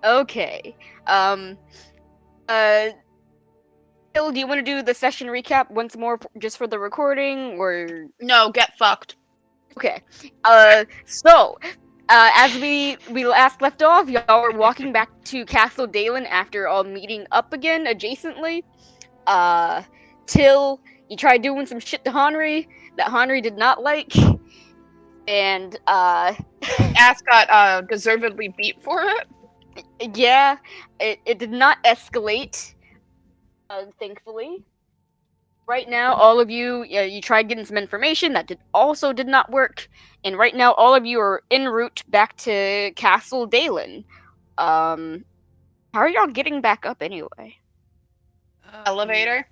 Okay. Uh, Phil, do you want to do the session recap once more, just for the recording, or? No, get fucked. Okay. So, as we last left off, y'all were walking back to Castle Dalen after all meeting up again adjacently. Till you tried doing some shit to Henry that Henry did not like, and Ass got deservedly beat for it. yeah, it did not escalate. Thankfully. Right now, all of you, you tried getting some information that also did not work, and right now, all of you are en route back to Castle Dalen. How are y'all getting back up anyway? Elevator.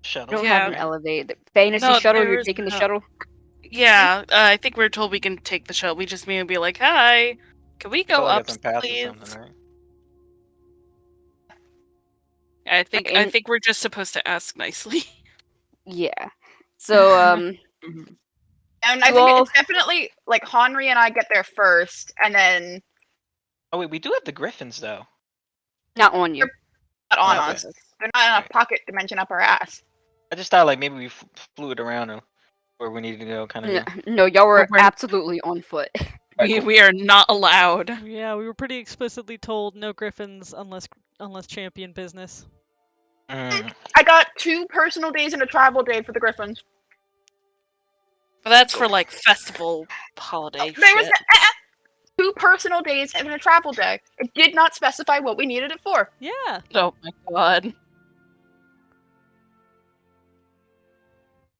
Shuttle. You don't Yeah. have an elevator. Fantasy No, shuttle. there You're is taking the no- shuttle. Yeah, I think we're told we can take the shuttle. We just mean to be like, hi, can we go Shuttle up, got some paths or please? something, right? I think And- we're just supposed to ask nicely. Yeah. So Mhm. And I You think all- it's definitely like Henry and I get there first, and then Oh wait, we do have the Griffins though. not on you. not on Okay. us. They're not in a Right. pocket dimension up our ass. I just thought like maybe we flew it around where we needed to go, kind of. No, y'all were We're- absolutely on foot. We are not allowed. Yeah, we were pretty explicitly told no griffins unless champion business. Mm. I got 2 personal days and a travel day for the Griffins. But that's for like festival holiday There was shit. 2 personal days and a travel day. It did not specify what we needed it for. Yeah. Oh my god.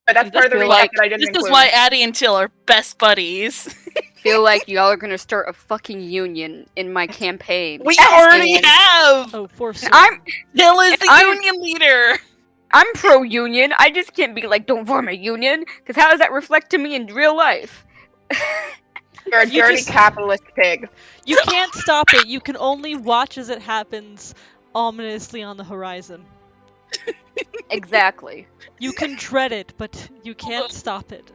But that's And part of the this is recap like- that I didn't This include. is why Addie and Till are best buddies. Feel like y'all are gonna start a fucking union in my campaign. We Yes, already and- have. Oh, for certain. I'm Till is the I'm- union leader. I'm pro union. I just can't be like, don't form a union, because how does that reflect to me in real life? You're a You dirty just- capitalist pig. You can't stop it. You can only watch as it happens ominously on the horizon. Exactly. You can dread it, but you can't stop it.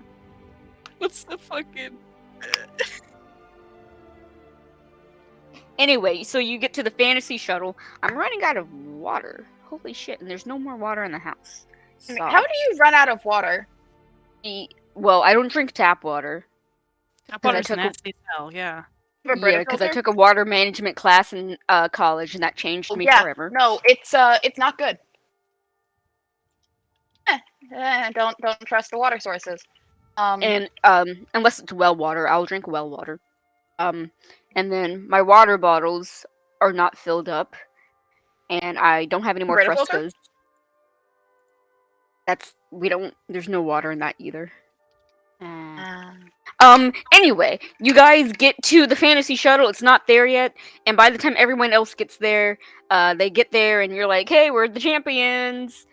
What's the fucking? Anyway, so you get to the fantasy shuttle. I'm running out of water. Holy shit! And there's no more water in the house. So, How do you run out of water? well, I don't drink tap water. Tap I water's took a- nasty as hell. Yeah. You have a Yeah, Brita because I filter? took a water management class in college, and that changed Oh, me yeah. forever. No, it's not good. Don't trust the water sources. And unless it's well water, I'll drink well water. And then my water bottles are not filled up, and I don't have any more Brita filter? frescas. There's no water in that either. Anyway, you guys get to the fantasy shuttle. It's not there yet, and by the time everyone else gets there, they get there, and you're like, "Hey, we're the champions.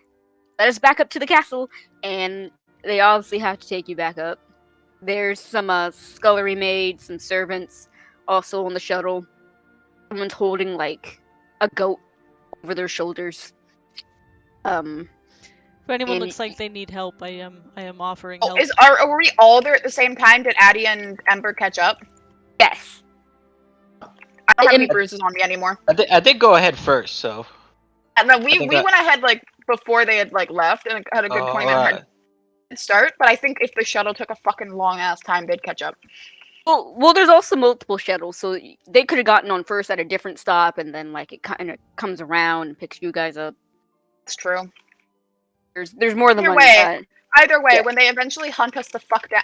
Let us back up to the castle." And they obviously have to take you back up. There's some scullery maids and servants also on the shuttle. Someone's holding like a goat over their shoulders. If anyone And- looks like they need help, I am offering Oh, help. are we all there at the same time? Did Addie and Ember catch up? Yes. I don't have any And- bruises on me anymore. I did go ahead first, so. And then we think went I- ahead like before they had like left and had a good 20-minute head start. But I think if the shuttle took a fucking long ass time, they'd catch up. Well, there's also multiple shuttles, so they could have gotten on first at a different stop, and then like it kind of comes around and picks you guys up. It's true. There's more than Either one. way. Either way, Yeah. when they eventually hunt us the fuck down,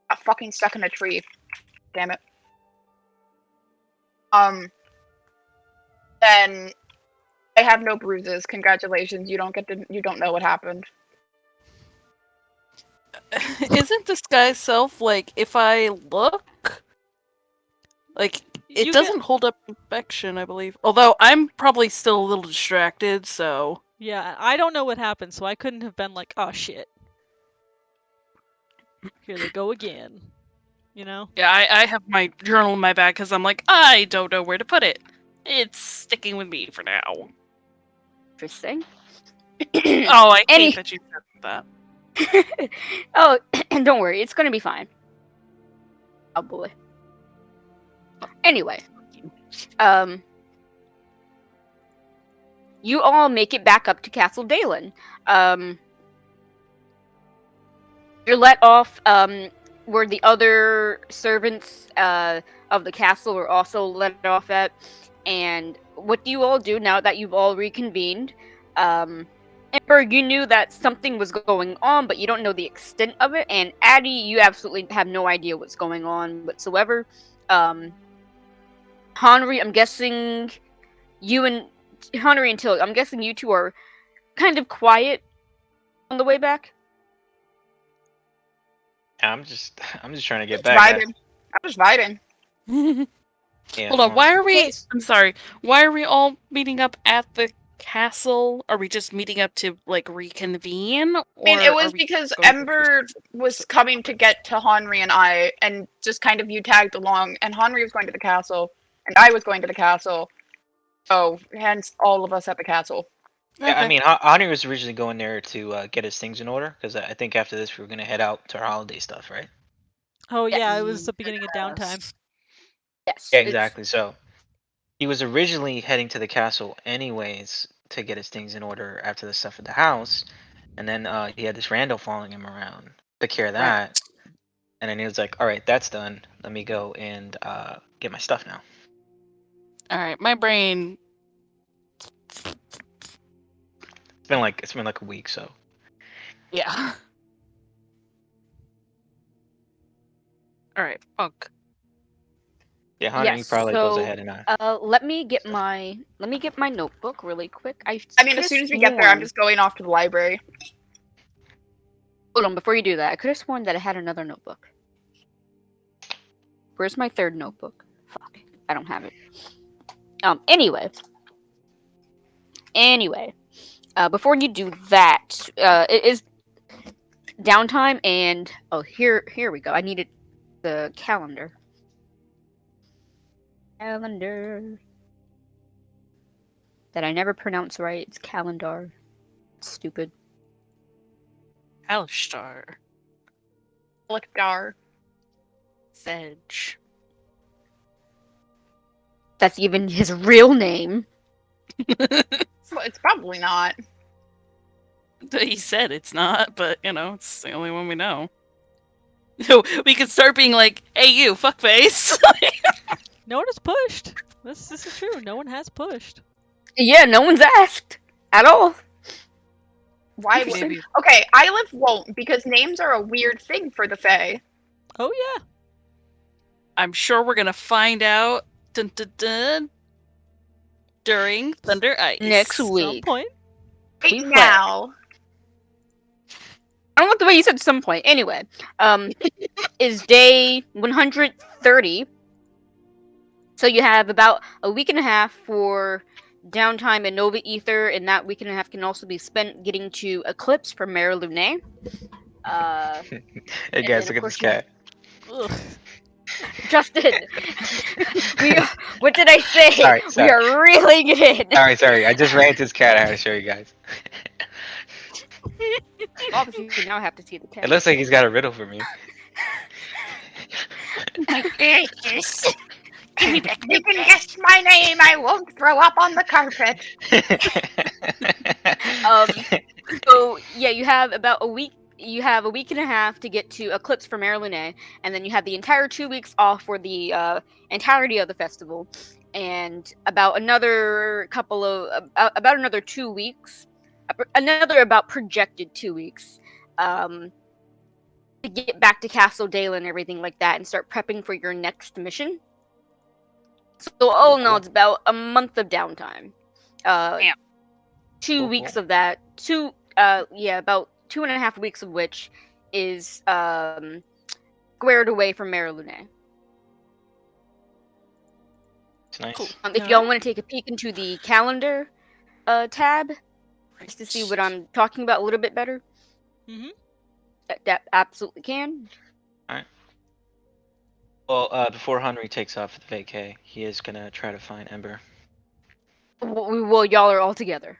I'm fucking stuck in a tree. Damn it. Then I have no bruises. Congratulations. You don't know what happened. Isn't this guy's self like if I look like it You doesn't hold up infection, I believe. Although I'm probably still a little distracted, so Yeah, I don't know what happened, so I couldn't have been like, oh shit. Here they go again. You know? yeah, I have my journal in my bag because I'm like, I don't know where to put it. It's sticking with me for now. Interesting. Oh, I Any- hate that you said that. Oh, and don't worry, it's gonna be fine. Oh boy. Anyway, You all make it back up to Castle Dalen. You're let off where the other servants of the castle were also let off at. And what do you all do now that you've all reconvened? Ember, you knew that something was going on, but you don't know the extent of it. And Addie, you absolutely have no idea what's going on whatsoever. Henry, I'm guessing you and Henry and Till, I'm guessing you two are kind of quiet on the way back. I'm just trying to get Just back. vibing. I'm just vibing. Yeah, Hold on, why are we? Yes. I'm sorry. Why are we all meeting up at the castle? Are we just meeting up to like reconvene? I mean, it or was are we because going to Ember was coming to get to Henry and I, and just kind of you tagged along, and Henry was going to the castle, and I was going to the castle. So, hence all of us at the castle. Yeah, I Okay. mean, Honor was originally going there to get his things in order because I think after this we were gonna head out to our holiday stuff, right? Oh Yes. yeah, it was the beginning of downtime. Yes. Yeah, it's- exactly. So he was originally heading to the castle anyways to get his things in order after the stuff at the house, and then he had this Randall following him around. Took care of that, and then he was like, "All right, that's done. Let me go and get my stuff now." All right, my brain. It's been like a week, so Yeah. All right, fuck. yeah, Honor, he yes. probably goes So, ahead and let me get my notebook really quick. I mean, as soon as we get there, I'm just going off to the library. Hold on, before you do that, I could have sworn that I had another notebook. Where's my third notebook? Fuck, I don't have it. Anyway. Before you do that, it is downtime, and here we go. I needed the calendar. Calendar. That I never pronounce right. It's calendar. Stupid. Alistar. Lictar. Sedge. That's even his real name. Well, it's probably not. He said it's not, but you know, it's the only one we know. So we could start being like, "Hey, you fuckface." No one has pushed. This is true. No one has pushed. Yeah, no one's asked at all. Why would... Maybe. Okay, Iliff won't, because names are a weird thing for the Fae. Oh yeah. I'm sure we're gonna find out dun, dun, dun, during Thunder Ice Next Some week. point. Right We now. I don't like the way you said some point. Anyway, is day 130. So you have about a week and a half for downtime in Nova Ether, and that week and a half can also be spent getting to Eclipse from Mare Lunae. hey guys, then, look of at this course, you- cat. Ugh. Justin, what did I say? Sorry. We are reeling it in. Sorry. I just ran into this cat. I had to show you guys. Obviously, you now have to see the cat. It looks like he's got a riddle for me. You can guess my name. I won't throw up on the carpet. So yeah, you have about a week. You have a week and a half to get to Eclipse for Mare Lunae, and then you have the entire 2 weeks off for the entirety of the festival, and about another 2 weeks, another about projected 2 weeks, to get back to Castle Dale and everything like that, and start prepping for your next mission. So all in all, it's about a month of downtime. Damn. 2 Cool, weeks cool. of that. About 2.5 weeks of which is squared away from Mare Lunae. It's nice. Cool. If y'all want to take a peek into the calendar tab, just to see what I'm talking about a little bit better, Mhm. that absolutely can. Well, before Henry takes off for the vacay, he is gonna try to find Ember. Well, y'all are all together.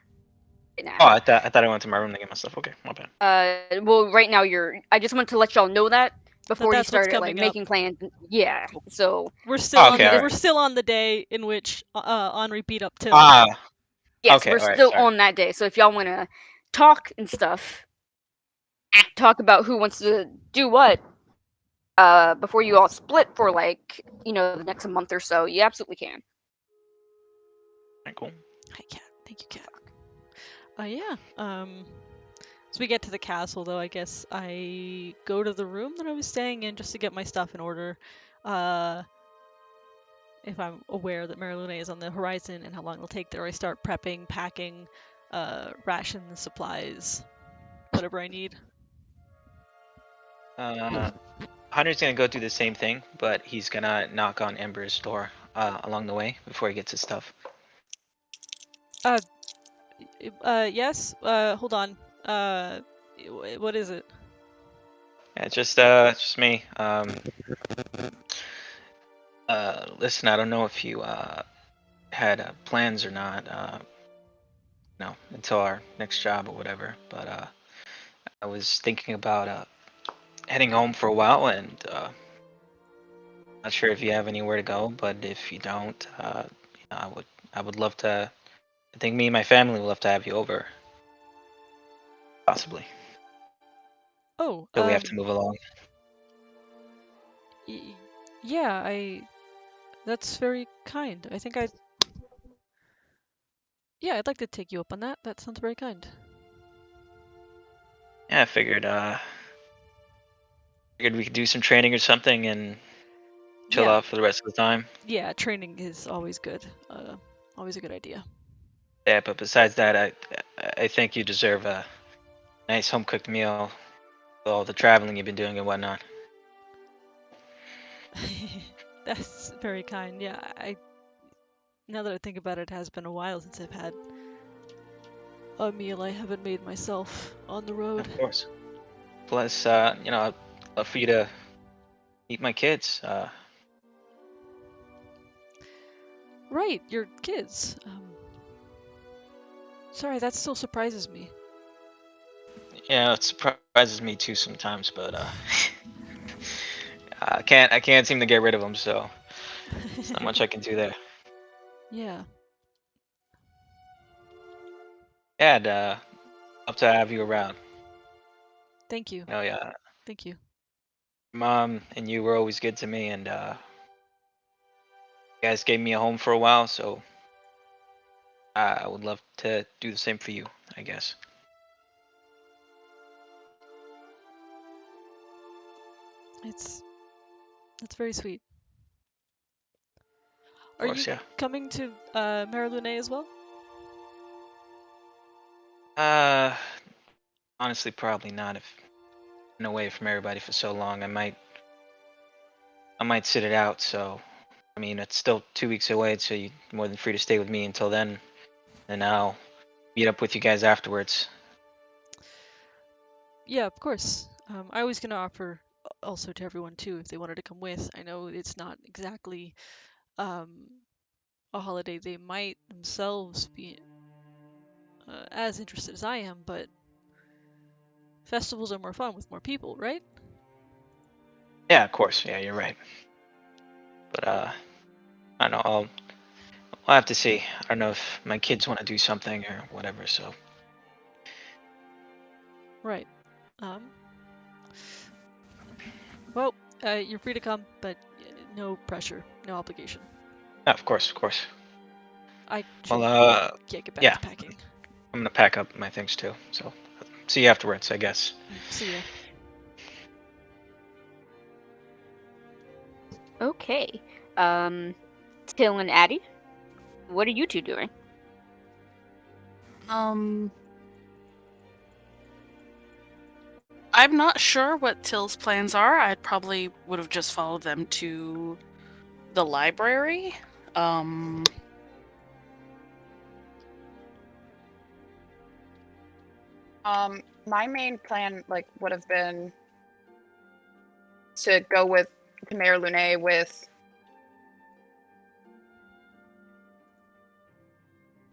Right now. Oh, I thought I went to my room to get my stuff. Okay, my bad. Well, right now I just want to let y'all know that before you that's what's started like coming up. making plans. Yeah. So We're still on Okay, the, alright. we're still on the day in which Henri beat up Till. Ah, yes, Okay, we're alright, still sorry. on that day. So if y'all want to talk and stuff, talk about who wants to do what, before you all split for like the next month or so, you absolutely can. Alright, cool. Hi, Cat. Thank you, Cat. Yeah. So we get to the castle, though. I guess I go to the room that I was staying in just to get my stuff in order. If I'm aware that Marilune is on the horizon and how long it'll take there, I start prepping, packing, rations, supplies, whatever I need. Hunter's gonna go do the same thing, but he's gonna knock on Ember's door along the way before he gets his stuff. Yes. Hold on. What is it? Yeah, it's just me. Listen, I don't know if you had plans or not. Until our next job or whatever. But I was thinking about heading home for a while, and not sure if you have anywhere to go. But if you don't, I would love to. I think me and my family would love to have you over, possibly. Oh, So we have to move along. yeah, that's very kind. I think yeah, I'd like to take you up on that. That sounds very kind. Yeah, I figured we could do some training or something and chill Yeah, out for the rest of the time. yeah, training is always good. Always a good idea. Yeah, but besides that, I think you deserve a nice home cooked meal with all the traveling you've been doing and whatnot. That's very kind. Yeah, now that I think about it, it has been a while since I've had a meal I haven't made myself on the road. Of course. Plus, I'd love for you to meet my kids. Right, your kids. Sorry, that still surprises me. It surprises me too sometimes, but I can't seem to get rid of them, so there's not much I can do there. Yeah. Yeah, I'd love to have you around. Thank you. Oh yeah, Thank you. Mom and you were always good to me, and you guys gave me a home for a while, so I would love to do the same for you, I guess. That's very sweet. Of Are course, you yeah. coming to Marilune as well? Uh, Honestly, probably not. If been away from everybody for so long, I might sit it out. So, I mean, it's still 2 weeks away, so you're more than free to stay with me until then. And I'll meet up with you guys afterwards. Yeah, of course. I was gonna offer also to everyone too if they wanted to come with. I know it's not exactly um, a holiday they might themselves be as interested as I am, but festivals are more fun with more people, right? Yeah, of course. Yeah, you're right. But I don't know. I'll have to see. I don't know if my kids want to do something or whatever. So, Right. Um, well, you're free to come, but no pressure, no obligation. yeah, of course, of course. I Well, should get back yeah, to packing. I'm gonna pack up my things too. So, see you afterwards, I guess. See ya. Okay. Till and Addie, what are you two doing? I'm not sure what Till's plans are. I probably would have just followed them to the library. My main plan would have been to go to Mayor Lune with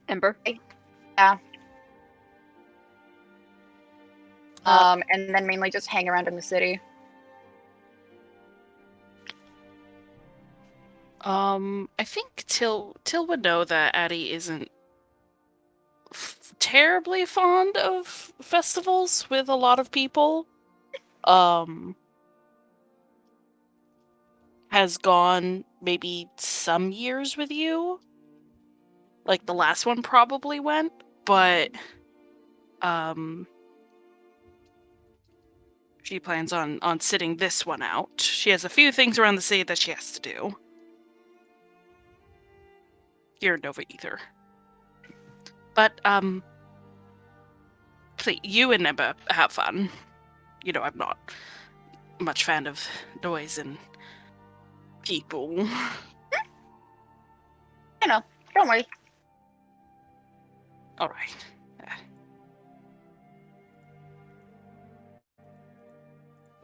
Ember? yeah. And then mainly just hang around in the city. I think Till would know that Addie isn't terribly fond of festivals with a lot of people. Has gone maybe some years with you. Like the last one probably went, but she plans on sitting this one out. She has a few things around the city that she has to do. Here in Nova Ether. But please, you and Emma have fun. You know, I'm not much fan of noise and people. You know, don't worry. All right.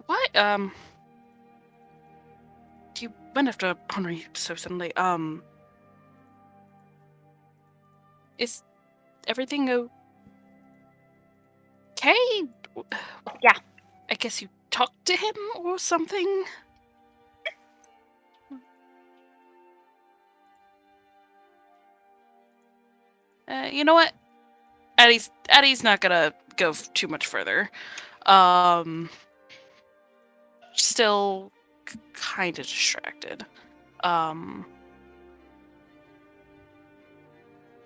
Why you went after Henry so suddenly? Is everything okay? Yeah. I guess you talked to him or something? You know what? Addie's not gonna go too much further. Still kind of distracted.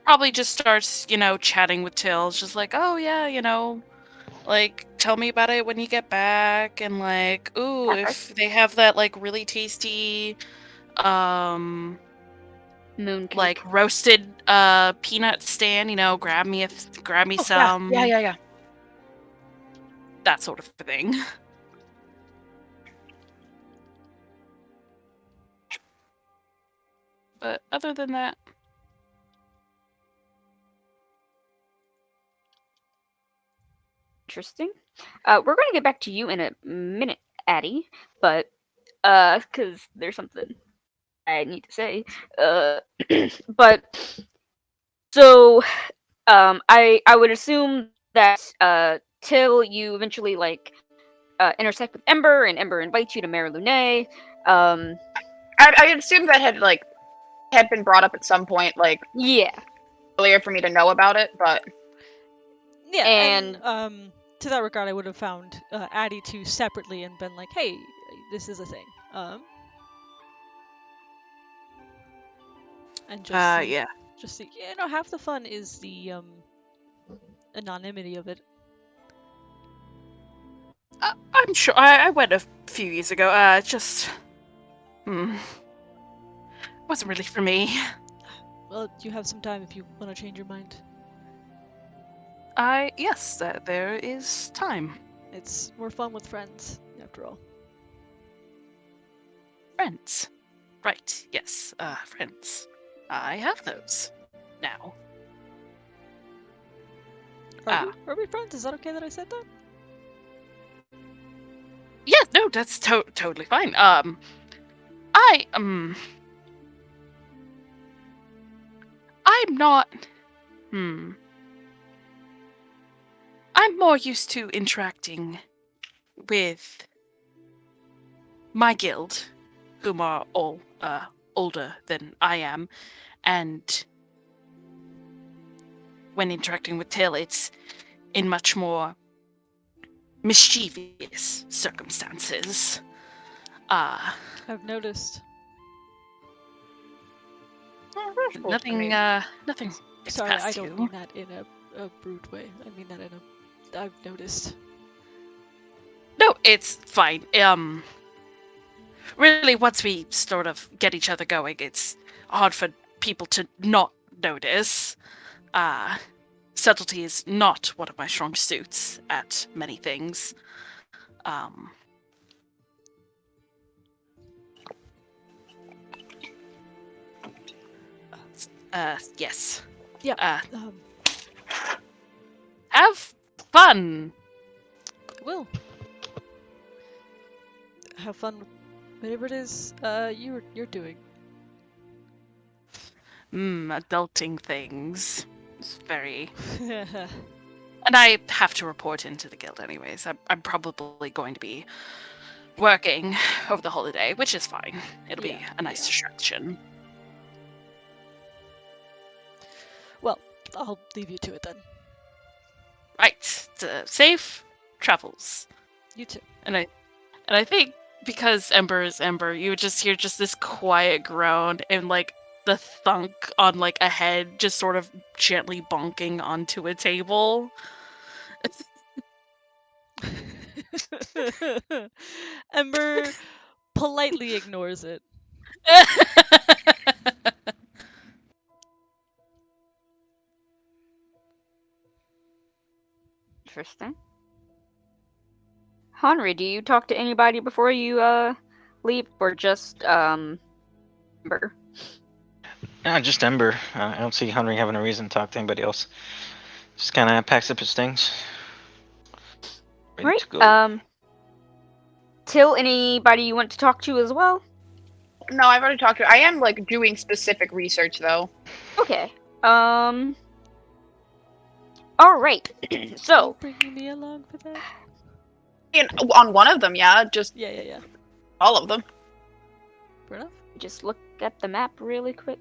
Probably just starts, chatting with Tills, just like, oh yeah, like, tell me about it when you get back, and like, ooh, if they have that like really tasty, Mooncake. like roasted peanut stand, grab me Oh, some, yeah. that sort of thing. But other than that, Interesting. We're going to get back to you in a minute, Addie, but because there's something I need to say. But so I would assume that till you eventually like intersect with Ember, and Ember invites you to Mare Lune. I assume that had been brought up at some point, like Yeah, earlier for me to know about it, but Yeah, And- and to that regard, I would have found Addie too separately and been like, "Hey, this is a thing." And just see, yeah. just see. Half the fun is the anonymity of it. I'm sure I went a few years ago. Just, wasn't really for me. Well, you have some time if you want to change your mind. Yes, there is time. It's more fun with friends, after all. Friends. Right, yes, friends. I have those now. Are we friends? Is that okay that I said that? Yeah, no, that's totally fine. I'm not. I'm more used to interacting with my guild, whom are all older than I am, and when interacting with Till, it's in much more mischievous circumstances. I've noticed. Nothing gets Sorry, past I don't you. mean that in a rude way. I mean that in a. I've noticed. No, it's fine. Really, once we sort of get each other going, it's hard for people to not notice. Subtlety is not one of my strong suits at many things. Yes. Yeah. Have fun. I will. Have fun with whatever it is you're doing. Adulting things. It's very. And I have to report into the guild anyways. I'm probably going to be working over the holiday, which is fine. It'll be Yeah, a nice distraction. Well, I'll leave you to it then. Right. Safe travels. You too. And I think because Ember is Ember, you would just hear just this quiet groan and like the thunk on like a head just sort of gently bonking onto a table. Ember politely ignores it. Interesting. Henry, do you talk to anybody before you leave, or just Ember? Yeah, just Ember. I don't see Henry having a reason to talk to anybody else. Just kind of packs up his things. Ready Right. to go. Till, anybody you want to talk to as well? No, I've already talked to. I am like doing specific research though. Okay. All right. So, bringing me along for that? And on one of them, yeah, just Yeah. all of them. Fair enough. just look at the map really quick.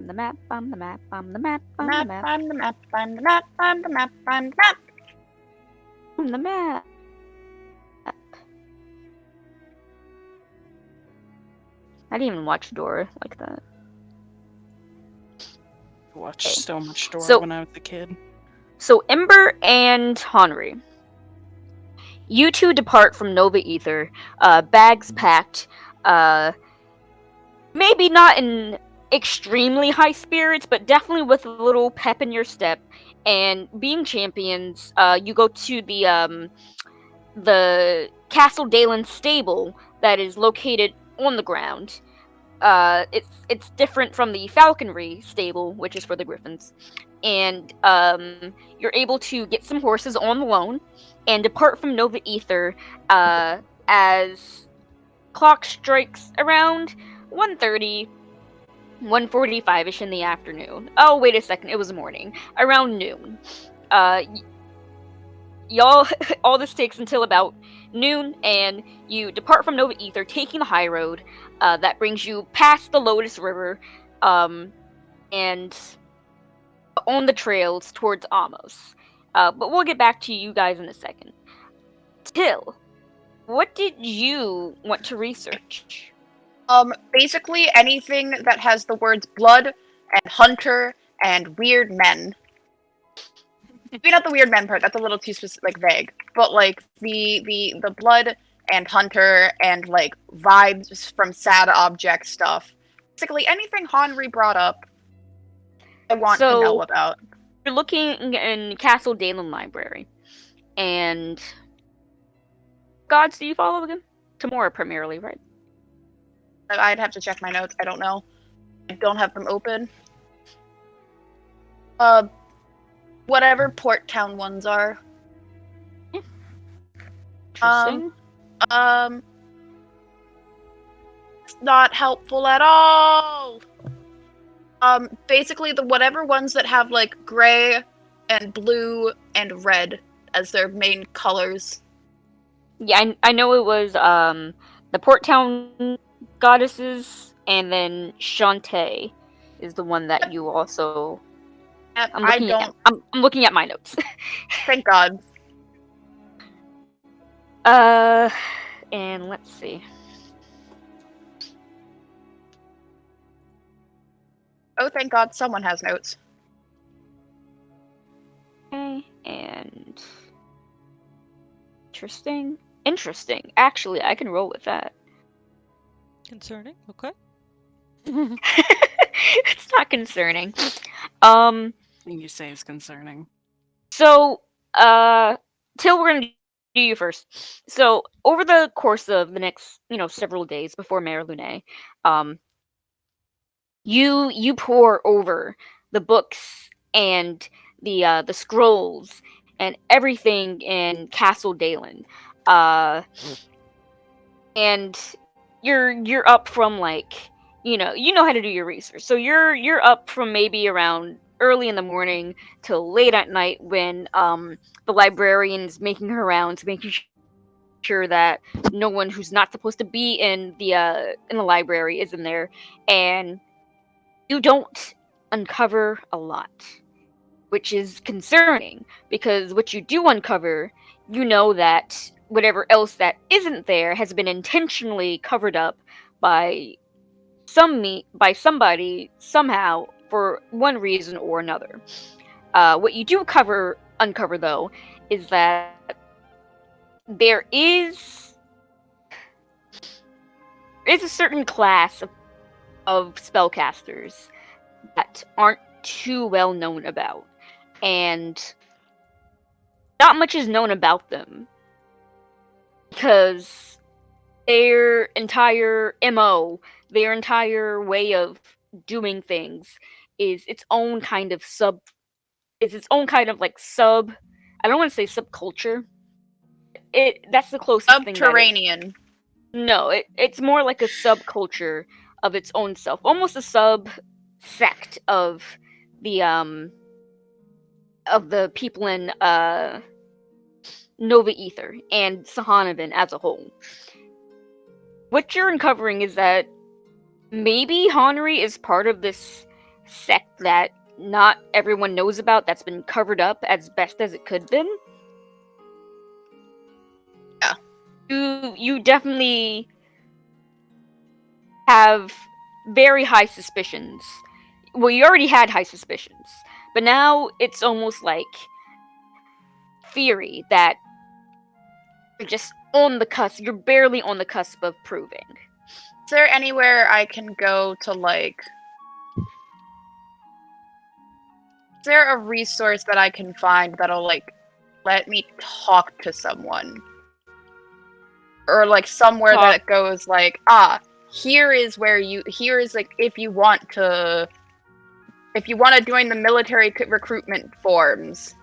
The map, the map, the map, the map, I'm the map. I'm the map. I'm the map. I'm the map. the map. I didn't even watch Dora like that. Watched so much Dora So- when I was a kid. So Ember and Henry, you two depart from Nova Ether, bags packed, maybe not in extremely high spirits, but definitely with a little pep in your step. And being champions, you go to the Castle Dalen stable that is located on the ground. It's different from the Falconry stable, which is for the Griffins. And you're able to get some horses on loan and depart from Nova Ether as clock strikes around 1:30, 1:45ish in the afternoon. Oh, wait a second, it was morning. Around noon. Y'all, all this takes until about noon, and you depart from Nova Ether, taking the high road that brings you past the Lotus River, and on the trails towards Amos. But we'll get back to you guys in a second. Till, what did you want to research? Basically anything that has the words blood and hunter and weird men. Maybe not the weird men part. That's a little too specific, like vague. But like the blood and hunter and like vibes from sad object stuff. Basically anything Henry brought up, I want to know about. You're looking in Castle Dalen Library, and gods do you follow again? Tamora primarily, right? I'd have to check my notes. I don't know. I don't have them open. Whatever Port Town ones are. Interesting. It's not helpful at all. Basically the whatever ones that have like gray and blue and red as their main colors. Yeah, I know it was the Port Town goddesses, and then Shantae is the one that you also. I'm looking at my notes. Thank God. And let's see. Oh, thank God someone has notes. Okay, and interesting. Actually, I can roll with that. Concerning? Okay. It's not concerning. Thing you say is concerning. So, Till, we're gonna do you first. So, over the course of the next, several days before Mare Lune, you pore over the books and the scrolls and everything in Castle Dalen, and you're up from like you know how to do your research. So you're up from maybe around early in the morning till late at night when the librarian's making her rounds, making sure that no one who's not supposed to be in the library is in there, and you don't uncover a lot, which is concerning because what you do uncover, you know that whatever else that isn't there has been intentionally covered up by by somebody somehow for one reason or another. What you do uncover though is that there is a certain class of spellcasters that aren't too well known about, and not much is known about them because their entire MO, their entire way of doing things is its own kind of like sub. I don't want to say subculture. That's the closest thing that it. Subterranean. No, it's more like a subculture of its own self, almost a sub sect of the people in Nova Ether and Sihonovan as a whole. What you're uncovering is that maybe Honry is part of this sect that not everyone knows about, that's been covered up as best as it could been. Yeah. You definitely have very high suspicions. Well, you already had high suspicions, but now it's almost like theory that you're just on the cusp. You're barely on the cusp of proving. Is there anywhere I can go to, like... Is there a resource that I can find that'll, like, let me talk to someone? Or, like, somewhere that it goes, like, here is, like, if you want to join the military recruitment forms.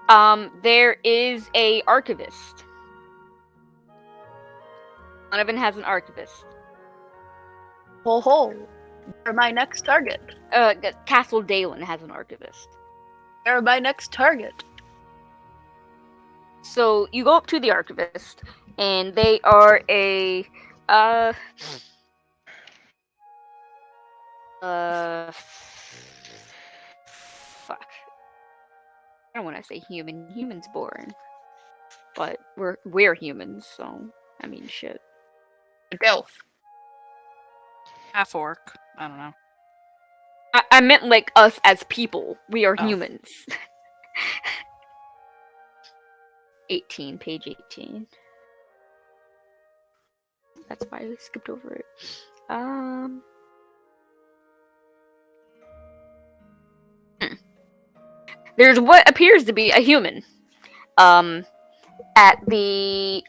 There is a archivist. Donovan has an archivist. Ho, they're my next target. Castle Dalen has an archivist. They're my next target. So you go up to the archivist, and they are a fuck. I don't want to say human. Human's boring, but we're humans, so I mean shit. A Delph. Half orc. I don't know. I meant like us as people. We are humans. 18, page 18. That's why I skipped over it. There's what appears to be a human. At the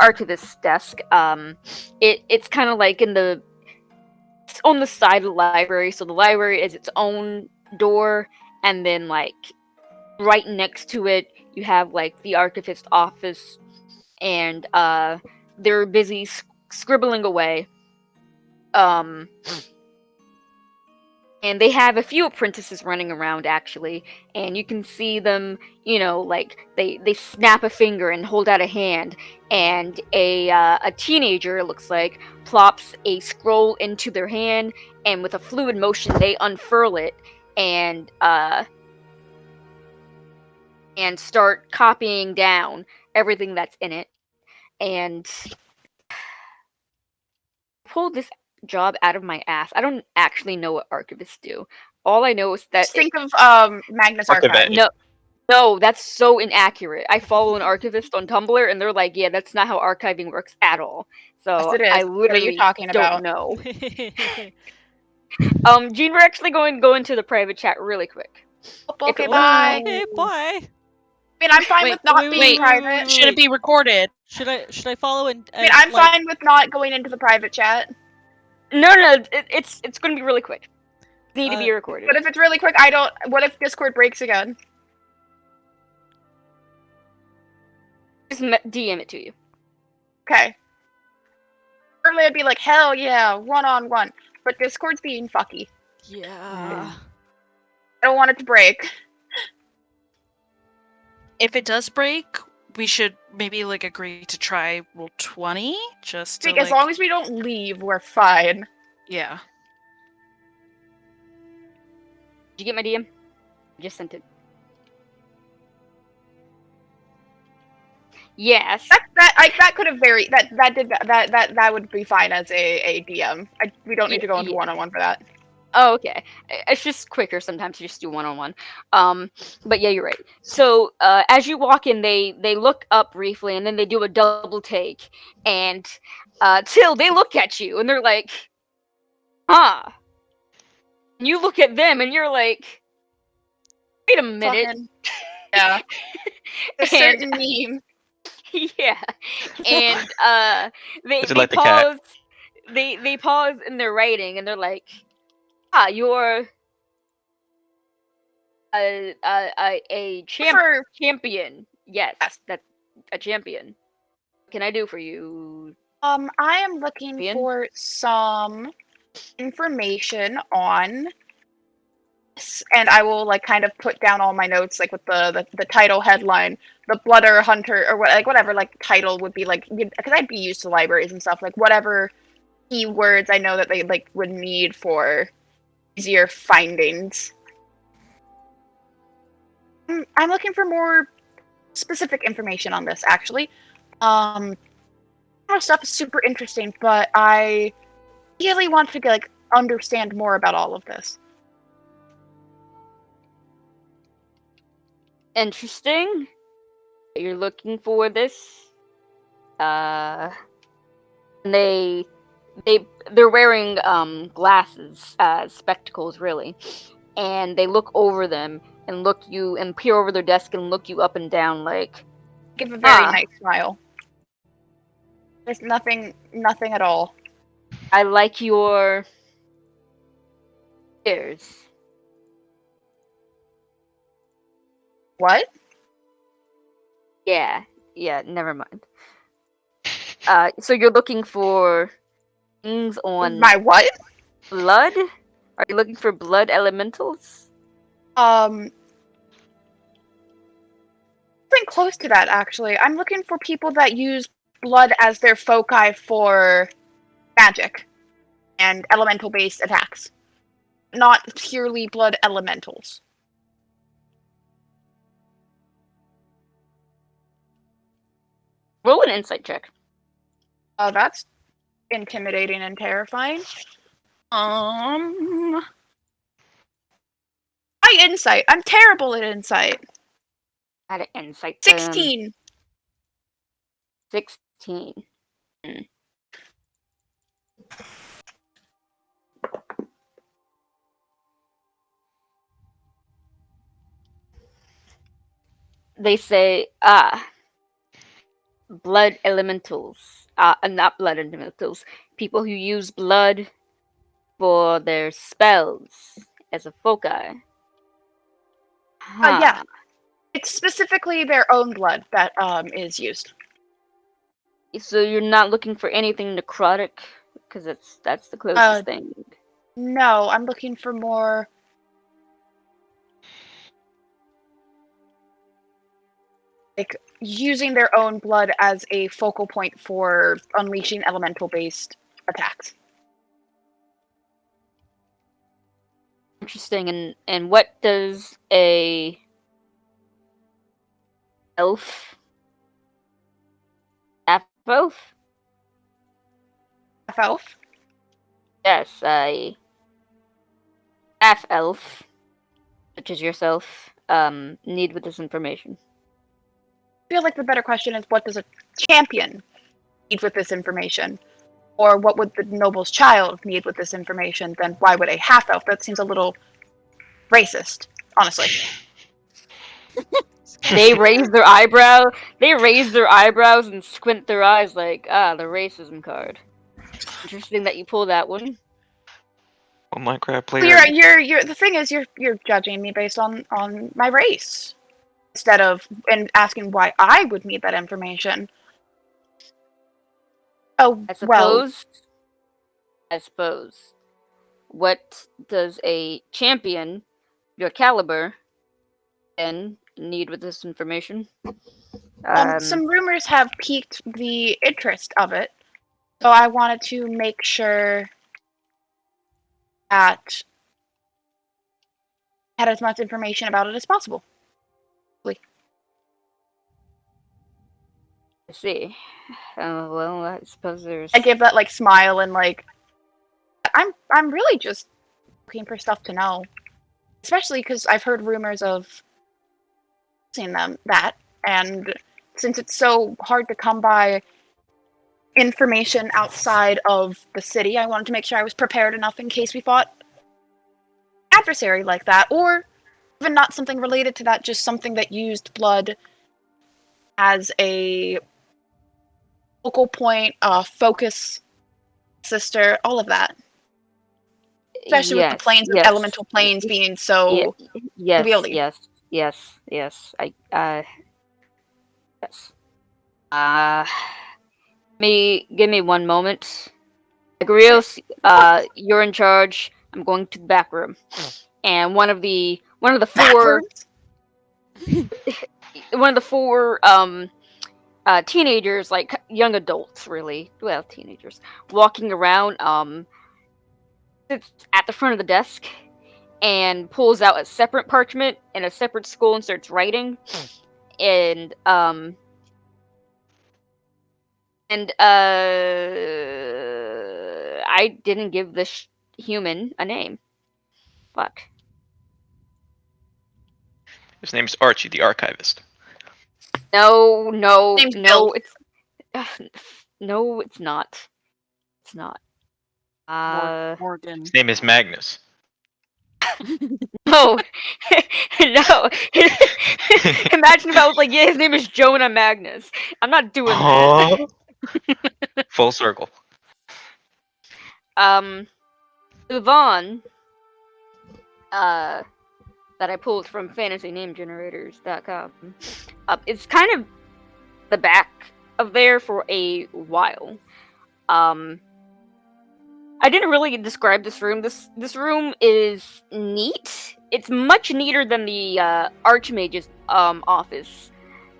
archivist's desk. It's kind of like it's on the side of the library, so the library is its own door, and then like right next to it you have like the archivist's office, and they're busy scribbling away. And they have a few apprentices running around, actually, and you can see them, like, they snap a finger and hold out a hand, and a teenager, it looks like, plops a scroll into their hand, and with a fluid motion, they unfurl it, and start copying down everything that's in it, and pull this job out of my ass. I don't actually know what archivists do. All I know is that Just think of Magnus Archive. No, that's so inaccurate. I follow an archivist on Tumblr, and they're like, "Yeah, that's not how archiving works at all." So Yes, it is. I literally what are you talking don't about? know. Gene, we're actually going to go into the private chat really quick. Okay, bye. Hey, bye. I mean, I'm fine with not being private. Should it be recorded? Should I follow and I mean, I'm fine with not going into the private chat. No, it's going to be really quick. Need to be recorded. But if it's really quick, what if Discord breaks again? Just DM it to you. Okay. Normally I'd be like, hell yeah, one-on-one. But Discord's being fucky. Yeah. I don't want it to break. If it does break, we should maybe like agree to try roll 20 just to Like, as long as we don't leave, we're fine. yeah. Did you get my DM? I just sent it. Yes. That could have varied. That would be fine as a DM. We don't need to go into Yeah. one-on-one for that. Oh, okay. It's just quicker sometimes to just do one-on-one. But yeah, you're right. So as you walk in, they look up briefly, and then they do a double take, and Till, they look at you, and they're like, "Huh." And you look at them, and you're like, "Wait a minute." Fucking, yeah. A certain meme. Yeah, and they Is it like the cat? pause. They pause in their writing, and they're like, you're a champion. Yes, that's a champion. What can I do for you? I am looking Champion? for some information on this, and I will like kind of put down all my notes, like with the title headline, the Blooder Hunter, or whatever like title would be, like, because I'd be used to libraries and stuff, like whatever keywords I know that they like would need for easier findings. I'm looking for more specific information on this, actually. All stuff is super interesting, but I really want to like understand more about all of this. Interesting. You're looking for this. They're wearing glasses, spectacles, really, and they look over them and peer over their desk and look you up and down like. Give a very nice smile. There's nothing at all. I like your ears. What? Yeah, never mind. So you're looking for things on My what? blood? Are you looking for blood elementals? Something close to that, actually. I'm looking for people that use blood as their foci for magic and elemental-based attacks. Not purely blood elementals. Roll an insight check. Oh, that's intimidating and terrifying. My insight. I'm terrible at insight. At an insight. 16. 16. They say, blood elementals. Not blood elementals. People who use blood for their spells as a foci. Yeah. It's specifically their own blood that is used. So you're not looking for anything necrotic? Because that's the closest thing. No, I'm looking for more... like, using their own blood as a focal point for unleashing elemental-based attacks. Interesting. And what does a elf? Half elf? Half elf? Yes, a half elf, such as yourself, need with this information. I feel like the better question is, what does a champion need with this information? Or what would the noble's child need with this information? Then why would a half elf? That seems a little racist, honestly. They raise their eyebrows and squint their eyes like, the racism card. Interesting that you pull that one. Well, Minecraft player. You're the thing is, you're judging me based on my race, instead of asking why I would need that information. Oh, I suppose. What does a champion, your caliber, then need with this information? Some rumors have piqued the interest of it, so I wanted to make sure that I had as much information about it as possible. I see. Well, I suppose there's. I give that like smile and like I'm really just looking for stuff to know, especially because I've heard rumors of seeing them that, and since it's so hard to come by information outside of the city, I wanted to make sure I was prepared enough in case we fought an adversary like that, or even not something related to that, just something that used blood as a focal point, focus, sister, all of that. Especially with the planes, with elemental planes being so unwieldy. Yes. Yes. Give me 1 moment. Agrios, you're in charge. I'm going to the back room. And one of the four teenagers, like young adults really, well, teenagers, walking around, sits at the front of the desk and pulls out a separate parchment and a separate scroll and starts writing. And I didn't give this human a name. Fuck. His name's Archie, the archivist. No, Name's Bill. it's no, it's not. It's not. Morgan. His name is Magnus. No, no. Imagine if I was like, yeah, his name is Jonah Magnus. I'm not doing that. Full circle. Yvonne, that I pulled from fantasynamegenerators.com. It's kind of the back of there for a while. I didn't really describe this room. This room is neat. It's much neater than the Archmage's office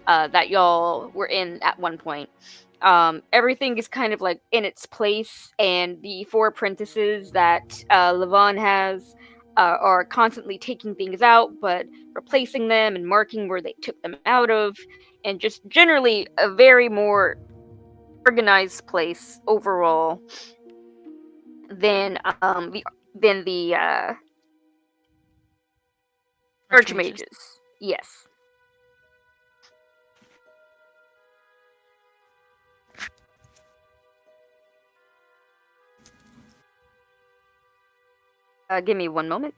that y'all were in at one point. Everything is kind of like in its place, and the 4 apprentices that Levon has are constantly taking things out, but replacing them and marking where they took them out of, and just generally a very more organized place overall than the Archmages. Yes. Give me 1 moment.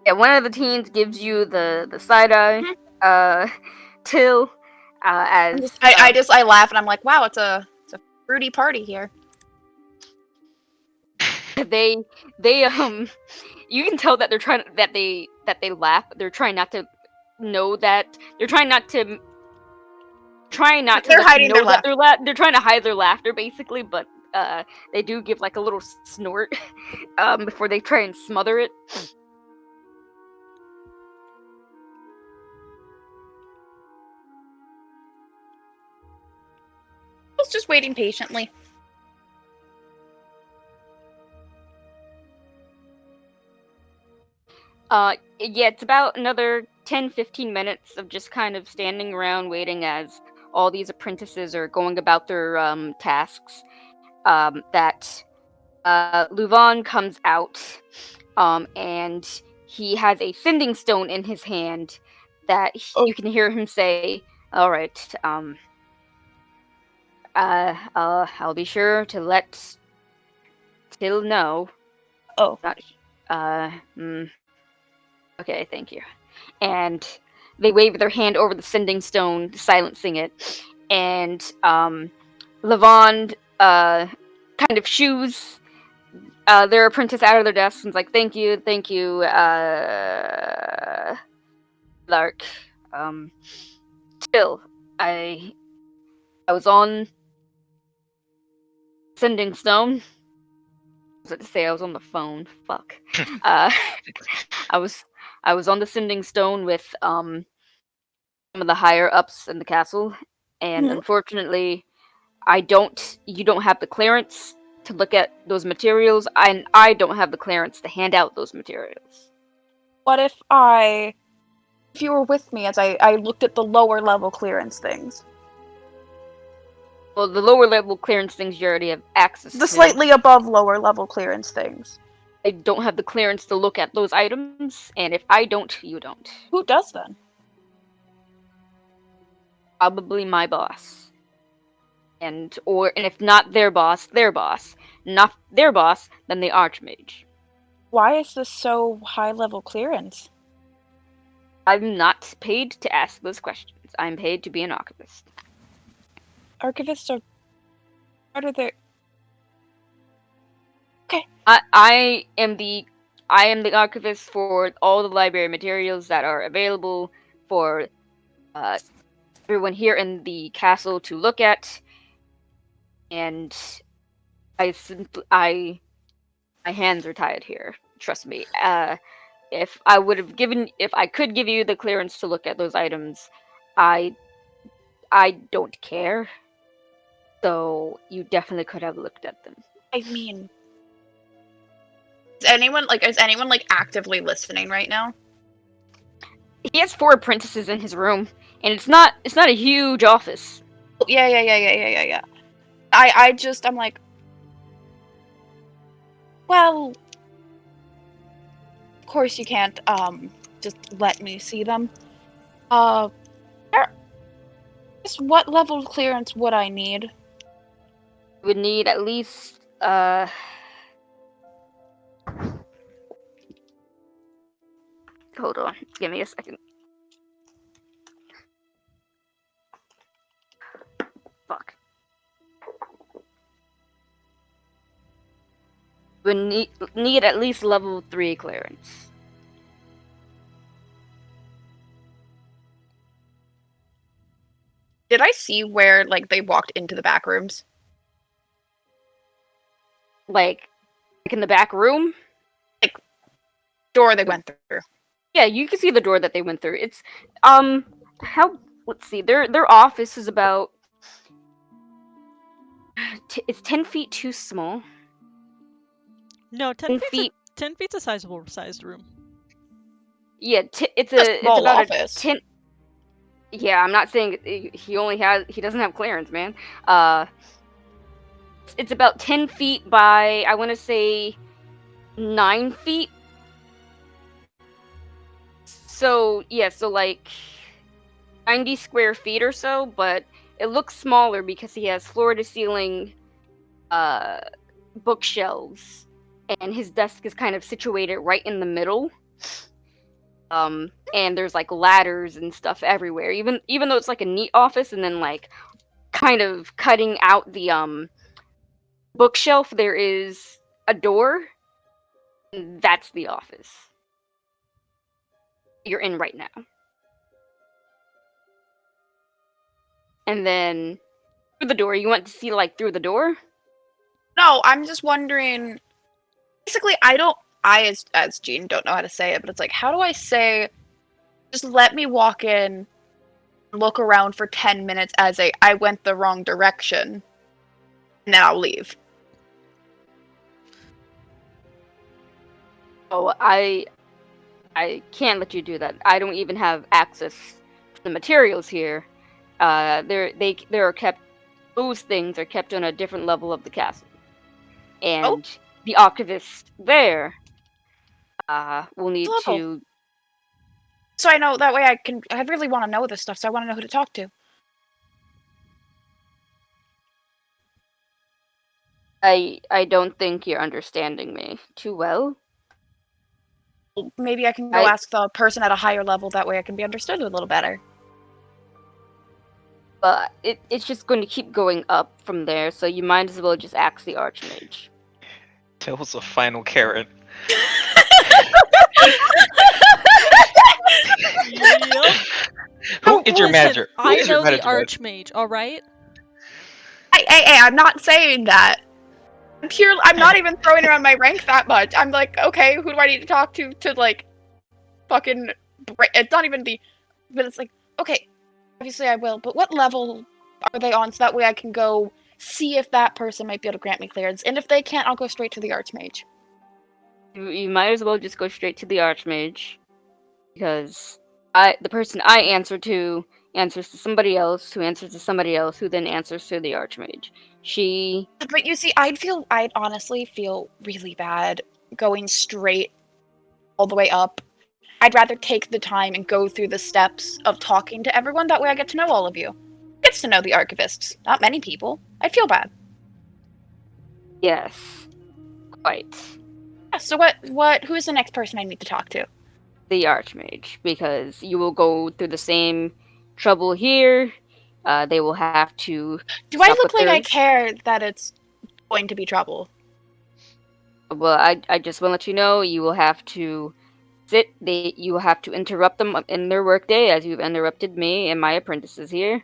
Yeah, one of the teens gives you the side eye, Till, as I laugh and I'm like, wow, it's a fruity party here. they you can tell that they laugh. They're trying not to know that they're trying not to They're hiding their that they're trying to hide their laughter basically, but they do give like a little snort before they try and smother it. I was just waiting patiently. Yeah, it's about another 10-15 minutes of just kind of standing around waiting as all these apprentices are going about their tasks. That Luvan comes out, and he has a sending stone in his hand that you can hear him say, "All right, I'll be sure to let Till know." Oh. Okay, thank you. And they wave their hand over the sending stone, silencing it. And Levon kind of shoos their apprentice out of their desks and is like, thank you, Lark. Till, I was on sending stone. was it to say I was on the phone? Fuck. uh, I was on the sending stone with some of the higher ups in the castle, and Mhm. unfortunately, you don't have the clearance to look at those materials, and I don't have the clearance to hand out those materials. What if you were with me as I looked at the lower level clearance things? Well, the lower level clearance things you already have access to. The slightly above lower level clearance things. I don't have the clearance to look at those items, and if I don't, you don't. Who does then? Probably my boss. And if not their boss, not their boss, then the Archmage. Why is this so high level clearance? I'm not paid to ask those questions. I'm paid to be an archivist. Archivists are part of their. I am the archivist for all the library materials that are available for everyone here in the castle to look at, and my hands are tied here. Trust me. If I could give you the clearance to look at those items, I don't care. So you definitely could have looked at them. I mean, is anyone actively listening right now? He has 4 apprentices in his room, and it's not a huge office. Yeah. I'm like, well, of course you can't just let me see them. Just what level of clearance would I need? Would need at least hold on, give me a second. Fuck. Would need at least level 3 clearance. Did I see where they walked into the back rooms? Like in the back room? Door they went through. Yeah, you can see the door that they went through. It's let's see. Their office is about it's 10 feet too small. No, 10 feet. 10 feet's a sizable sized room. Yeah, it's small about office. a 10. Yeah, I'm not saying he doesn't have clearance, man. It's about 10 feet by, I want to say, 9 feet. So, yeah, so like 90 square feet or so, but it looks smaller because he has floor-to-ceiling bookshelves, and his desk is kind of situated right in the middle. And there's like ladders and stuff everywhere. Even though it's like a neat office, and then like kind of cutting out the bookshelf, there is a door. And that's the office you're in right now. And then through the door, you want to see like through the door? No, I'm just wondering. Basically, I as Jean don't know how to say it, but it's like, how do I say? Just let me walk in, look around for 10 minutes as I went the wrong direction, and then I'll leave. Oh, I can't let you do that. I don't even have access to the materials here. Those things are kept on a different level of the castle, and the archivist there will need to. So I know that way I really want to know this stuff, so I want to know who to talk to. I don't think you're understanding me too well. Maybe I can go ask the person at a higher level, that way I can be understood a little better. But it's just going to keep going up from there, so you might as well just ask the Archmage. That was a final Karen. Yep. Who is your Listen, manager? Who I is your know the manager? Archmage, alright? Hey, I'm not saying that. I'm not even throwing around my rank that much. I'm like, okay, who do I need to talk to like fucking it's not even the but it's like, okay, obviously I will, but what level are they on so that way I can go see if that person might be able to grant me clearance. And if they can't, I'll go straight to the Archmage. You might as well just go straight to the Archmage, because the person I answer to answers to somebody else, who answers to somebody else, who then answers to the Archmage. But you see, I'd honestly feel really bad going straight all the way up. I'd rather take the time and go through the steps of talking to everyone. That way I get to know all of you. Gets to know the archivists. Not many people. I'd feel bad. Yes, quite. Yeah, so who is the next person I need to talk to? The Archmage, because you will go through the same trouble here. They will have to. Do I look like I care that it's going to be trouble? Well, I just want to let you know, you will have to you will have to interrupt them in their workday, as you've interrupted me and my apprentices here.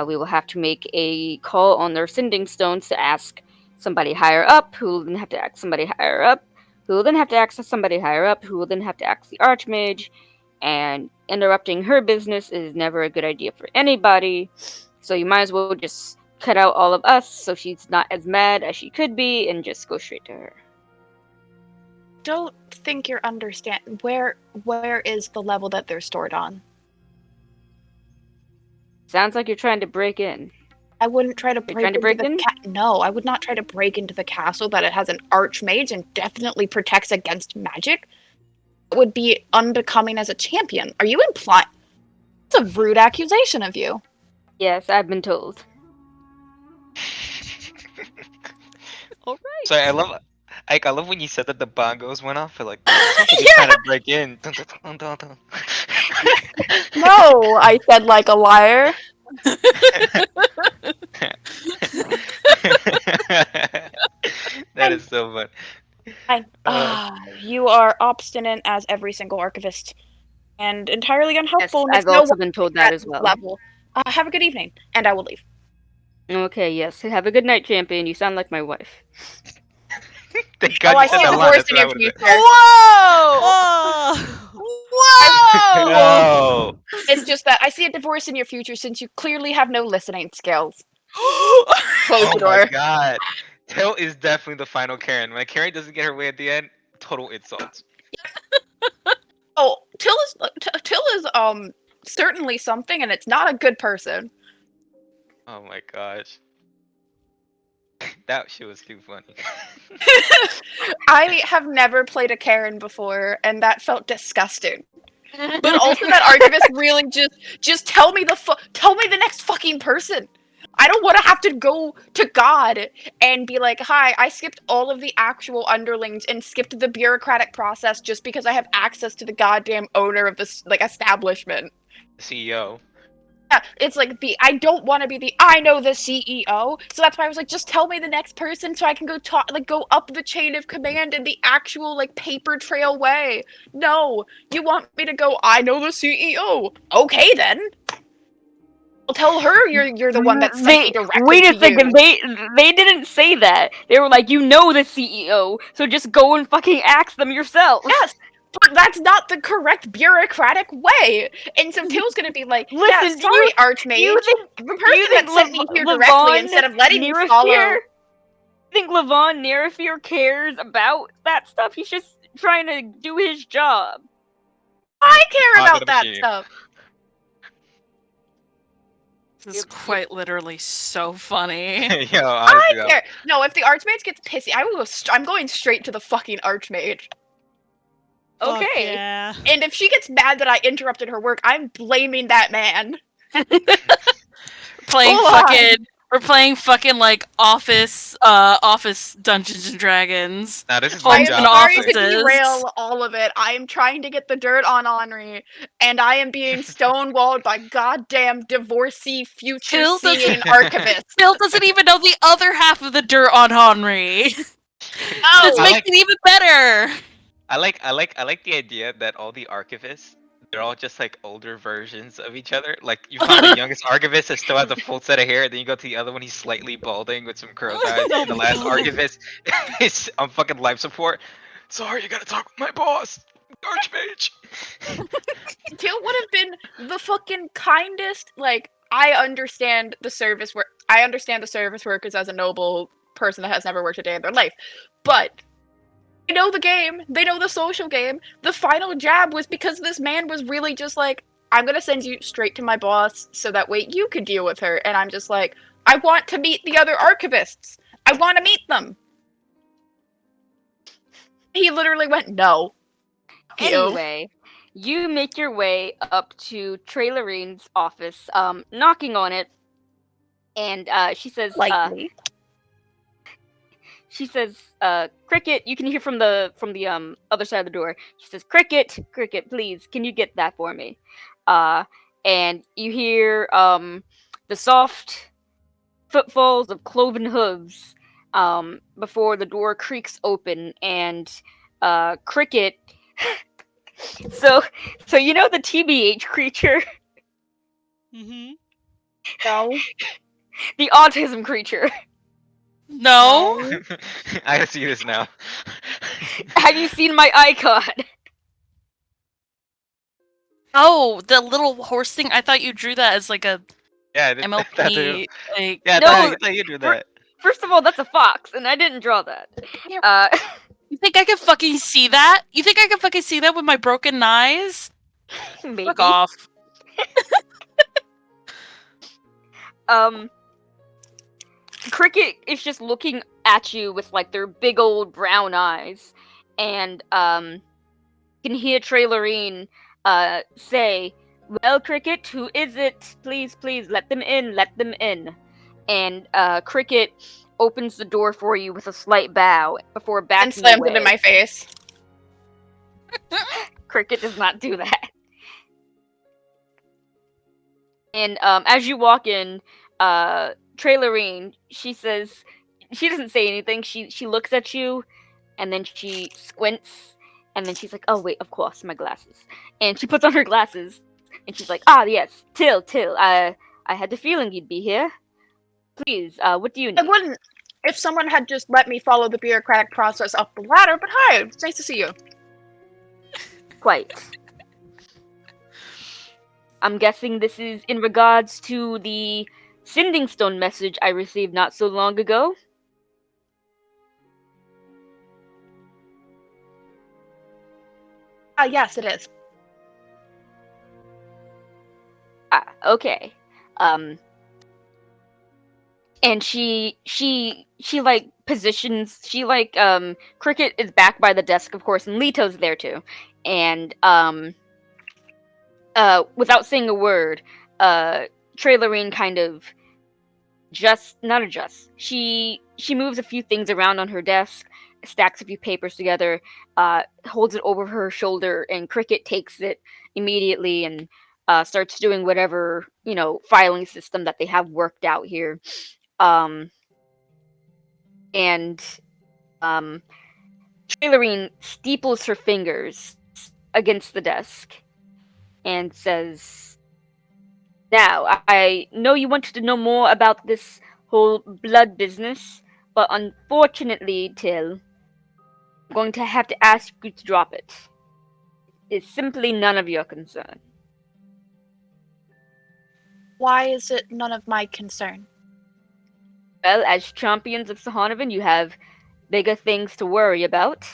We will have to make a call on their sending stones to ask somebody higher up, who will then have to ask somebody higher up, who will then have to ask somebody higher up, who will then have to ask the Archmage, and interrupting her business is never a good idea for anybody, so you might as well just cut out all of us so she's not as mad as she could be, and just go straight to her. Don't think you're understanding. Where is the level that they're stored on? Sounds like you're trying to break in. I wouldn't try to break into the No, I would not try to break into the castle that it has an archmage and definitely protects against magic. It would be unbecoming as a champion. Are you implying? It's a rude accusation of you. Yes, I've been told. All right. So I love when you said that the bongos went off. Like, sounds like you're trying to break in. Dun, dun, dun, dun, dun. No, I said like a liar. That is so fun. You are obstinate as every single archivist, and entirely unhelpful. Yes, I've also been told that as well. Level. Have a good evening, and I will leave. Okay, yes. Have a good night, champion. You sound like my wife. Thank God you said I see that a line. divorce That's in what I your would future. have Oh! Whoa! Oh. It's just that I see a divorce in your future since you clearly have no listening skills. Close Oh the my door. God. Tail is definitely the final Karen. When a Karen doesn't get her way at the end, total insults. Oh, Till is certainly something, and it's not a good person. Oh my gosh. That shit was too funny. I have never played a Karen before, and that felt disgusting. But also, that archivist really just tell me the next fucking person. I don't want to have to go to God and be like, "Hi, I skipped all of the actual underlings and skipped the bureaucratic process just because I have access to the goddamn owner of this establishment." CEO. Yeah, it's like I don't want to be I know the CEO, so that's why I was like, just tell me the next person so I can go go up the chain of command in the actual paper trail way. No, you want me to go, I know the CEO. Okay then. I'll tell her you're the one that sent me directly Wait a to second, you. they didn't say that. They were like, you know the CEO, so just go and fucking ask them yourself. Yes, but that's not the correct bureaucratic way. And so Till's gonna be like, Listen, yeah, sorry, Archmage. The person that sent me here directly instead of letting me follow. You think Levon Nerefear cares about that stuff? He's just trying to do his job. I care about that stuff. This is quite literally so funny. Yo, honestly, I care. No, if the Archmage gets pissy, I will go. I'm going straight to the fucking Archmage. Okay. Yeah. And if she gets mad that I interrupted her work, I'm blaming that man. We're playing fucking office Dungeons and Dragons. Now this is I my am job. sorry to derail all of it. I am trying to get the dirt on Henri, and I am being stonewalled by goddamn divorcee future seeing archivist. Phil doesn't even know the other half of the dirt on Henri. Oh, This makes it even better. I like the idea that all the archivists, they're all just like older versions of each other. Like you find the youngest archivist that still has a full set of hair, then you go to the other one, he's slightly balding with some crow's eyes, Oh and the my last God. archivist is on fucking life support. Sorry, you gotta talk with my boss, Archmage. Teal would have been the fucking kindest. Like, I understand the service work. I understand the service workers as a noble person that has never worked a day in their life, but they know the game. They know the social game. The final jab was because this man was really just like, I'm gonna send you straight to my boss so that way you could deal with her. And I'm just like, I want to meet the other archivists. I want to meet them. He literally went, no. Fuck you. Anyway, you make your way up to Trailerine's office, knocking on it, and she says, Likely. Cricket, you can hear from the other side of the door. She says, Cricket, please, can you get that for me? And you hear the soft footfalls of cloven hooves before the door creaks open, and Cricket. So you know the TBH creature, Mm-hmm. No. the autism creature. No. I gotta see this now. Have you seen my icon? Oh, the little horse thing. I thought you drew that as like a Yeah, that's MLP. Like, yeah, No, I thought you drew that. First of all, that's a fox, and I didn't draw that. Yeah. You think I can fucking see that? You think I can fucking see that with my broken eyes? Maybe. Fuck off. Cricket is just looking at you with like their big old brown eyes, and can hear Trailerine say, "Well, Cricket, who is it? Please, let them in, let them in." And Cricket opens the door for you with a slight bow before backing And slammed away. it in my face. Cricket does not do that. And as you walk in, Trailerine, she says, she doesn't say anything. She looks at you, and then she squints, and then she's like, "Oh wait, of course, my glasses." And she puts on her glasses, and she's like, "Ah yes, Till, I had the feeling you'd be here. Please, what do you I need?" wouldn't if someone had just let me follow the bureaucratic process up the ladder, but hi, it's nice to see you. Quite. I'm guessing this is in regards to the sending stone message I received not so long ago. Ah, yes, it is. Ah, okay. And she like positions, Cricket is back by the desk, of course, and Leto's there too. And without saying a word, Trailerine kind of not adjusts. She moves a few things around on her desk, stacks a few papers together, holds it over her shoulder, and Cricket takes it immediately and starts doing whatever, filing system that they have worked out here. And Trailerine steeples her fingers against the desk and says, "Now, I know you wanted to know more about this whole blood business, but unfortunately, Till, I'm going to have to ask you to drop it. It's simply none of your concern." Why is it none of my concern? Well, as champions of Sihonovan, you have bigger things to worry about.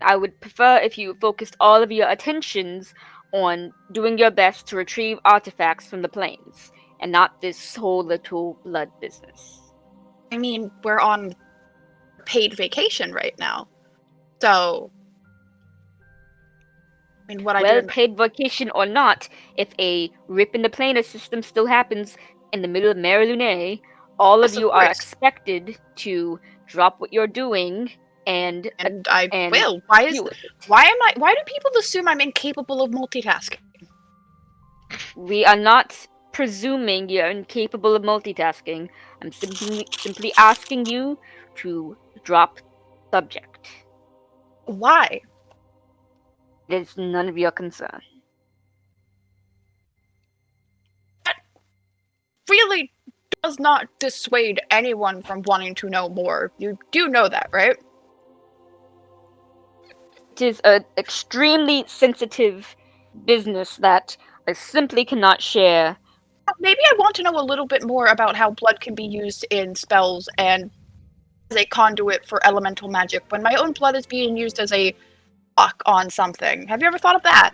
I would prefer if you focused all of your attentions on doing your best to retrieve artifacts from the plains, and not this whole little blood business. I mean, we're on paid vacation right now. So, I mean, what I Well, do. paid vacation or not, if a rip in the planar system still happens in the middle of Mare Lune, all Yes, of of you are course. expected to drop what you're doing and And I and will. deal with it. Why do people assume I'm incapable of multitasking? We are not presuming you're incapable of multitasking. I'm simply asking you to drop subject. Why? It is none of your concern. really does not dissuade anyone from wanting to know more. You do know that, right? It is an extremely sensitive business that I simply cannot share. Maybe I want to know a little bit more about how blood can be used in spells and as a conduit for elemental magic when my own blood is being used as a lock on something. Have you ever thought of that?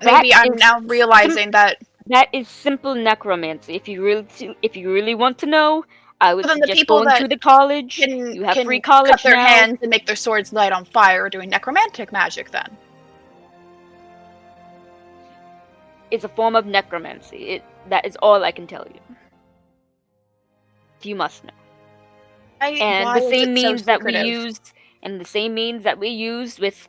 Maybe That I'm is now realizing that That is simple necromancy. If you really want to know, I would then the suggest people going that to the college. can You have free cut college their now. hands and make their swords light on fire are doing necromantic magic then. It's a form of necromancy. That is all I can tell you. You must know. And Why the is same it so means that we secretive? used, and the same means that we used with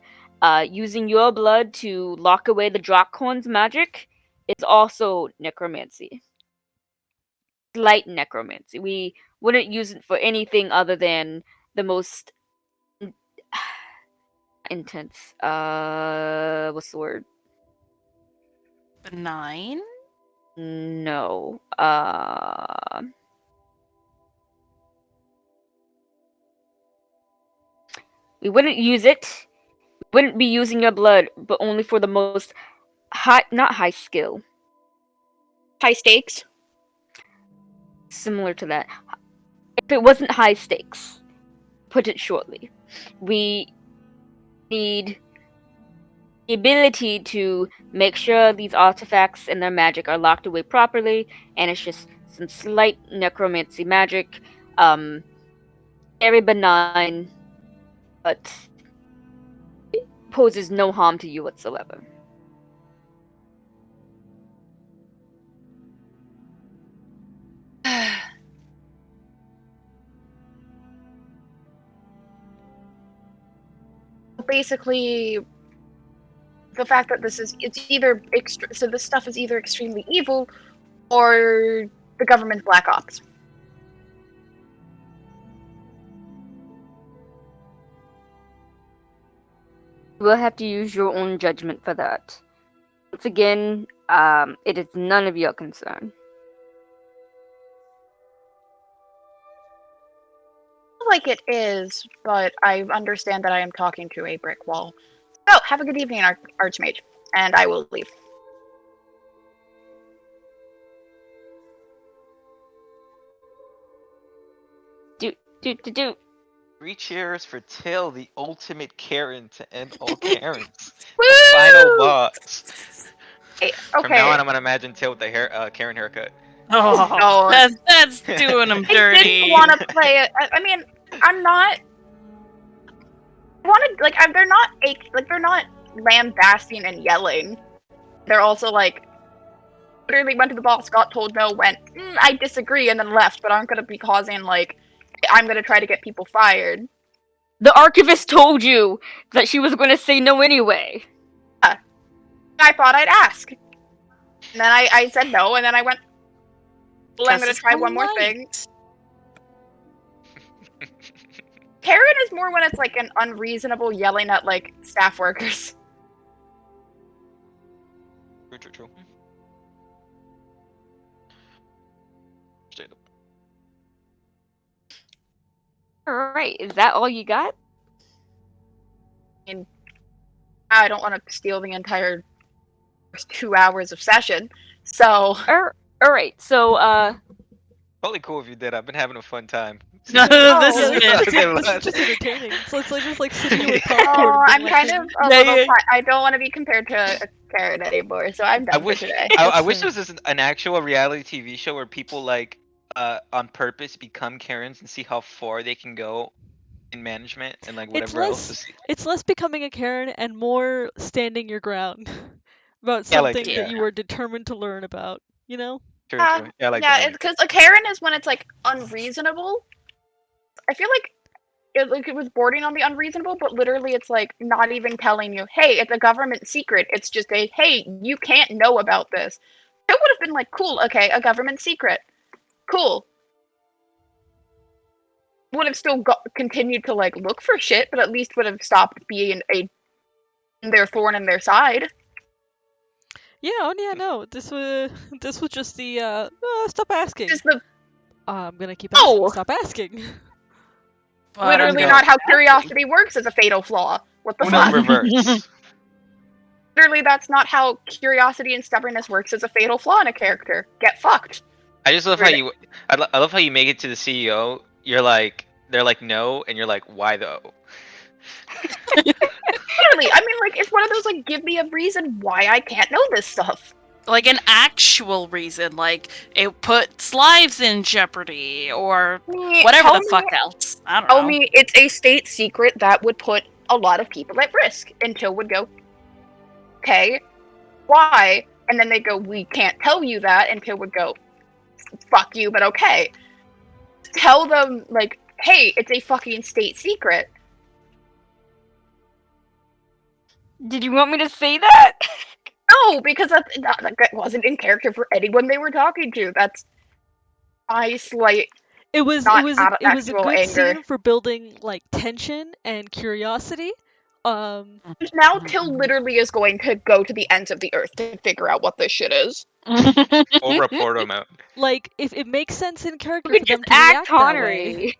using your blood to lock away the Drakkhorn's magic is also necromancy. Light necromancy. We wouldn't use it for anything other than the most intense. What's the word? Benign? No. We wouldn't use it. We wouldn't be using your blood, but only for the most not high skill. High stakes? Similar to that. If it wasn't high stakes, put it shortly, we need the ability to make sure these artifacts and their magic are locked away properly, and it's just some slight necromancy magic. Very benign, but it poses no harm to you whatsoever. Basically, the fact that this stuff is either extremely evil or the government's black ops. You will have to use your own judgment for that. Once again, it is none of your concern. Like it is, but I understand that I am talking to a brick wall. So, have a good evening, Archmage, and I will leave. Do. 3 cheers for Till, the ultimate Karen to end all Karens. Woo! The final boss. Okay. From now on, I'm gonna imagine Till with the Karen haircut. Oh, No. that's doing them I dirty. didn't want to play it. I mean, I'm not. I wanted they're not lambasting and yelling. They're also like literally went to the boss, got told no, went I disagree, and then left. But aren't gonna be causing like I'm gonna try to get people fired. The archivist told you that she was going to say no anyway. I thought I'd ask, and then I said no, and then I went. Well, I'm gonna try one more thing. Karen is more when it's like an unreasonable yelling at like staff workers. True. Understandable. Alright, is that all you got? And I don't want to steal the entire first 2 hours of session, so. Alright, so, Totally cool if you did. I've been having a fun time. No, Oh, this is Yeah, good. this is just entertaining. So it's like just like sitting here with Yeah. popcorn. Oh, and I'm kind of a Yeah, little. yeah. I don't want to be compared to a Karen anymore, so I'm done for today. I wish fair. there was an actual reality TV show where people like on purpose become Karens and see how far they can go in management and like It's whatever else. less it's less becoming a Karen and more standing your ground about Yeah, like something that yeah. you were determined to learn about, you know? True. Yeah, I like yeah, that. it's because a Karen is when it's like unreasonable. I feel like it was bordering on the unreasonable, but literally it's like not even telling you, hey, it's a government secret. It's just a, hey, you can't know about this. It would have been like, cool, okay, a government secret. Cool. Would have still continued to like look for shit, but at least would have stopped being their thorn in their side. Yeah, oh yeah, no. This was just the stop asking. Is the I'm gonna keep asking. No! Stop asking. But literally go. not how curiosity works as a fatal flaw. What the Uno fuck? reverse. Literally, that's not how curiosity and stubbornness works as a fatal flaw in a character. Get fucked. I just love how Weird. you. I love how you make it to the CEO. You're like, they're like no, and you're like, why though? Literally, I mean, like, it's one of those, like, give me a reason why I can't know this stuff. like an actual reason, like it puts lives in jeopardy or whatever the fuck else. I don't Tell know. me it's a state secret that would put a lot of people at risk. Until would go, okay, why? And then they go, we can't tell you that. And Till would go, fuck you, but okay. Tell them, like, hey, it's a fucking state secret. Did you want me to say that? No, because that wasn't in character for anyone they were talking to. That's my slight. It was Not it was a actual good anger. scene for building like tension and curiosity. Now Till literally is going to go to the ends of the earth to figure out what this shit is. Full Raporto mode. Like if it makes sense in You character could for them just to act react that way. honorary.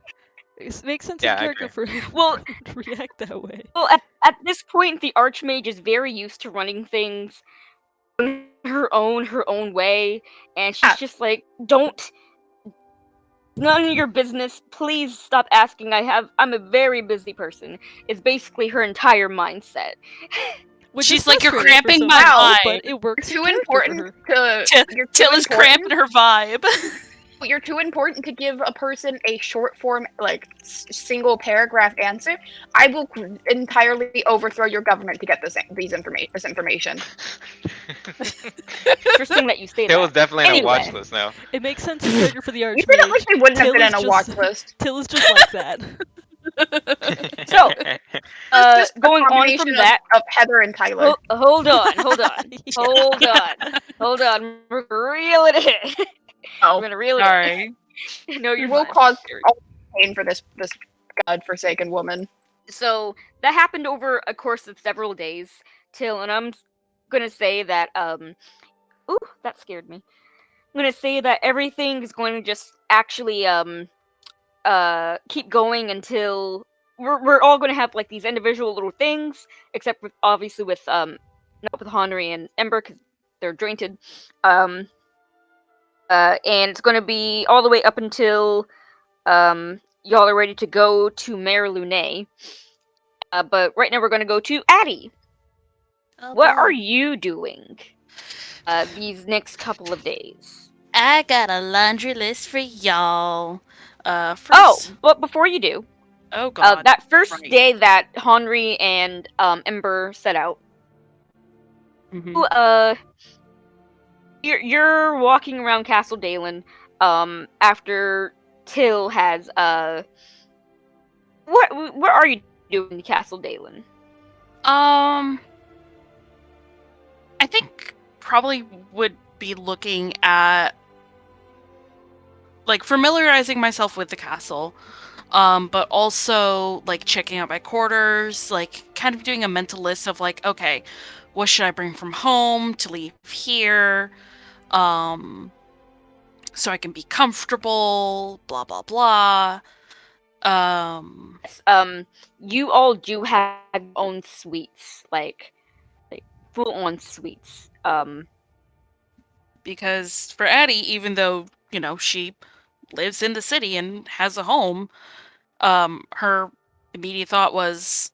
It makes sense Yeah, in I character agree. for Well- them to react that way. Well, at this point, the Archmage is very used to running things on her own way, and she's Yeah. just like, "Don't, none of your business. Please stop asking. I'm a very busy person." Is basically her entire mindset. Which She's is like, "You're frustrating for cramping someone my else, vibe." but it works in Too character important for her. to. You're too Till is cramping her vibe. You're too important to give a person a short form, like single paragraph answer. I will entirely overthrow your government to get this information. Interesting that you say Till is that. definitely on a watch Anyway. list now. It makes sense in character for the You said it like Archmage. they wouldn't have Till been is on a just- watch list. Till is just like that. So, It's just a going on combination from that, of Heather and Tyler. hold on, Yeah. hold on. We're gonna reel it in. Oh, We're gonna reel it Sorry. in. No, we you're will fine. cause all pain for this godforsaken woman. So that happened over a course of several days. Till, and I'm gonna say that ooh, that scared me. I'm gonna say that everything is going to just actually keep going until we're all going to have like these individual little things, except with obviously with not with Honry and Ember because they're jointed. And it's going to be all the way up until y'all are ready to go to Mare Lunay. But right now we're going to go to Addie. What are you doing these next couple of days? I got a laundry list for y'all. Oh, First, but before you do, oh god, that first right. day that Henry and Ember set out, Mhm. you're walking around Castle Dalen after Till has what are you doing in Castle Dalen? I think probably would be looking at like familiarizing myself with the castle, but also like checking out my quarters, like kind of doing a mental list of like, okay, what should I bring from home to leave here, so I can be comfortable, blah blah blah. You all do have your own suites, like full on suites. Because for Addie, even though, you know, she lives in the city and has a home, her immediate thought was,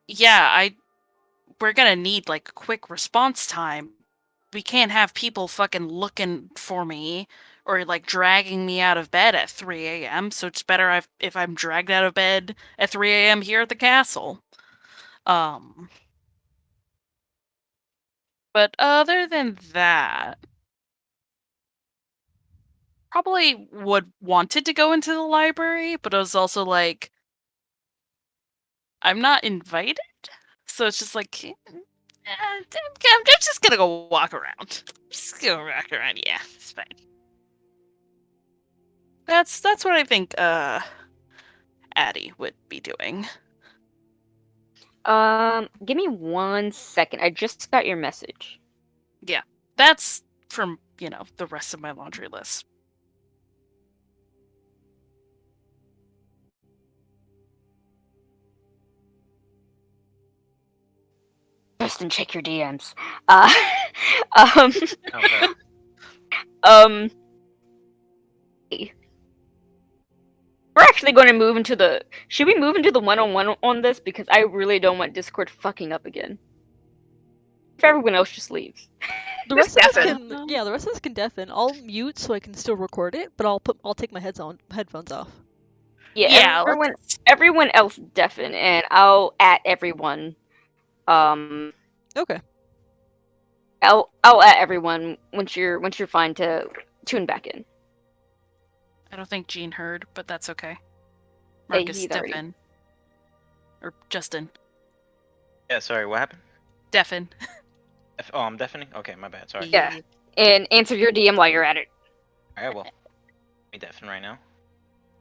yeah, we're gonna need like quick response time. We can't have people fucking looking for me or like dragging me out of bed at 3 a.m. So it's better if I'm dragged out of bed at 3 a.m. here at the castle. But other than that, probably would wanted to go into the library, but I was also like, I'm not invited, so it's just like, I'm just gonna go walk around. Just go walk around. Yeah, it's fine. That's what I think. Addie would be doing. Give me 1 second. I just got your message. Yeah, that's from the rest of my laundry list. Justin, check your DMs. Um, Okay. um, we're actually going to move into the. Should we move into the one-on-one on this because I really don't want Discord fucking up again. If everyone else just leaves. The Just rest of us deafen. can, yeah, the rest of us can deafen. I'll mute so I can still record it, but I'll take my headphones off. Yeah, everyone else deafen, and I'll at everyone. Okay. I'll at everyone once you're fine to tune back in. I don't think Jean heard, but that's okay. Hey, Marcus, he's already- deafen. Or Justin, Yeah, sorry, what happened? deafen. Oh, I'm deafening? Okay, my bad, sorry. Yeah. And answer your DM while you're at it. Alright, well. Let me deafen right now.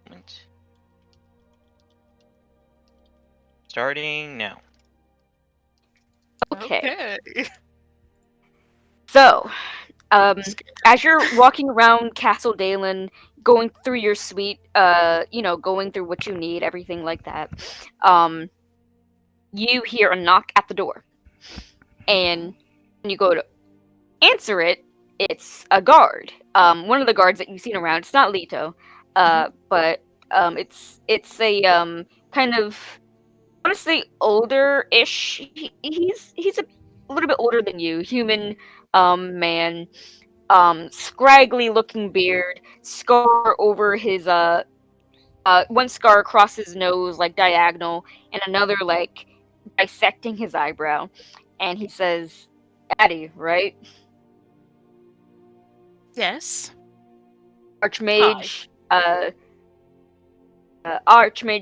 Moment. Starting now. Okay. So, as you're walking around Castle Dalen, going through your suite, going through what you need, everything like that, you hear a knock at the door. And when you go to answer it, it's a guard. One of the guards that you've seen around. It's not Leto, but it's a kind of, I want to say older-ish. He's a little bit older than you, human man, scraggly looking beard, scar over his one scar across his nose like diagonal, and another like dissecting his eyebrow, and he says, "Addie, right? Yes. Archmage, Archmage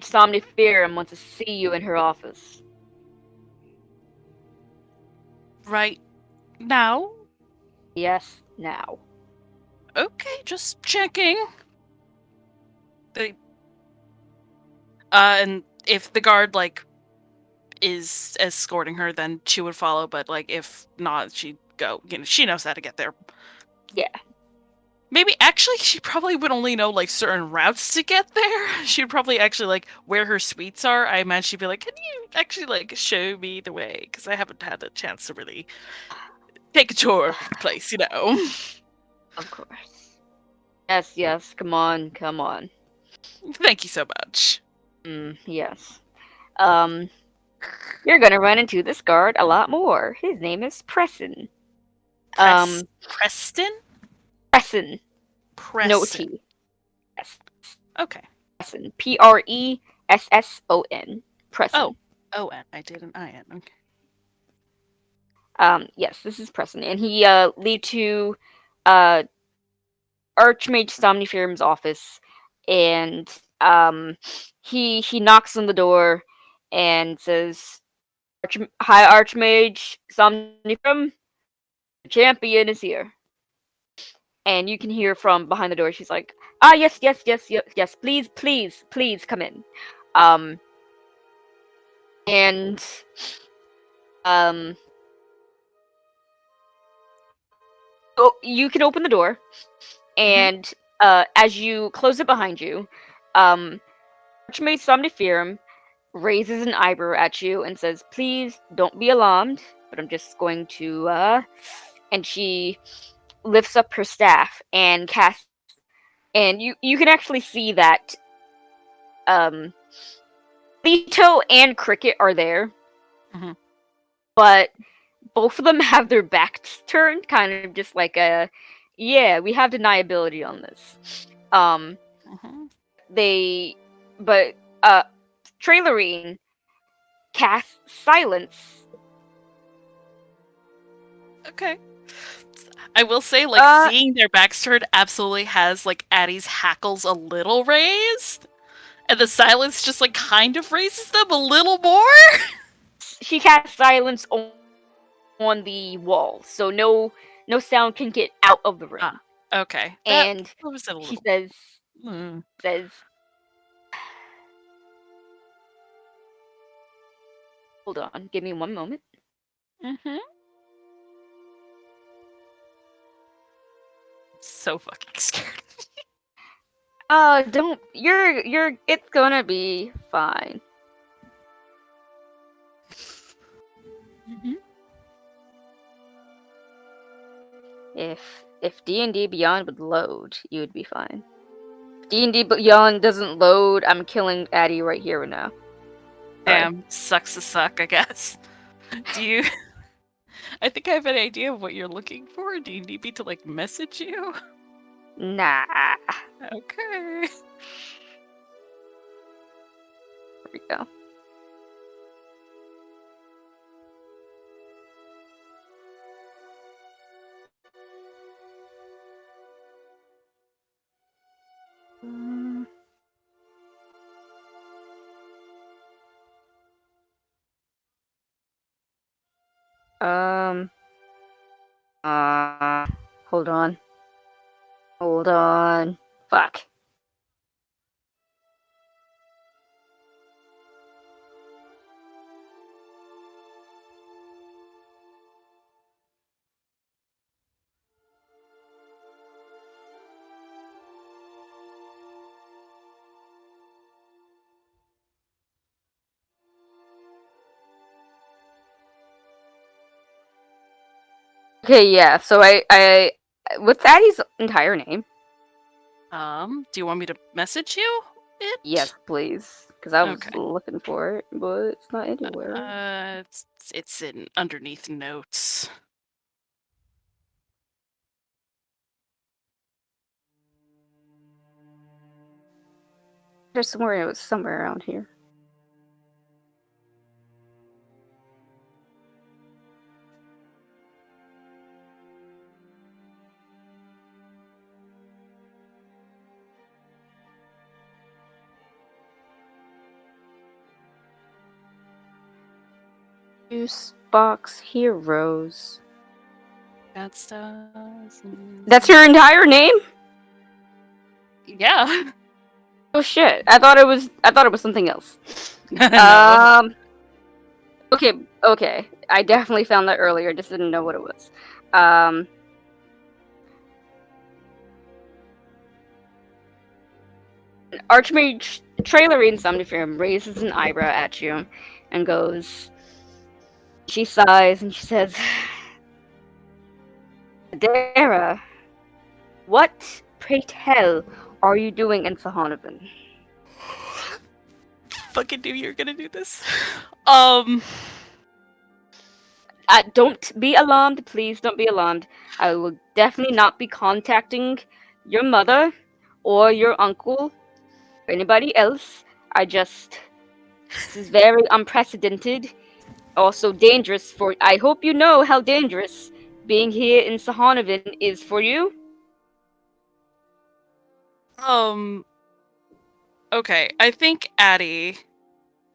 Somniferum wants to see you in her office." Right now? Yes, now. Okay, just checking. And if the guard is escorting her, then she would follow. But if not, she'd go. She knows how to get there. Yeah. Maybe actually, she probably would only know certain routes to get there. She'd probably actually where her suites are. I imagine she'd be like, "Can you actually show me the way? Because I haven't had a chance to really take a tour of the place, Of course. Yes, come on. Thank you so much. Yes. You're gonna run into this guard a lot more. His name is Preston. Preston? Preston. No Preston. T. Yes. Okay. Preston. Presson. Preston. Oh. O-N. I did an I-N. Okay. Yes, this is Preston. And he lead to Archmage Somniferum's office, and he knocks on the door and says, "Hi, Archmage Somniferum. The champion is here." And you can hear from behind the door. She's like, "Ah, yes. Please come in." And you can open the door, and as you close it behind you, Archmage Somniferum raises an eyebrow at you and says, "Please don't be alarmed, but I'm just going to and she lifts up her staff and casts, and you can actually see that Leto and Cricket are there. Mhm. But both of them have their backs turned, kind of just like we have deniability on this. But Trailerine casts silence. Okay. I will say, seeing their backs turned absolutely has Addie's hackles a little raised, and the silence just kind of raises them a little more. She casts silence on the wall, so no sound can get out of the room. Okay. And that was a little. she says, "Hold on, give me one moment." So fucking scared. Don't. You're. It's gonna be fine. If D&D Beyond would load, you would be fine. If D&D Beyond doesn't load, I'm killing Addie right here and now. Sorry. Damn, sucks to suck, I guess. Do you? I think I have an idea of what you're looking for. Do you need me to like message you? Nah. Okay. There we go. Um. Hold on. Hold on. Fuck. Okay, yeah. So what's Addie's entire name? Do you want me to message you it? Yes, please. Because I was Okay. looking for it, but it's not anywhere. It's in underneath notes. There's somewhere. It was somewhere around here. Juice box heroes. That stuff. That's your entire name? Yeah. Oh shit! I thought it was something else. No. Okay. I definitely found that earlier. Just didn't know what it was. Archmage Trailerine Somnifrim raises an eyebrow at you and goes. She sighs and she says, Dara, what, pray tell, are you doing in Sihonovan? Fucking knew you were gonna do this. Don't be alarmed, please don't be alarmed. I will definitely not be contacting your mother or your uncle or anybody else. This is very unprecedented, also dangerous for, I hope you know how dangerous being here in Sihonovan is for you. Okay, I think Addie.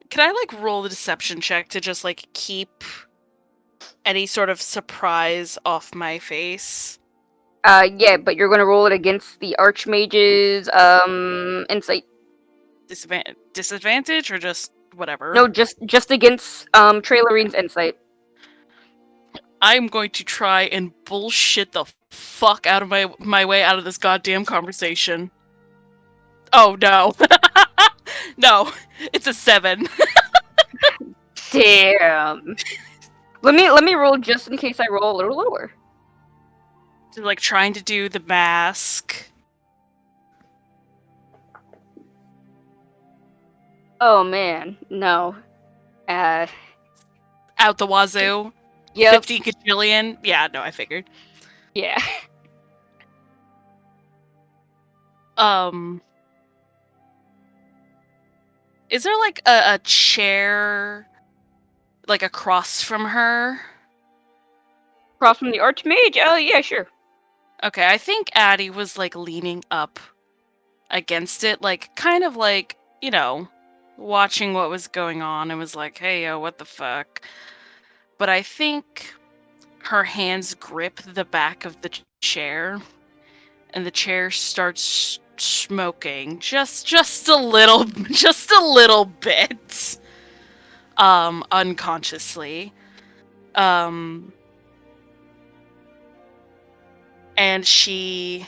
Can I like roll the deception check to just like keep any sort of surprise off my face? Yeah, but you're gonna roll it against the Archmage's, insight. Disadvantage or just whatever? No, just against, Trailerine's insight. I'm going to try and bullshit the fuck out of my way out of this goddamn conversation. Oh no. No, it's a 7. Damn. Let me roll just in case I roll a little lower. Like trying to do the mask. Oh man, no. Out the wazoo. Yep. 50 gajillion. Yeah, no, I figured. Yeah. Is there like a chair like across from her? Across from the Archmage? Oh yeah, sure. Okay, I think Addie was like leaning up against it, like kind of like, you know, watching what was going on and was like, hey, yo, what the fuck? But I think her hands grip the back of the chair and the chair starts smoking just a little bit unconsciously. And she...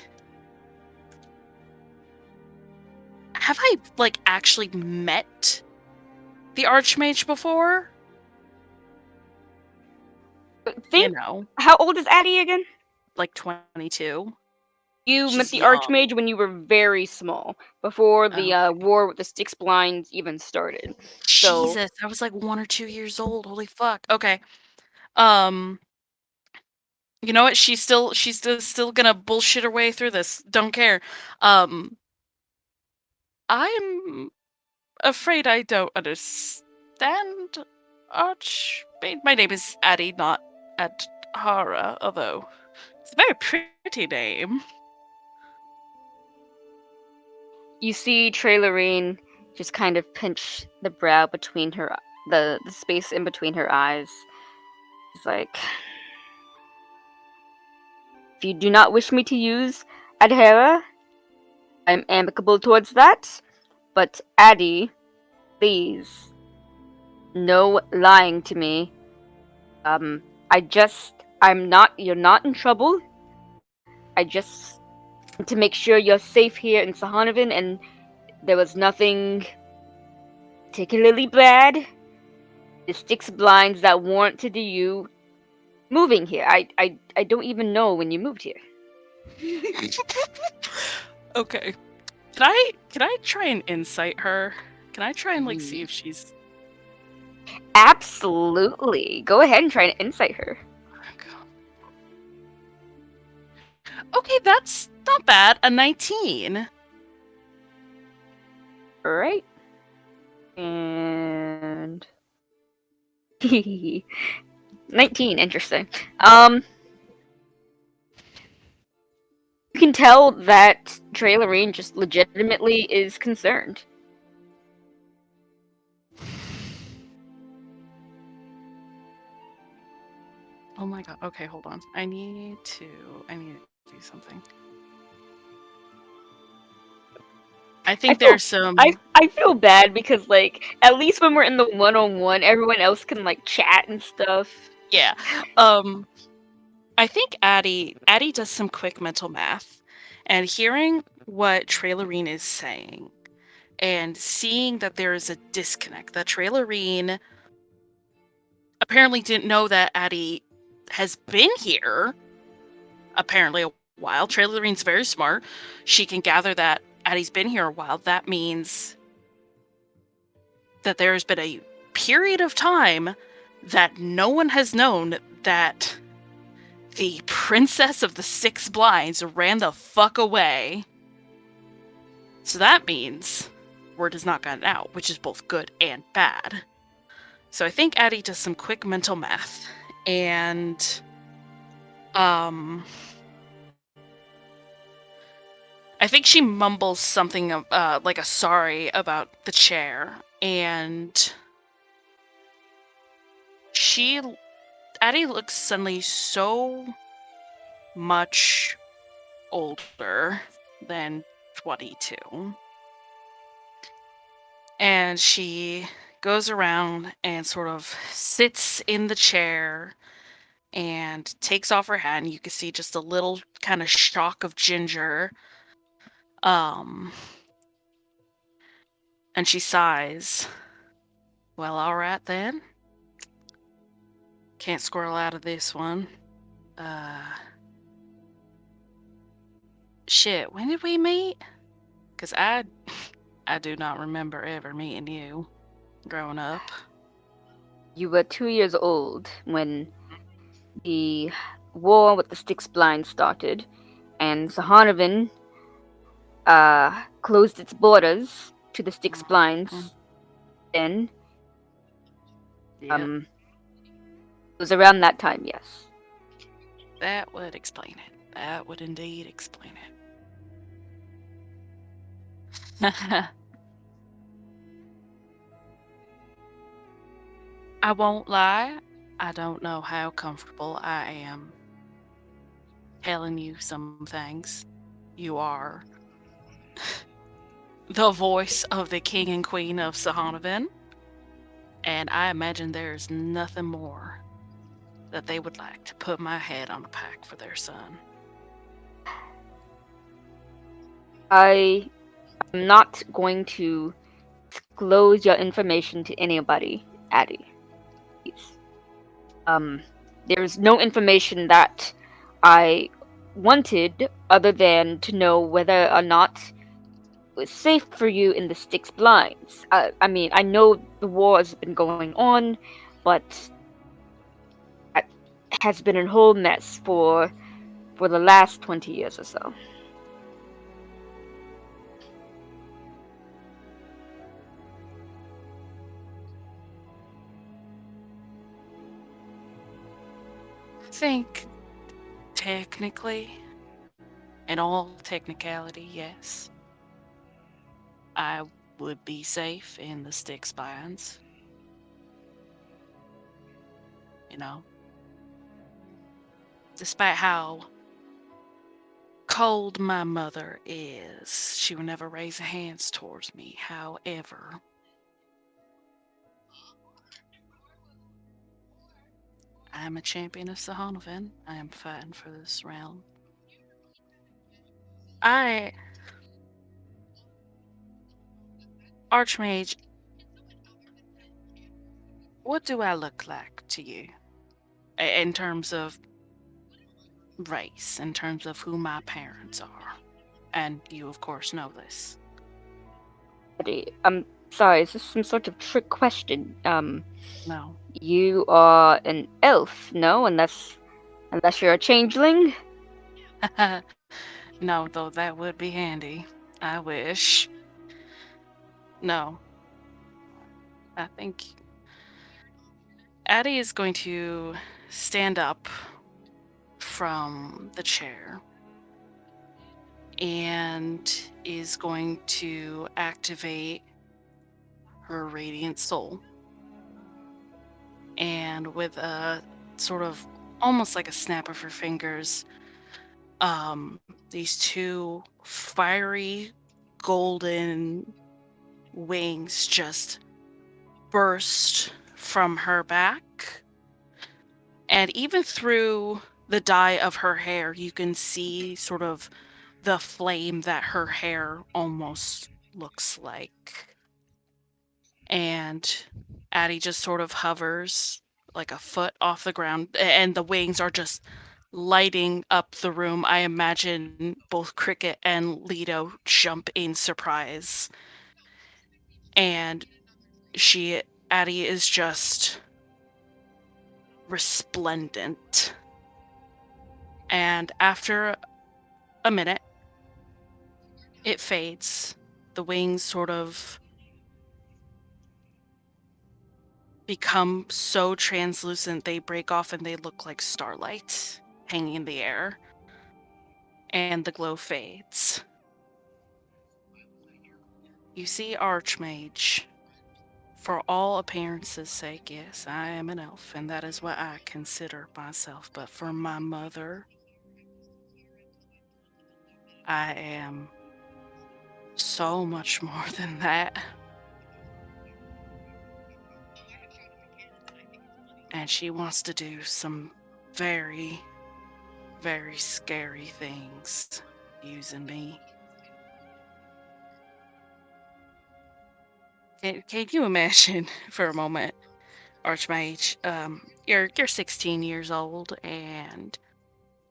Have I, like, actually met the Archmage before? Think, You know, how old is Addie again? like 22. You met She's the young. Archmage when you were very small, before the Okay. war with the Styx blinds even started. So Jesus, I was like 1 or 2 years old. Holy fuck. Okay. Um, you know what? She's still gonna bullshit her way through this. Don't care. I'm afraid I don't understand. My name is Addie, not Adhara, although it's a very pretty name. you see Trailorine just kind of pinch the brow between her, the space in between her eyes. It's like, if you do not wish me to use Adhera, I'm amicable towards that. But Addie, please, no lying to me. I'm not. You're not in trouble. I just want to make sure you're safe here in Sihonovan, and there was nothing particularly bad. The Styx blinds that warranted you moving here. I don't even know when you moved here. Okay. Can I try and insight her? Can I try and like see if she's Absolutely. Go ahead and try to insight her. Okay, that's not bad. A 19. Alright. And 19, interesting. You can tell that Trailorine just legitimately is concerned. Oh my god. Okay, hold on. I need to do something. I think feel- there's some I feel bad because, like, at least when we're in the one-on-one, everyone else can, like, chat and stuff. yeah. I think Addie does some quick mental math, and hearing what Trailorine is saying and seeing that there is a disconnect, that Trailorine apparently didn't know that Addie has been here apparently a while. Trailorine's very smart. She can gather that Addie's been here a while. That means that there's been a period of time that no one has known that the princess of the Six Blinds ran the fuck away. So that means word has not gotten out, which is both good and bad. So I think Addie does some quick mental math, and I think she mumbles something like a sorry about the chair, and Addie looks suddenly so much older than 22. And she goes around and sort of sits in the chair and takes off her hat, and you can see just a little kind of shock of ginger. And she sighs. Well, alright then. Can't squirrel out of this one. Shit, when did we meet? Because I do not remember ever meeting you growing up. You were 2 years old when the war with the Styx blind started, and Sihonovan closed its borders to the Styx blinds. Then, Yep. it was around that time, yes. That would explain it. That would indeed explain it. I won't lie, I don't know how comfortable I am telling you some things. You are the voice of the king and queen of Sihonovan, and I imagine there's nothing more that they would like to put my head on a pack for their son. I am not going to disclose your information to anybody, Addie. Please. Um, there's no information that I wanted other than to know whether or not it was safe for you in the Styx blinds. I mean, I know the war has been going on, but it has been a whole mess for the last 20 years or so. I think technically, in all technicality, yes, I would be safe in the Styx binds. You know, despite how cold my mother is, she would never raise her hands towards me. However, I am a champion of Sihonovan. I am fighting for this realm. I, Archmage, what do I look like to you? In terms of race, in terms of who my parents are. And you, of course, know this. Addie, I'm sorry, is this some sort of trick question? No. You are an elf, no? Unless you're a changeling? No, though that would be handy. I wish. No. I think Addie is going to stand up from the chair and is going to activate her radiant soul. And with a sort of almost like a snap of her fingers, these two fiery golden wings just burst from her back. And even through the dye of her hair, you can see sort of the flame that her hair almost looks like. And Addie just sort of hovers like a foot off the ground, and the wings are just lighting up the room. I imagine both Cricket and Lido jump in surprise. And Addie is just resplendent. And after a minute, it fades. The wings sort of become so translucent they break off and they look like starlight hanging in the air. And the glow fades. You see Archmage. For all appearances' sake, yes, I am an elf, and that is what I consider myself. But for my mother, I am so much more than that. And she wants to do some very, very scary things using me. Can you imagine for a moment, Archmage? You're 16 years old and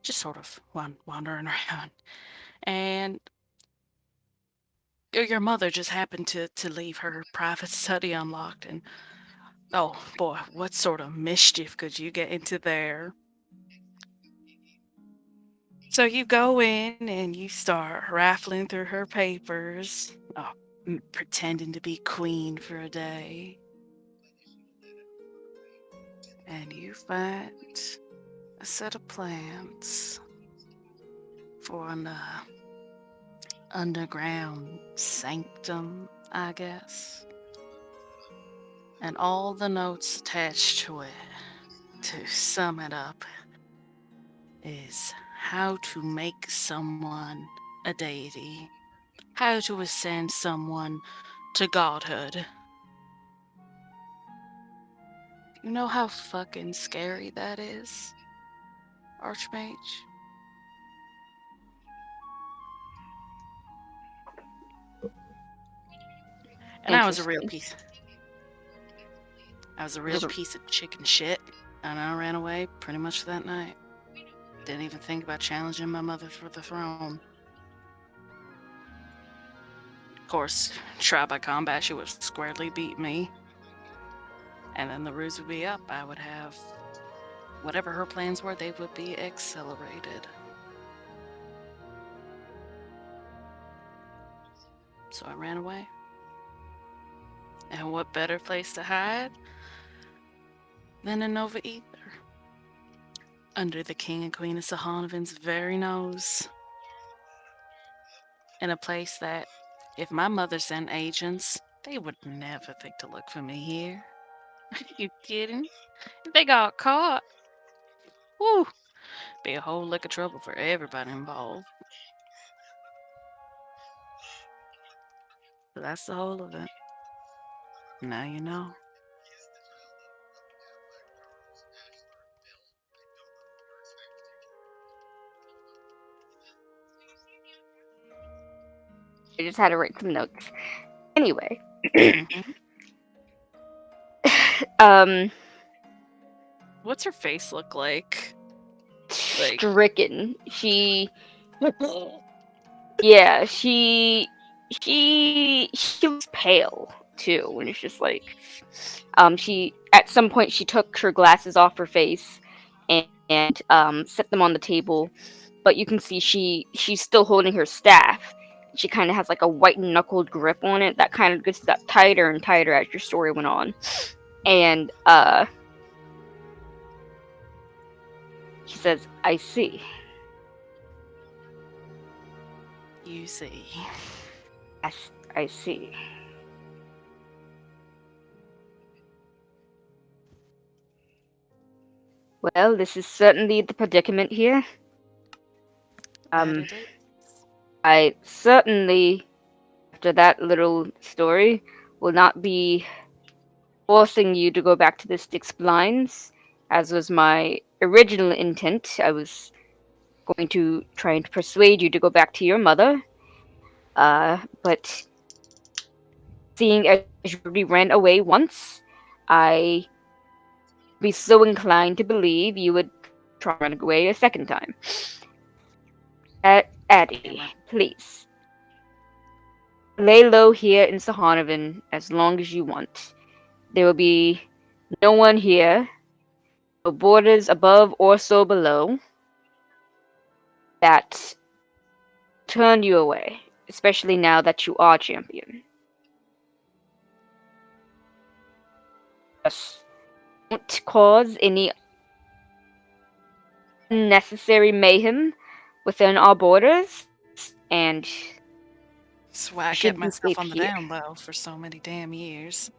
just sort of wandering around, and your mother just happened to leave her private study unlocked, and oh boy, what sort of mischief could you get into there? So you go in and you start rifling through her papers, pretending to be queen for a day. And you find a set of plans for an underground sanctum, I guess. And all the notes attached to it, to sum it up, is how to make someone a deity, how to ascend someone to godhood. You know how fucking scary that is, Archmage? And I was a real Interesting. piece. I was a real piece of chicken shit, and I ran away pretty much that night. Didn't even think about challenging my mother for the throne. Of course, trial by combat, she would squarely beat me. And then the ruse would be up. I would have whatever her plans were, they would be accelerated. So I ran away. And what better place to hide than in Nova Ether? Under the King and Queen of Sihonovan's very nose. In a place that, if my mother sent agents, they would never think to look for me here. Are you kidding? If they got caught, whew, be a whole lick of trouble for everybody involved. So that's the whole of it. Now you know. I just had to write some notes. Anyway, um, What's her face look like? Like, stricken. Yeah, she was pale too, and it's just like, she at some point she took her glasses off her face and set them on the table, but you can see she's still holding her staff. She kind of has like a white knuckled grip on it that kind of gets that tighter and tighter as your story went on, and she says, "I see." you see. I see. Well, this is certainly the predicament here. That it is. I certainly, after that little story, will not be forcing you to go back to the Styx blinds, as was my original intent. I was going to try and persuade you to go back to your mother, but seeing as you already ran away once, I be so inclined to believe you would try and run away a second time. Addie, please. Lay low here in Sihonovan as long as you want. There will be no one here, no borders above or so below, that turn you away, especially now that you are champion. Just don't cause any unnecessary mayhem within our borders, and That's why I should kept be myself safe on the here. down low for so many damn years.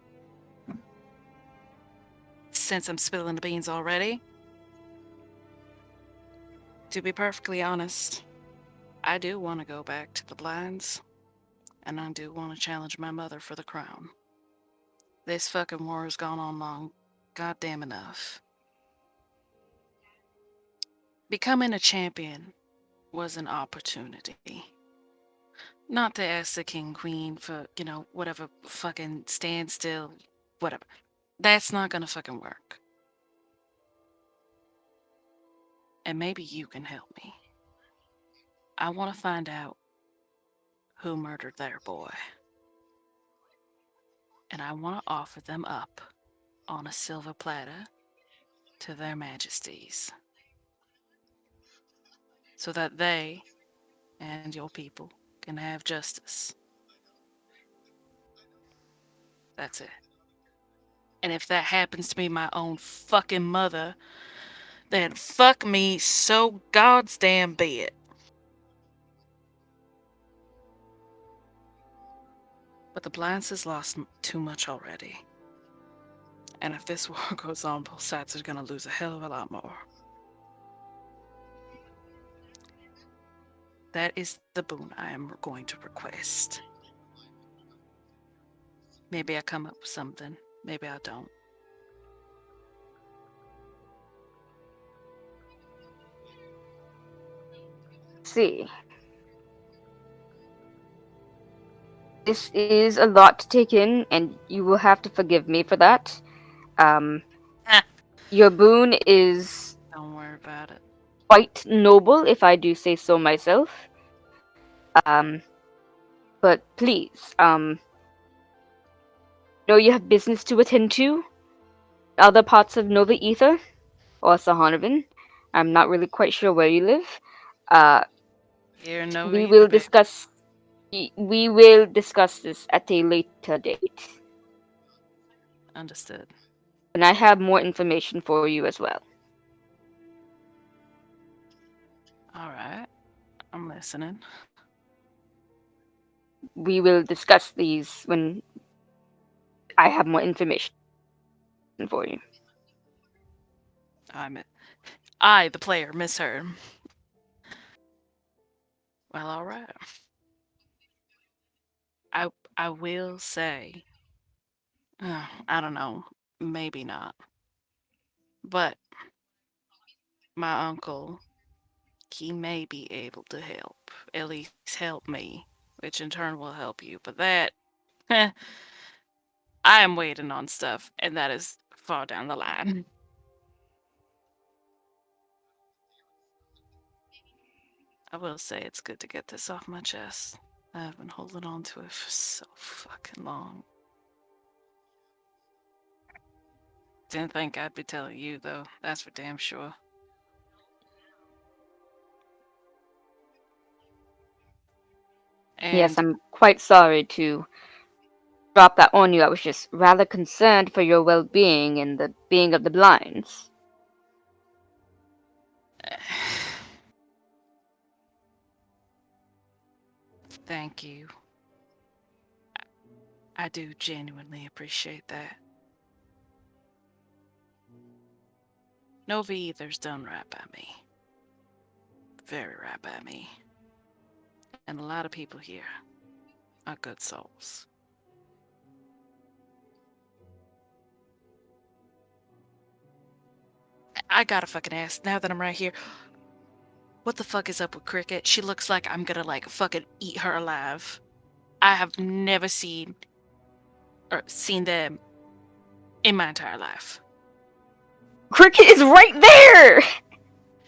Since I'm spilling the beans already, to be perfectly honest, I do want to go back to the blinds, and I do want to challenge my mother for the crown. This fucking war has gone on long goddamn enough. Becoming a champion was an opportunity. Not to ask the king queen for, whatever fucking standstill, whatever. That's not gonna fucking work. And maybe you can help me. I want to find out who murdered their boy. And I want to offer them up on a silver platter to their majesties, so that they and your people can have justice. That's it. And if that happens to be my own fucking mother, then fuck me so god's damn be it. But the Blinds has lost too much already. And if this war goes on, both sides are gonna lose a hell of a lot more. That is the boon I am going to request. Maybe I come up with something. Maybe I don't. See. This is a lot to take in, and you will have to forgive me for that. Um, Ah, your boon is don't worry about it. quite noble, if I do say so myself. Um, but please, know you have business to attend to. Other parts of Nova Ether or Sihonovan. I'm not really quite sure where you live. Uh, Here, no we either, will babe. discuss. We will discuss this at a later date, Understood. and I have more information for you as well. All right, I'm listening. We will discuss these when I have more information for you. I, the player, misheard. Well, all right. I will say, I don't know, maybe not, but my uncle, he may be able to help. At least help me, which in turn will help you. But that, I am waiting on stuff, and that is far down the line. I will say it's good to get this off my chest. I've been holding on to it for so fucking long. Didn't think I'd be telling you, though. That's for damn sure. Yes, And I'm quite sorry to drop that on you. I was just rather concerned for your well-being and the being of the blinds. thank you. I do genuinely appreciate that. Nova Ether's done right by me. Very right by me. And a lot of people here are good souls. I gotta fucking ask, now that I'm right here, what the fuck is up with Cricket? She looks like I'm gonna like fucking eat her alive. I have never seen them in my entire life. Cricket is right there!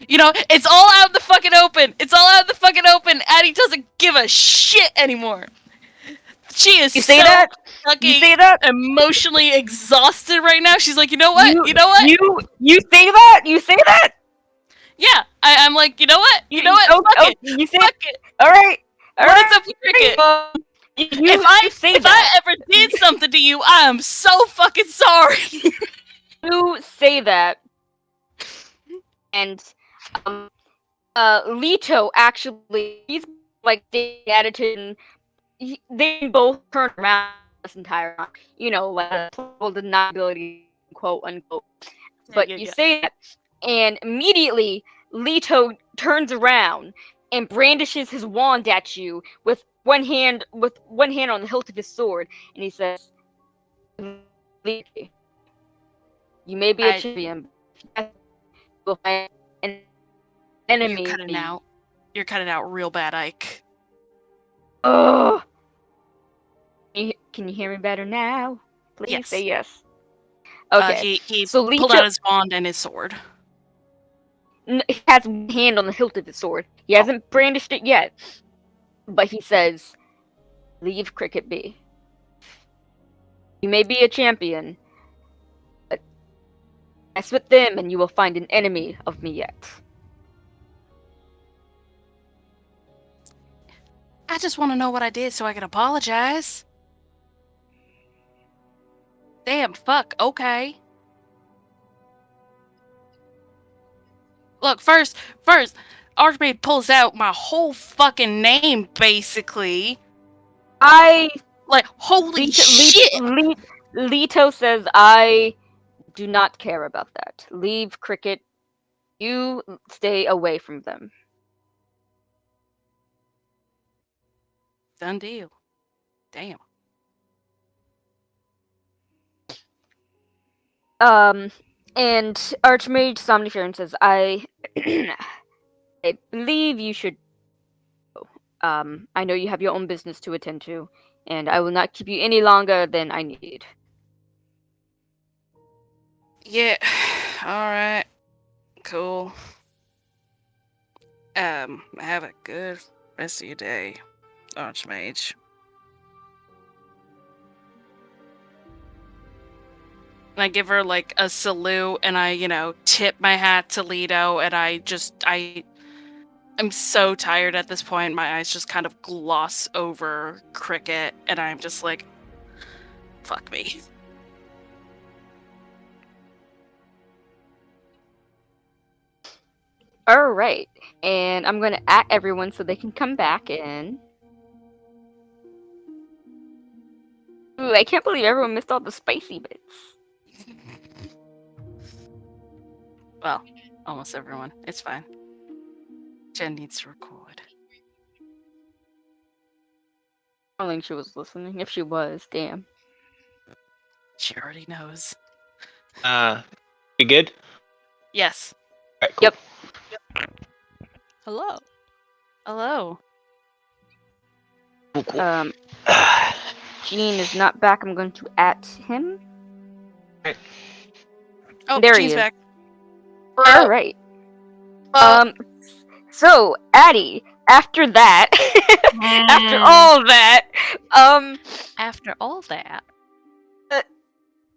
You know, it's all out in the fucking open. It's all out in the fucking open. Addie doesn't give a shit anymore. She is You say so that? You fucking say that? emotionally exhausted right now. She's like, you know what? You know what? You say that? You say that? Yeah. I'm like, you know what? You know what? Oh, Fuck it. you say Fuck it. Alright. What is up with Cricket? You say If that. I ever did something to you, I am so fucking sorry. You say that. And Leto actually he's like the attitude and they both turn around this entire time. You know, like total deniability, quote unquote. But you yeah. say that, and immediately Leto turns around and brandishes his wand at you with one hand on the hilt of his sword, and he says, "You may be a I champion, but you will find an You're enemy of cutting me." out. You're cutting out real bad, Ike. Ugh. Can you hear me better now? Please say Yes. yes. Okay. He So pulled Leto out his wand and his sword. he has one hand on the hilt of his sword. He Oh. hasn't brandished it yet, but he says, "Leave Cricket be. You may be a champion, but mess with them and you will find an enemy of me yet." I just want to know what I did so I can apologize. Damn, fuck, okay. Look, first, Archmaid pulls out my whole fucking name, basically. I Like, holy shit! Leto says, "I do not care about that. Leave Cricket. You stay away from them." Done deal. Damn. And Archmage Somniferin says, "I I believe you should go. I know you have your own business to attend to, and I will not keep you any longer than I need. Yeah. Alright. Cool. Have a good rest of your day, Archmage. And I give her like a salute, and I, tip my hat to Leto, and I'm so tired at this point. My eyes just kind of gloss over Cricket, and I'm just like, fuck me. All right, and I'm gonna at everyone so they can come back in. Ooh, I can't believe everyone missed all the spicy bits. Well, almost everyone. It's fine. Jen needs to record. I don't think she was listening. If she was, damn. She already knows. We good? Yes. Alright, cool. Yep. Hello. Hello. Cool. Gene is not back. I'm going to at him. Oh, There he Gene's is. back. All right. So Addie, after that, after all that, After all that.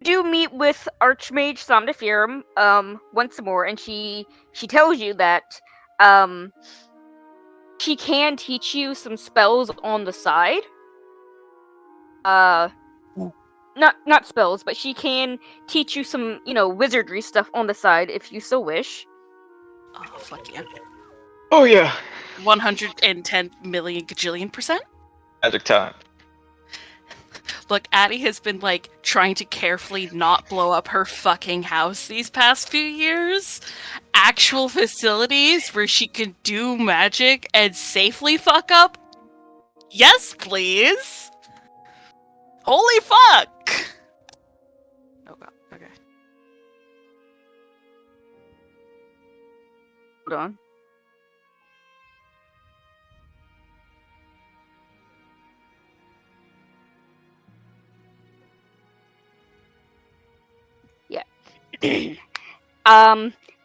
do meet with Archmage Somniferum, once more, and she tells you that, she can teach you some spells on the side. Not spells, but she can teach you some, wizardry stuff on the side if you so wish. Oh, fuck yeah. Oh yeah. 110 million gajillion %? Magic time. Look, Addie has been, like, trying to carefully not blow up her fucking house these past few years. Actual facilities where she can do magic and safely fuck up? Yes, please! Holy fuck! Oh god, okay. Hold on. Yeah.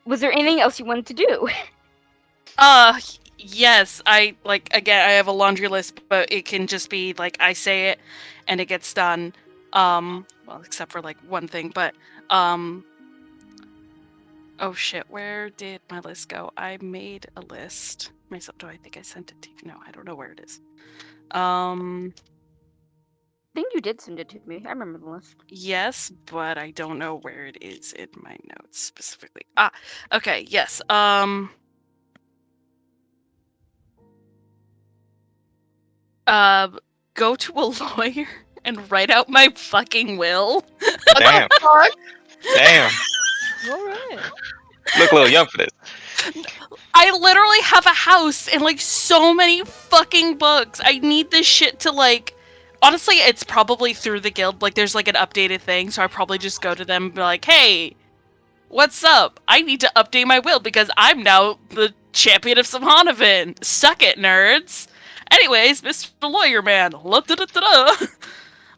Was there anything else you wanted to do? Yes, again, I have a laundry list, but it can just be, like, I say it, and it gets done. Well, except for, like, one thing, but, oh shit, where did my list go? I made a list. Myself, do I think I sent it to you? No, I don't know where it is. I think you did send it to me. I remember the list. Yes, but I don't know where it is in my notes specifically. Okay, yes, go to a lawyer and write out my fucking will. Damn. Fuck. Damn. All right. Look a little young for this. I literally have a house and, like, so many fucking books. I need this shit to, like... Honestly, it's probably through the guild. Like, there's, like, an updated thing, so I probably just go to them and be like, hey, what's up? I need to update my will because I'm now the champion of Sihonovan. Suck it, nerds. Anyways, Mr. Lawyer Man.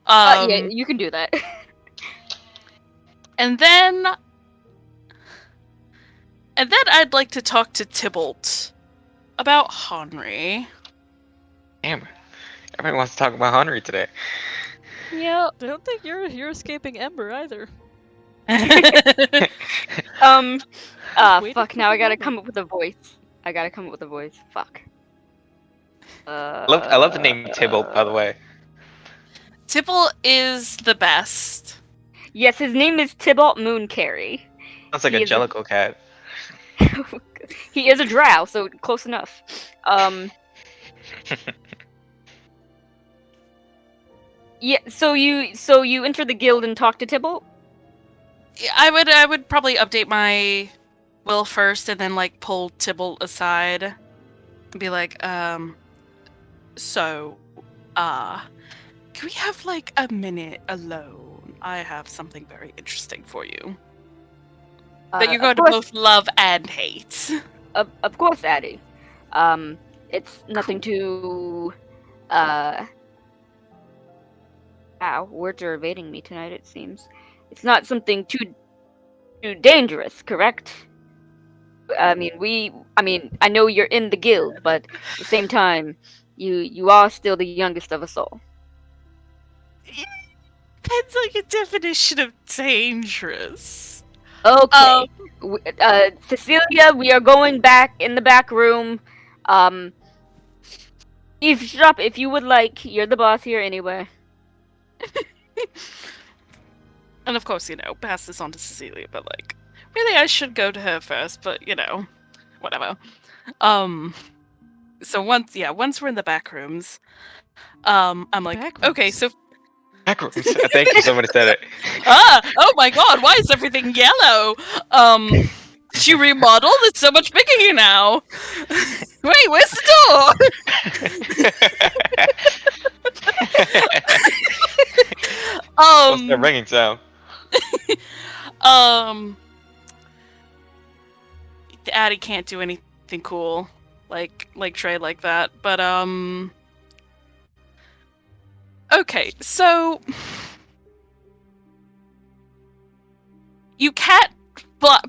Yeah, you can do that. And then I'd like to talk to Tybalt about Henry. Damn. Everybody wants to talk about Henry today. Yep. I don't think you're escaping Ember either. Waiting Fuck, for now the I gotta moment. come up with a voice. Fuck. I love the name Tybalt, by the way. Tybalt is the best. Yes, his name is Tybalt Mooncarry. Sounds like He a is a- Jellicle cat. He is a drow, so close enough. Yeah, so you enter the guild and talk to Tybalt? Yeah, I would probably update my will first and then, like, pull Tybalt aside and be like, so, can we have, like, a minute alone? I have something very interesting for you. That you're going to both love and hate. Of course, Addie. It's nothing too. Wow, words are evading me tonight. It seems it's not something too dangerous, correct? I mean, I know you're in the guild, but at the same time, you are still the youngest of us all. Depends on your definition of dangerous. Okay, Cecilia, we are going back in the back room. Um, eavesdrop if you would like. You're the boss here anyway. And of course, pass this on to Cecilia, but like, really, I should go to her first, but whatever. So once we're in the back rooms, I'm like, Back okay, rooms? so Backrooms. Thank you. Somebody said it. oh my god, why is everything yellow? She remodeled. It's so much bigger here now. Wait, where's the door? What's that ringing sound? Um, Addie can't do anything cool, like Trey like that. But okay, so you can't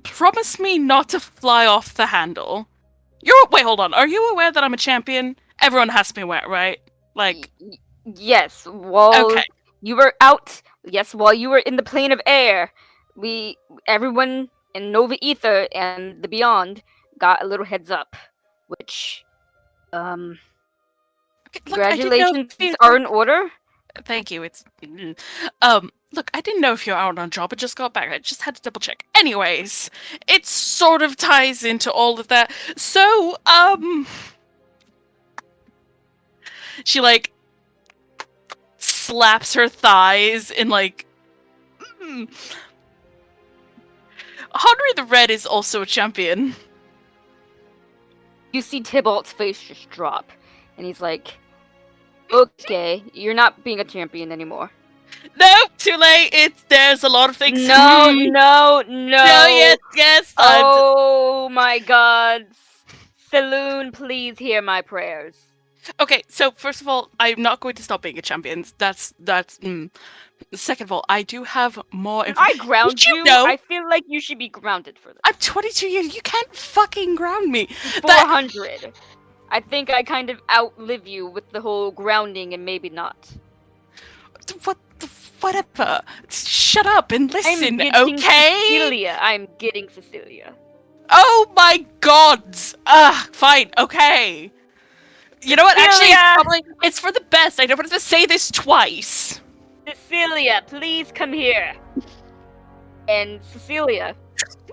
promise me not to fly off the handle. Wait, hold on. Are you aware that I'm a champion? Everyone has to be aware, right? Like, Yes, while okay. you were out, yes, while you were in the plane of air, everyone in Nova Ether and the beyond got a little heads up, which, Look, I didn't know congratulations if are in order. Thank you. It's look, I didn't know if you're out on a job. I just got back. I just had to double check. Anyways, it sort of ties into all of that. So, she like slaps her thighs in like. Henry the Red is also a champion. You see Tybalt's face just drop, and he's like, "Okay, you're not being a champion anymore." Nope, too late. There's a lot of things. No, no, no. No, yes. Oh my God, Saloon, please hear my prayers. Okay, so first of all, I'm not going to stop being a champion. That's. Second of all, I do have more. If I ground you, know? I feel like you should be grounded for this. I'm 22 years. You can't fucking ground me. 400. I think I kind of outlive you with the whole grounding and maybe not. Whatever. Shut up and listen, okay? Cecilia. I'm getting Cecilia. Oh my god! Fine, okay. You know what? Cecilia! Actually, it's for the best. I don't have to say this twice. Cecilia, please come here. And Cecilia,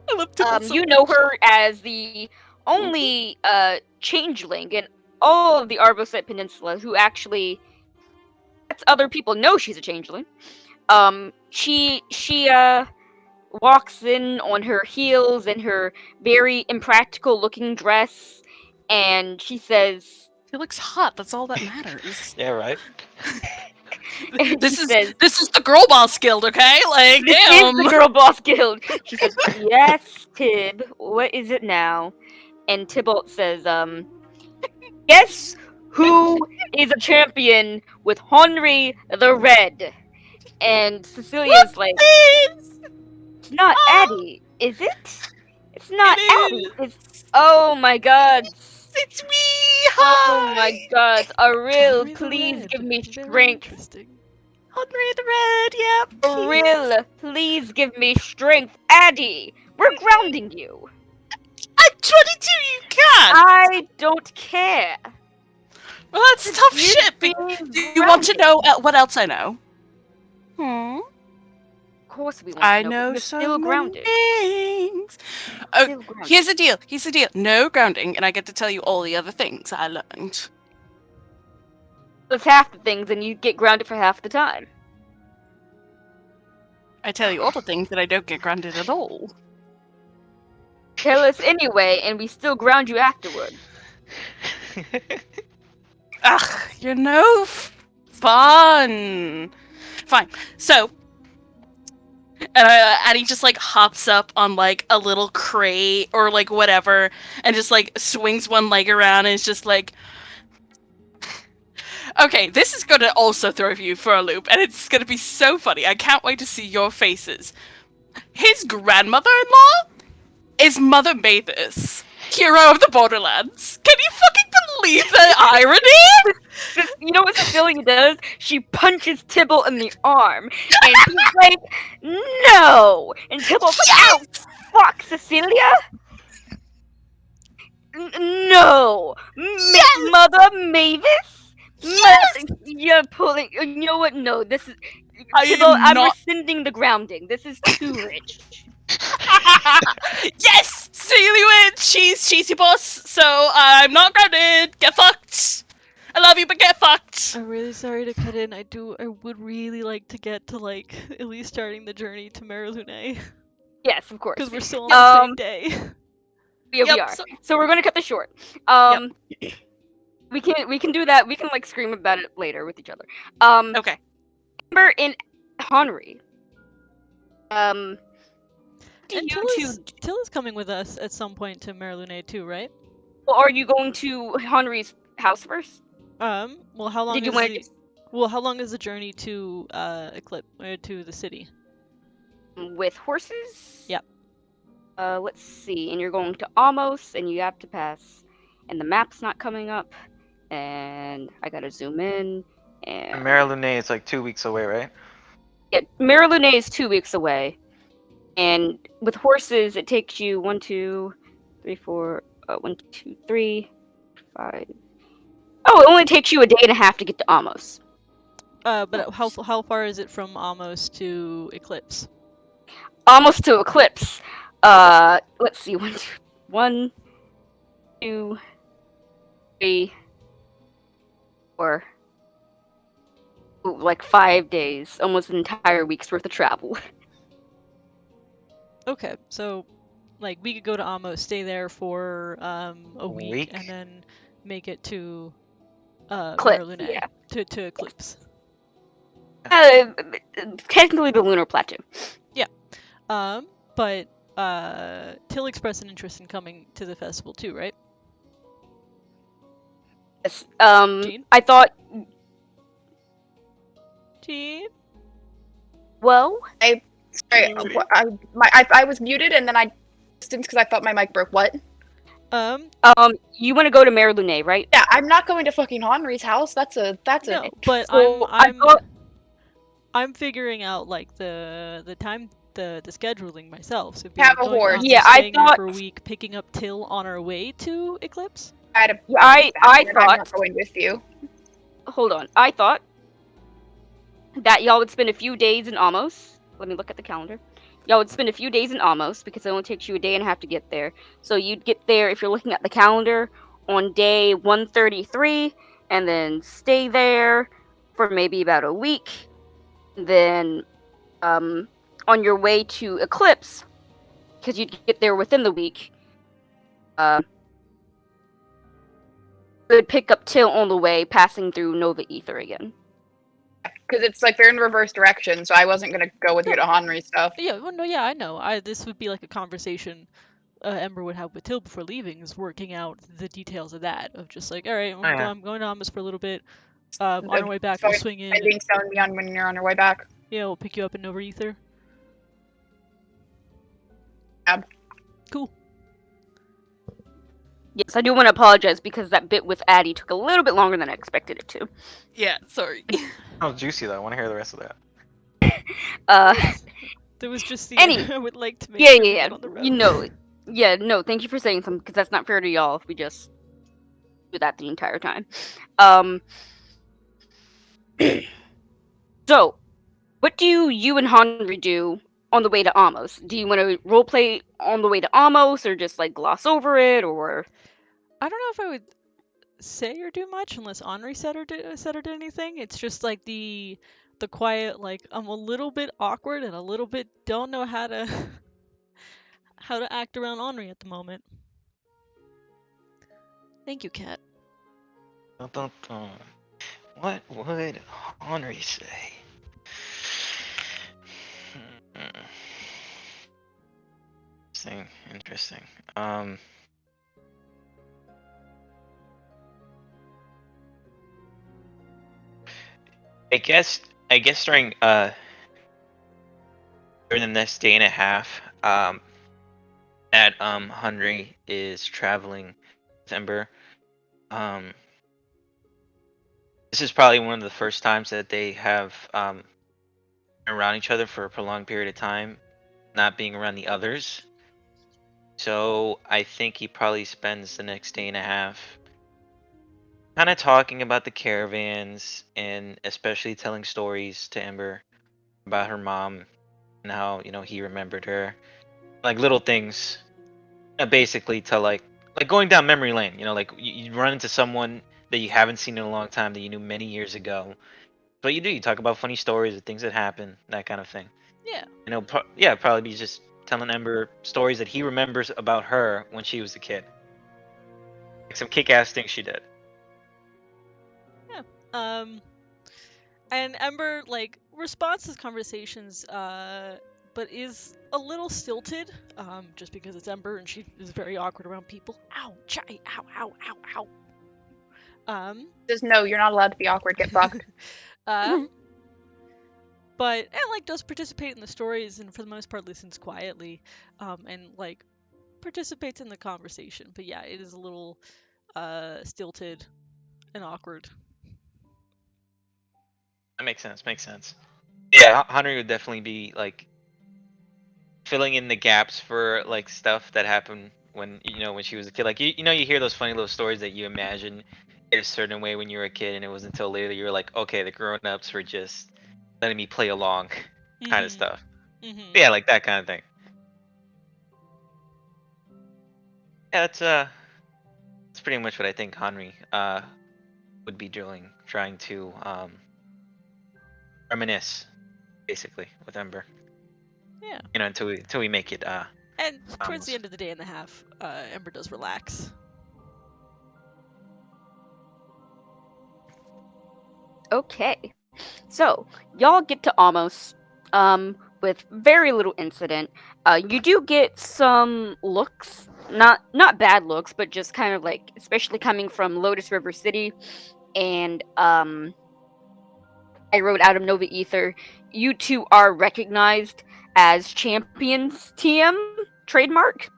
I love Tibble so you much. know her as the only changeling in all of the Arboset Peninsula who actually lets other people know she's a changeling. She walks in on her heels and her very impractical looking dress, and she says, She looks hot. That's all that matters. Yeah, right. This is the girl boss guild, okay? Like, "This damn. is the Girl Boss Guild." She says, "Yes, Tib. What is it now?" And Tybalt says, "Guess who is a champion with Henry the Red?" And Cecilia's like, "It's not Addie, is it? It's not Addie. It's oh my God." It's me. Hi. Oh my God, Ariel, Henry the please Red. give me Very strength. interesting. Henry the Red. Yep. Ariel, please give me strength. Addie, we're grounding you. I'm 22. You can. I don't care. Well, that's tough You're shit. being Do you want to grounded. know what else I know? Of course we want I to know. know You're so still many grounded. things. Oh, Still grounded. here's the deal. No grounding, and I get to tell you all the other things I learned. That's half the things, and you get grounded for half the time. I tell you all the things that I don't get grounded at all. Tell us anyway, and we still ground you afterward. Ugh, you're no fun. Fine. So, And he just like hops up on like a little crate or like whatever, and just like swings one leg around and is just like, okay, this is gonna also throw you for a loop, and it's gonna be so funny. I can't wait to see your faces. His grandmother-in-law is Mother Mavis, hero of the Borderlands. Can you fucking believe the irony? You know what Cecilia does? She punches Tibble in the arm, and he's like, "No!" And Tibble's like, "Ow, fuck, Cecilia! No, Mother Mavis, you're pulling. You know what? No, this is Tibble. I'm rescinding the grounding. This is too rich." Yes! Celia wins! She's your boss, so I'm not grounded. Get fucked! I love you, but get fucked! I'm really sorry to cut in. I would really like to get to, like, at least starting the journey to Marilune. Yes, of course. Because we're still on the same day. Yeah, we are. So we're gonna cut this short. We can do that. We can like scream about it later with each other. Okay. Amber and Henry. And Tilla's coming with us at some point to Marilune too, right? Well, are you going to Henry's house first? Well, how long Did you is want the... Well, how long is the journey to Eclipse to the city? With horses? Yep. Let's see. And you're going to Amos, and you have to pass. And the map's not coming up. And I gotta zoom in. And Marilune is like 2 weeks away, right? Yeah, Marilune is 2 weeks away. And with horses, it takes you 1, 2, 3, 4, 1, 2, 3, 5. Oh, it only takes you a day and a half to get to Amos. But how far is it from Amos to Eclipse? Amos to Eclipse. Let's see. 1, 2, 3, 4. Ooh, like 5 days, almost an entire week's worth of travel. Okay, so like we could go to Amos, stay there for a week, and then make it to Marilune, yeah. to Eclipse. Technically the Lunar Plateau. Yeah. But Till expressed an interest in coming to the festival too, right? Yes. Jean? I thought. Jean? Well, Sorry, I was muted and then I distanced because I thought my mic broke. What? You want to go to Marilune, right? Yeah, I'm not going to fucking Henry's house. That's No, a. but So, I'm figuring out like the time the scheduling myself. So Have like a going horse. out, Yeah, staying I there thought- for a week, picking up Till on our way to Eclipse. I I I'm thought. not going with you. Hold on. I thought that y'all would spend a few days in Amos. Let me look at the calendar. Y'all would spend a few days in Amos because it only takes you a day and a half to get there. So you'd get there, if you're looking at the calendar, on day 133, and then stay there for maybe about a week. Then, on your way to Eclipse, because you'd get there within the week, would pick up Till on the way, passing through Nova Ether again. Because it's like they're in reverse direction, so I wasn't gonna go with you to Henry stuff. Yeah, well, no, yeah, I know. This would be like a conversation Ember would have with Till before leaving, is working out the details of that. Of just like, all right, I'm going to Amos for a little bit. On our way back, we'll swing in. Being stoned me on when you're on your way back. Yeah, we'll pick you up in Nova Ether. Cool. Yes, I do want to apologize because that bit with Addie took a little bit longer than I expected it to. Yeah, sorry. Oh, juicy though. I want to hear the rest of that. There was just the I would like to make yeah, sure we yeah, get on the road. you know, yeah, no, thank you for saying something because that's not fair to y'all if we just do that the entire time. So, what do you and Henry do on the way to Amos? Do you want to roleplay on the way to Amos, or just like gloss over it, or? I don't know if I would say or do much unless Henri said or did anything. It's just like the quiet, like I'm a little bit awkward and a little bit don't know how to how to act around Henri at the moment. Thank you, Kat. What would Henry say? Interesting. I guess during the next day and a half, that Henry is traveling with Ember. Um, this is probably one of the first times that they have been around each other for a prolonged period of time, not being around the others. So I think he probably spends the next day and a half kind of talking about the caravans and especially telling stories to Ember about her mom and how he remembered her, like little things, basically to like going down memory lane. Like you run into someone that you haven't seen in a long time that you knew many years ago. So what you do, you talk about funny stories or things that happen, that kind of thing. Yeah. Yeah, probably be just telling Ember stories that he remembers about her when she was a kid, like some kick-ass things she did. Um, and Ember like responds to conversations, but is a little stilted, just because it's Ember and she is very awkward around people. Ow, chai, ow, ow, ow, ow. Just no, you're not allowed to be awkward. Get fucked. But and like does participate in the stories and for the most part listens quietly, and like participates in the conversation. But yeah, it is a little stilted and awkward. That makes sense. Makes sense. Yeah, Henry would definitely be like filling in the gaps for like stuff that happened when she was a kid. Like you hear those funny little stories that you imagine in a certain way when you were a kid, and it wasn't until later you were like, okay, the grown-ups were just letting me play along, kind of stuff. Yeah, like that kind of thing. Yeah, that's pretty much what I think Henry would be doing, trying to reminisce basically with Ember. Yeah. Until we make it And towards the almost. end of the day and a half, Ember does relax. Okay. So, y'all get to Amos with very little incident. You do get some looks, not bad looks, but just kind of like, especially coming from Lotus River City and I wrote out of Nova Ether. You two are recognized as champions TM trademark.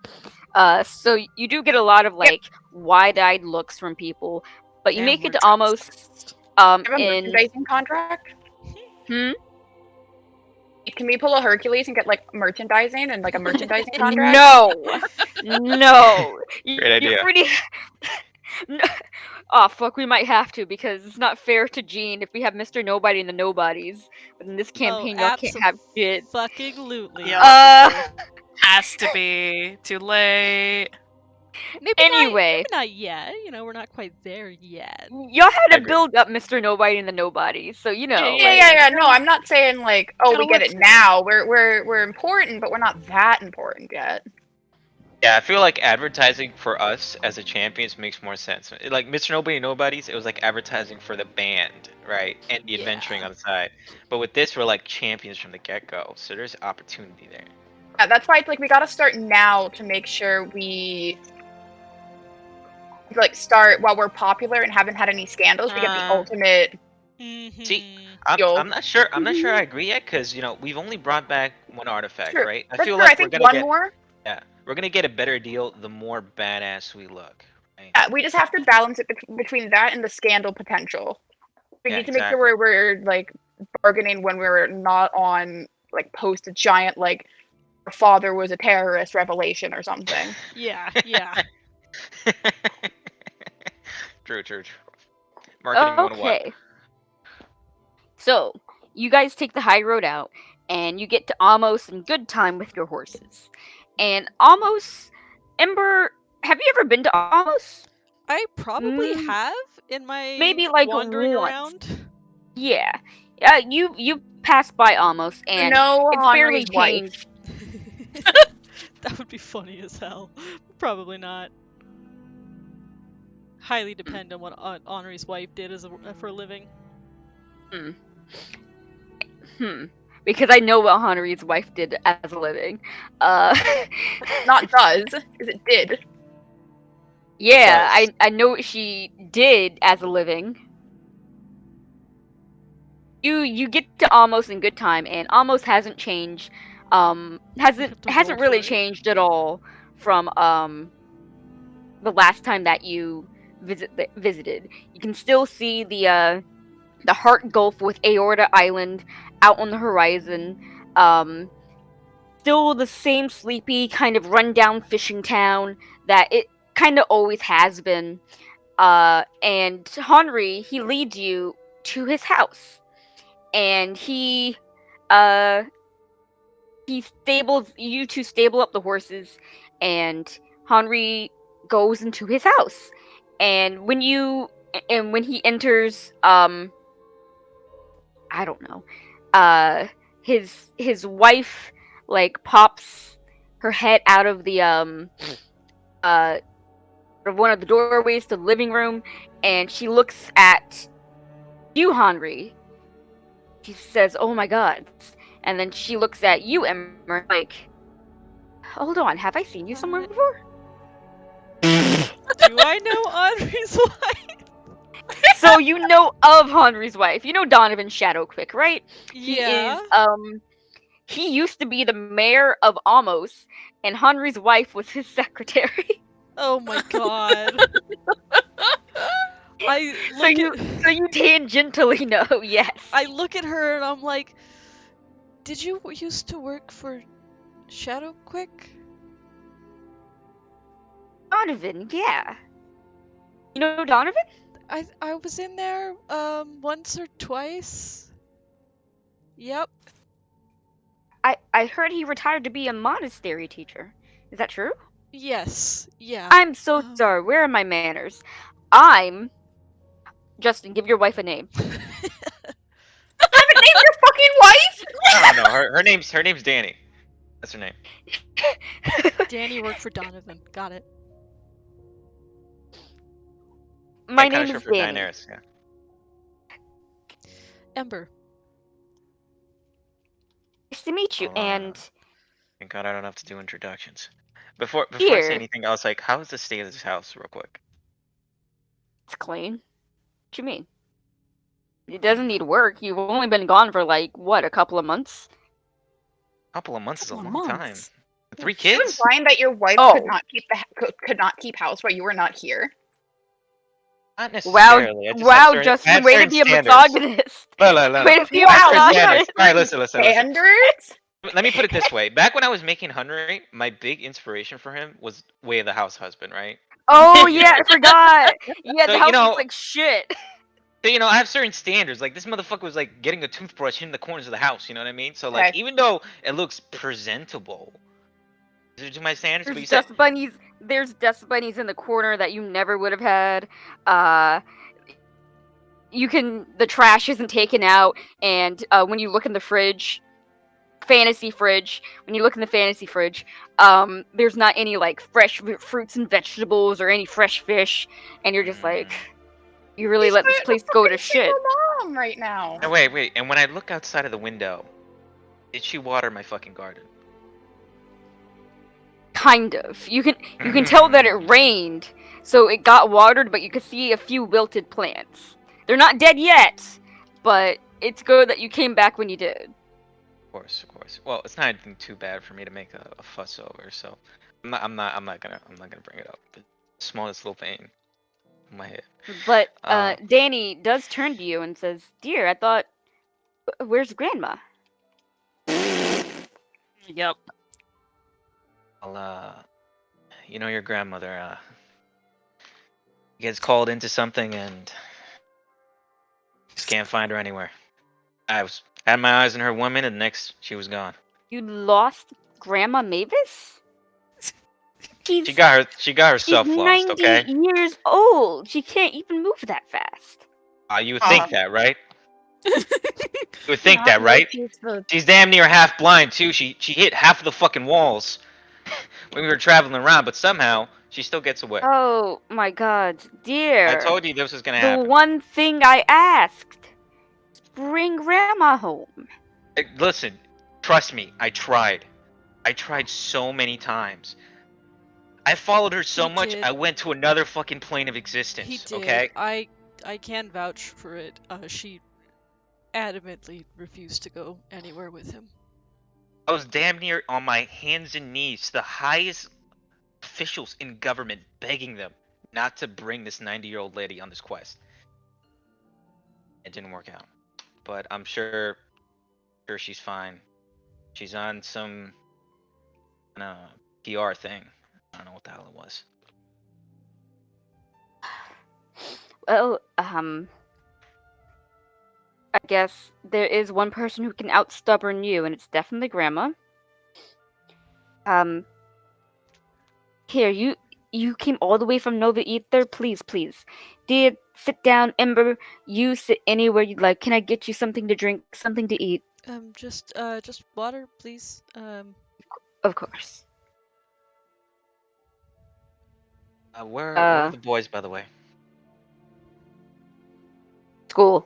So you do get a lot of like wide-eyed looks from people, but you And make we're it to almost Have a in merchandising contract. hmm? Can we pull a Hercules and get like merchandising and like a merchandising contract? No. Great idea. You already. No. Oh fuck, we might have to because it's not fair to Gene if we have Mr. Nobody and the Nobodies. But in this campaign, y'all can't have shit. Fucking lootly. Uh, Has to be. Too late. Maybe anyway, not yet. We're not quite there yet. y'all had to Agree. build up Mr. Nobody and the Nobodies, so you know. Yeah. No, I'm not saying like, oh, Gotta we get work it through. now. We're important, but we're not that important yet. Yeah, I feel like advertising for us as a champions makes more sense. Like Mr. Nobody and Nobodies, it was like advertising for the band, right? And the adventuring Yeah. on the side. But with this, we're like champions from the get-go, so there's opportunity there. Yeah, that's why like we gotta start now to make sure we like start while we're popular and haven't had any scandals. We get the ultimate. See, Yo. I'm not sure. I'm not sure I agree yet because we've only brought back one artifact, True. right? I That's feel true. like I think we're gonna one get more. yeah, we're gonna get a better deal the more badass we look. Right? Yeah, we just have to balance it between that and the scandal potential. We Yeah, need to make exactly. sure we're like bargaining when we're not on like post a giant like our father was a terrorist revelation or something. Yeah. True. Marketing 101. Okay. So, you guys take the high road out, and you get to Amos in good time with your horses. And Amos, Ember, have you ever been to Amos? I probably Mm, have in my maybe like wandering once. around. Yeah. You passed by Amos, and No, it's barely Henry's wife. changed. That would be funny as hell. Probably not. Highly depend on what Henri's wife did for a living. Hmm. because I know what Henri's wife did as a living. Uh, Not does, because it did. yeah, does. I know what she did as a living. You get to Almost in good time, and Almost hasn't changed. Hasn't have to roll hasn't really for it. changed at all from the last time that you visited. You can still see the Heart Gulf with Aorta Island out on the horizon. Um, Still the same sleepy kind of rundown fishing town that it kind of always has been. And Henri, he leads you to his house, and uh he stables you to stable up the horses, and Henri goes into his house. And when he enters, I don't know, uh his wife like pops her head out of the uh one of the doorways to the living room, and she looks at you, Henri. She says, "Oh my god." And then she looks at you, Emmer, like, hold on, have I seen you somewhere before? Do I know Audrey's wife? So you know of Henri's wife. You know Donovan Shadowquick, right? Yeah. He used to be the mayor of Amos, and Henri's wife was his secretary. Oh my god. I So look you at so you tangentially know, yes. I look at her and I'm like, did you used to work for Shadowquick? Donovan, yeah. You know Donovan? I was in there once or twice. Yep. I heard he retired to be a monastery teacher. Is that true? Yes. Yeah. I'm so sorry. Where are my manners? I'm Justin. Give your wife a name. Haven't named your fucking wife? No, her name's Danny. That's her name. Danny worked for Donovan. Got it. My Yeah, kinda name short is for Danny. Daenerys, yeah. Ember. Nice to meet you. I'll, And Thank God I don't have to do introductions. Before I say here, anything else, like, how is the state of this house, real quick? it's clean. What you mean? It doesn't need work. You've only been gone for like what, a couple of months? A couple of months is a Couple of long time. months. 3 You kids? implying that your wife Oh. could not keep house while you were not here? Not Wow, necessarily. I just have wow, certain, I Justin, have way to certain be a standards. misogynist. No. Way to be a Wow, I have certain standards. misogynist. Alright, listen. Standards? Let me put it this way. Back when I was making Henry, my big inspiration for him was Way of the House Husband, right? Oh You yeah, know. I forgot. Yeah, So, the you house know- looks like shit. So, I have certain standards. Like, this motherfucker was like getting a toothbrush hitting the corners of the house, you know what I mean? So, like, Okay. even though it looks presentable, is it to my standards? But you There's said, dust bunnies. There's dust bunnies in the corner that you never would have had. Uh, the trash isn't taken out, and when you look in the fridge, fantasy fridge, when you look in the fantasy fridge, there's not any like fresh fruits and vegetables or any fresh fish, and you're just like, you really He's let this a place go to fucking shit. single mom right now. no, wait. And when I look outside of the window, did she water my fucking garden? Kind of. You can tell that it rained, so it got watered, but you could see a few wilted plants. They're not dead yet, but it's good that you came back when you did. Of course. Well, it's not anything too bad for me to make a fuss over, so I'm not gonna bring it up. The smallest little pain in my head. But Um, Danny does turn to you and says, "Dear, I thought, where's Grandma?" Yep. Well, your grandmother gets called into something and just can't find her anywhere. Had my eyes on her 1 minute, and the next she was gone. You lost Grandma Mavis? She got herself she's lost. 90 Okay. years old. She can't even move that fast. You would think that, right? You would think Not that, right? notice the- She's damn near half blind too. She hit half of the fucking walls when we were traveling around, but somehow she still gets away. Oh my god, dear. I told you this was gonna the happen. one thing I asked. Bring Grandma home. Listen, trust me, I tried. I tried so many times. I followed her so He much, did. I went to another fucking plane of He existence, did. okay? I can vouch for it. She adamantly refused to go anywhere with him. I was damn near on my hands and knees to the highest officials in government begging them not to bring this 90-year-old lady on this quest. It didn't work out. But I'm sure she's fine. She's on some PR thing. I don't know what the hell it was. Well, I guess there is one person who can outstubborn you, and it's definitely Grandma. Um, Here, you came all the way from Nova Ether. Please, please, dear, sit down. Ember, you sit anywhere you'd like. Can I get you something to drink, something to eat? Just water, please. Of course. Where are the boys, by the way? School.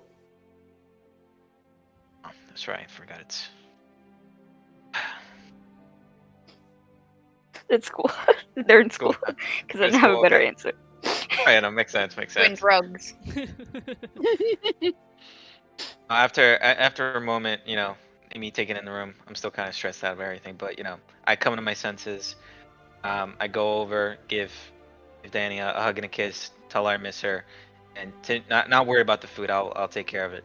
Oh, that's right. I forgot it's. It's school. They're in school School. because I It's don't have a school, better okay. answer. Oh, yeah, no, makes sense. Makes Doing sense. drugs. After a moment, me taking in the room, I'm still kind of stressed out of everything. But I come to my senses. I go over, give Danny a hug and a kiss, tell her I miss her, and to not worry about the food. I'll take care of it.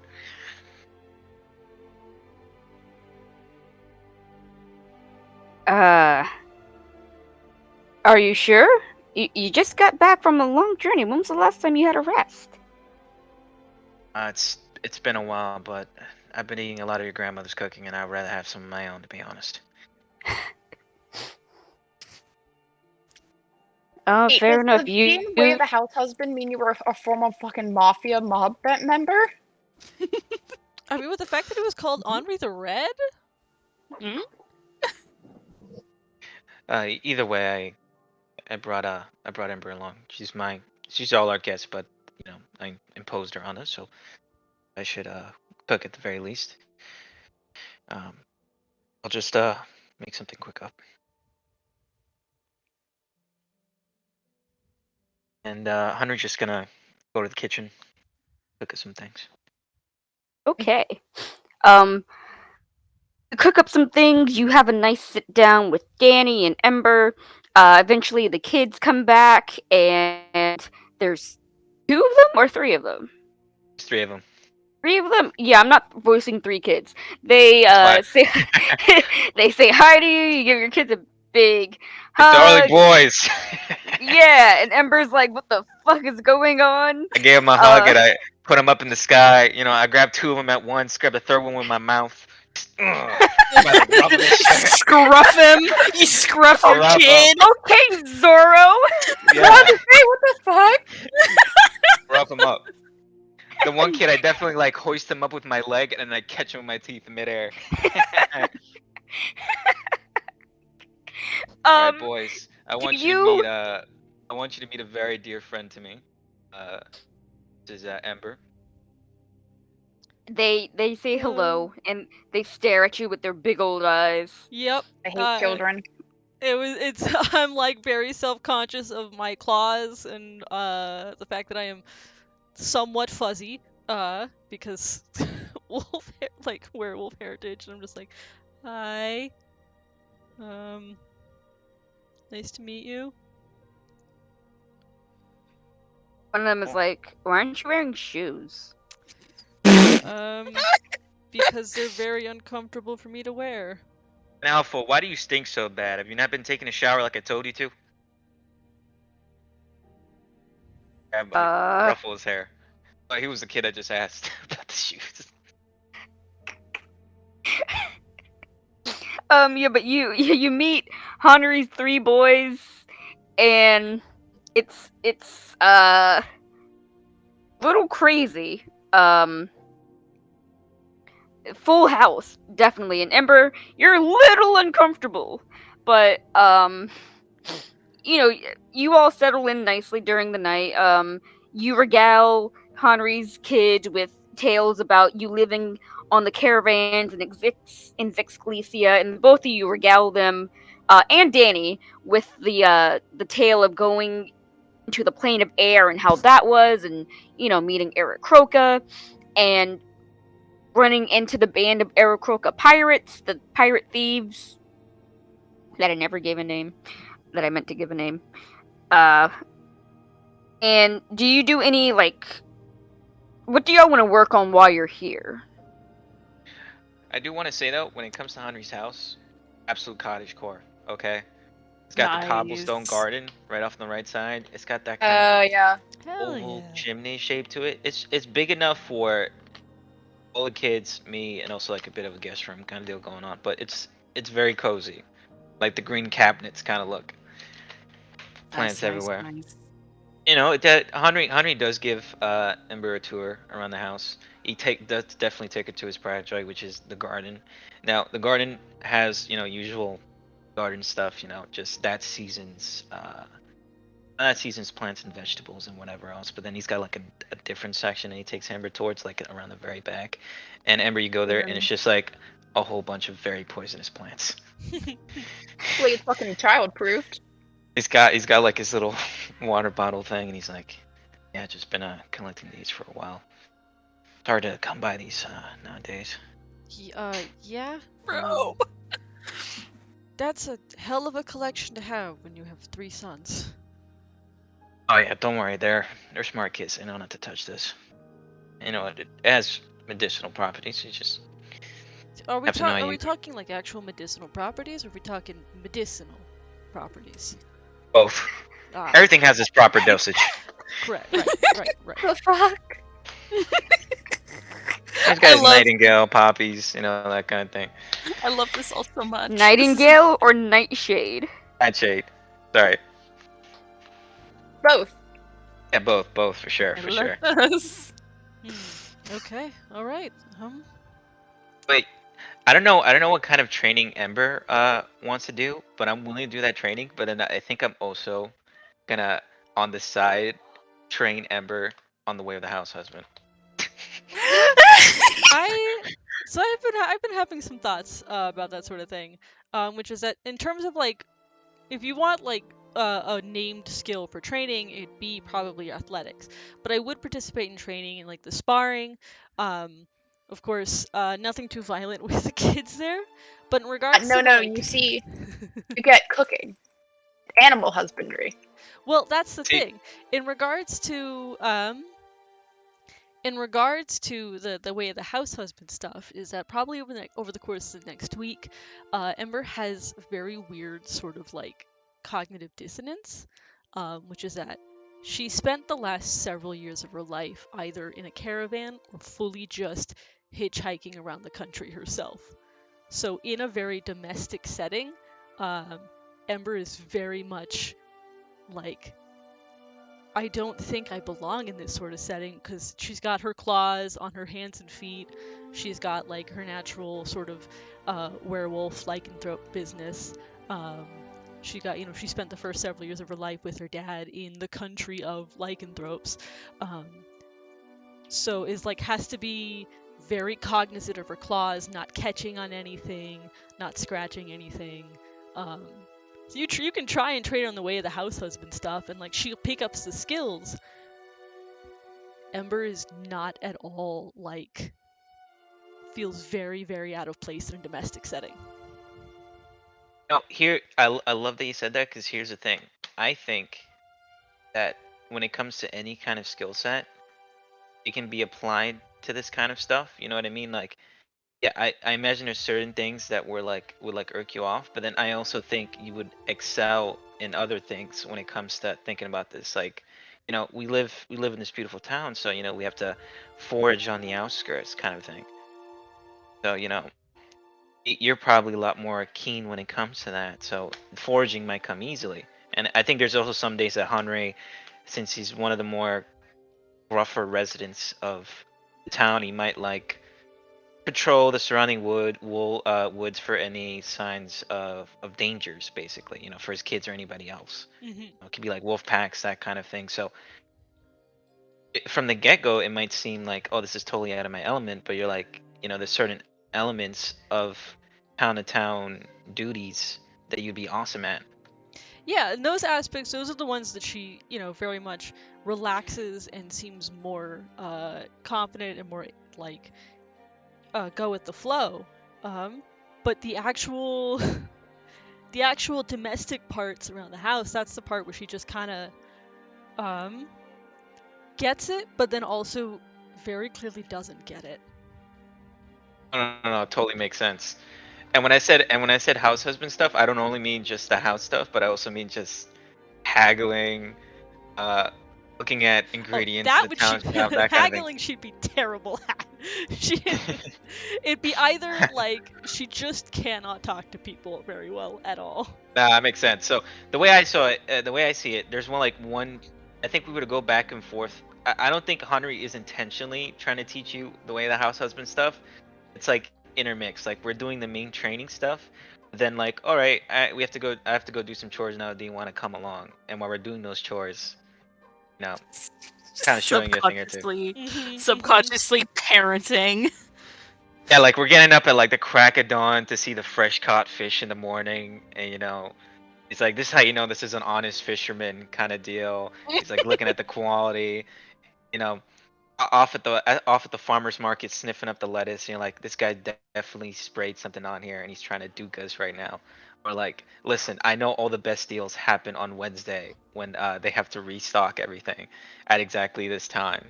Are you sure? You just got back from a long journey. When was the last time you had a rest? It's been a while, but I've been eating a lot of your grandmother's cooking, and I'd rather have some of my own, to be honest. Oh, Wait, fair does enough. the being way of the house husband mean you were a former fucking mafia mob member? I mean, with the fact that it was called Henri the Red? Either way, I brought Ember along. She's all our guest, but I imposed her on us, so I should cook at the very least. I'll just make something quick up. And Henry's just gonna go to the kitchen, cook us some things. Okay. Cook up some things. You have a nice sit down with Danny and Ember. Eventually, the kids come back, and there's two of them or three of them. There's three of them. Three of them? Yeah, I'm not voicing three kids. They That's say they say hi to you. You give your kids a big It's darling hug. boys. Yeah, and Ember's like, "What the fuck is going on?" I gave him a hug and I put him up in the sky. I grabbed two of them at once, grabbed the third one with my mouth. Scruff him. You scruff I'll your wrap kid. Okay, Zorro. Yeah, Hey, what the fuck? rough him up. The one kid, I definitely hoist him up with my leg and then I catch him with my teeth in midair. All right, boys. I want you to meet a very dear friend to me. This is Ember. They say hello and they stare at you with their big old eyes. Yep. I hate children. I'm like very self-conscious of my claws and the fact that I am somewhat fuzzy because werewolf heritage, and I'm just like, hi, nice to meet you. One of them is like, "Why aren't you wearing shoes?" Because they're very uncomfortable for me to wear. And Alpha, why do you stink so bad? Have you not been taking a shower like I told you to? Ruffle his hair. Oh, he was the kid I just asked about the shoes. Yeah, but you meet Henry's three boys, and it's a little crazy. Full house, definitely. And Ember, you're a little uncomfortable, but you all settle in nicely during the night. You regale Henry's kid with tales about you living on the caravans in Vixglecia, and both of you regale them, and Danny, with the tale of going into the plane of air and how that was, and meeting Eric Croca and running into the band of Eric Croca pirates, the pirate thieves that I never gave a name, that I meant to give a name. And do you do any what do y'all want to work on while you're here? I do want to say though, when it comes to Henry's house, absolute cottage core. Okay, it's got the cobblestone Nice. garden right off on the right side. It's got that kind of Yeah. Hell oval yeah. chimney shape to it. It's big enough for all the kids, me, and also like a bit of a guest room kind of deal going on. But it's very cozy, like the green cabinets kind of look. Plants Nice. everywhere. That Henry does give Ember a tour around the house. He does definitely take her to his pride joy, which is the garden. Now the garden has usual garden stuff, just that season's plants and vegetables and whatever else. But then he's got like a different section, and he takes Ember towards like around the very back. And Ember, you go there, and it's just like a whole bunch of very poisonous plants. Hopefully it's fucking child-proofed. He's got like his little water bottle thing, and he's like, yeah, just been collecting these for a while. It's hard to come by these nowadays. Yeah. Bro. That's a hell of a collection to have when you have 3 sons. Oh yeah, don't worry, they're smart kids. They know not to touch this. It has medicinal properties. You just Are we have to know how are you. we talking like actual medicinal properties, or are we talking medicinal properties? Both. Ah, Everything has its proper dosage. correct. Right. The fuck? He's got his nightingale, poppies, that kind of thing. I love this all so much. Nightingale or Nightshade? Nightshade. Sorry. Both. Yeah, both for sure, I for love sure. this. Okay. All right. Wait, I don't know what kind of training Ember wants to do, but I'm willing to do that training. But then I think I'm also gonna on the side train Ember on the way of the house husband. I've been having some thoughts about that sort of thing, which is that in terms of like, if you want like a named skill for training, it'd be probably athletics. But I would participate in training in like the sparring. Of course, nothing too violent with the kids there. But in regards to No, like, you see, you get cooking. Animal husbandry. well, that's the See- thing. In regards to the way of the house husband stuff, is that probably over the course of the next week, Ember has very weird sort of like cognitive dissonance, which is that she spent the last several years of her life either in a caravan or fully just hitchhiking around the country herself. So in a very domestic setting, Ember is very much like, I don't think I belong in this sort of setting, because she's got her claws on her hands and feet. She's got like her natural sort of werewolf lycanthrope business. She got, she spent the first several years of her life with her dad in the country of lycanthropes. So is like, has to be very cognizant of her claws, not catching on anything, not scratching anything. So you can try and train her on the way of the house husband stuff, and like she'll pick up the skills. Ember is not at all like, feels very, very out of place in a domestic setting. No, here I love that you said that, because here's the thing. I think that when it comes to any kind of skill set, it can be applied to this kind of stuff. You know what I mean? Like, yeah, I imagine there's certain things that would like irk you off, but then I also think you would excel in other things when it comes to thinking about this. Like, we live in this beautiful town, so we have to forage on the outskirts, kind of thing. So you're probably a lot more keen when it comes to that. So foraging might come easily, and I think there's also some days that Henry, since he's one of the more rougher residents of the town, he might like patrol the surrounding woods for any signs of dangers, basically, for his kids or anybody else. Mm-hmm. It could be like wolf packs, that kind of thing. So from the get-go it might seem like, oh, this is totally out of my element, but you're like, there's certain elements of town to town duties that you'd be awesome at. Yeah, and those aspects, those are the ones that she, very much relaxes and seems more confident and more like go with the flow. But the actual the actual domestic parts around the house, that's the part where she just kind of gets it, but then also very clearly doesn't get it. No, totally makes sense. And when I said house husband stuff, I don't only mean just the house stuff, but I also mean just haggling, uh, looking at ingredients in That the would town she shop, that kind of thing. haggling she'd be terrible at. It'd be either like she just cannot talk to people very well at all. Nah, that makes sense. So the way I saw it, the way I see it, there's one. I think we would go back and forth. I don't think Henry is intentionally trying to teach you the way the house husband stuff. It's like intermixed. Like we're doing the main training stuff, then like, all right, we have to go. I have to go do some chores now. Do you want to come along? And while we're doing those chores, kind of showing you a thing or two. Subconsciously parenting. Yeah, like we're getting up at like the crack of dawn to see the fresh caught fish in the morning, and it's like, this is how you know this is an honest fisherman kind of deal. He's like looking at the quality, you know, off at the farmer's market sniffing up the lettuce. You're like, this guy definitely sprayed something on here, and he's trying to duke us right now. Or like, listen, I know all the best deals happen on Wednesday when they have to restock everything at exactly this time.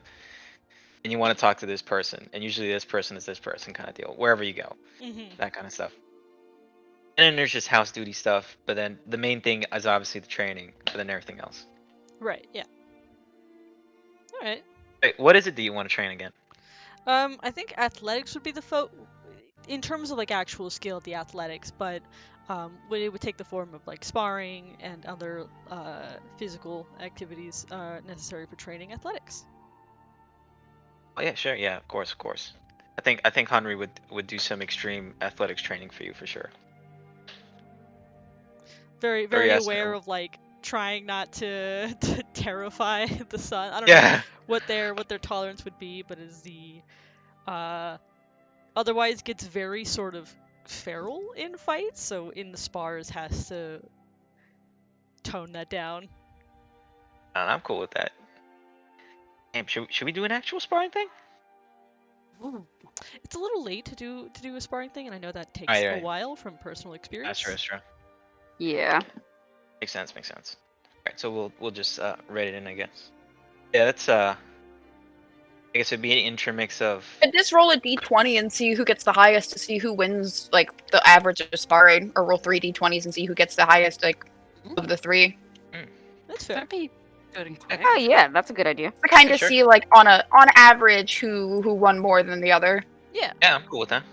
And you want to talk to this person, and usually this person is this person kind of deal. Wherever you go, that kind of stuff. And then there's just house duty stuff, but then the main thing is obviously the training, but then everything else. Right, yeah. Alright. Wait, what is it that you want to train again? I think athletics would be the in terms of like actual skill at the athletics, but it would take the form of like sparring and other physical activities necessary for training athletics. Oh yeah, sure, yeah, of course. I think Henry would do some extreme athletics training for you for sure. Very yes, aware no. of like trying not to terrify the son. I don't Yeah. know what their tolerance would be, but is the otherwise gets very sort of feral in fights, so in the spars has to tone that down. I'm cool with that. Damn, should we do an actual sparring thing? Ooh. It's a little late to do a sparring thing, and I know that takes Right. a while from personal experience. That's true. Yeah. Makes sense. Alright, so we'll just write it in, I guess. Yeah, that's I guess it'd be an intermix of. Could just roll a d20 and see who gets the highest to see who wins, like, the average of sparring, or roll 3 d20s and see who gets the highest, like, of the three. That's fair. That'd be good and quick. Oh yeah, that's a good idea. To kind Yeah, of sure. see, like, on average who won more than the other. Yeah. Yeah, I'm cool with that.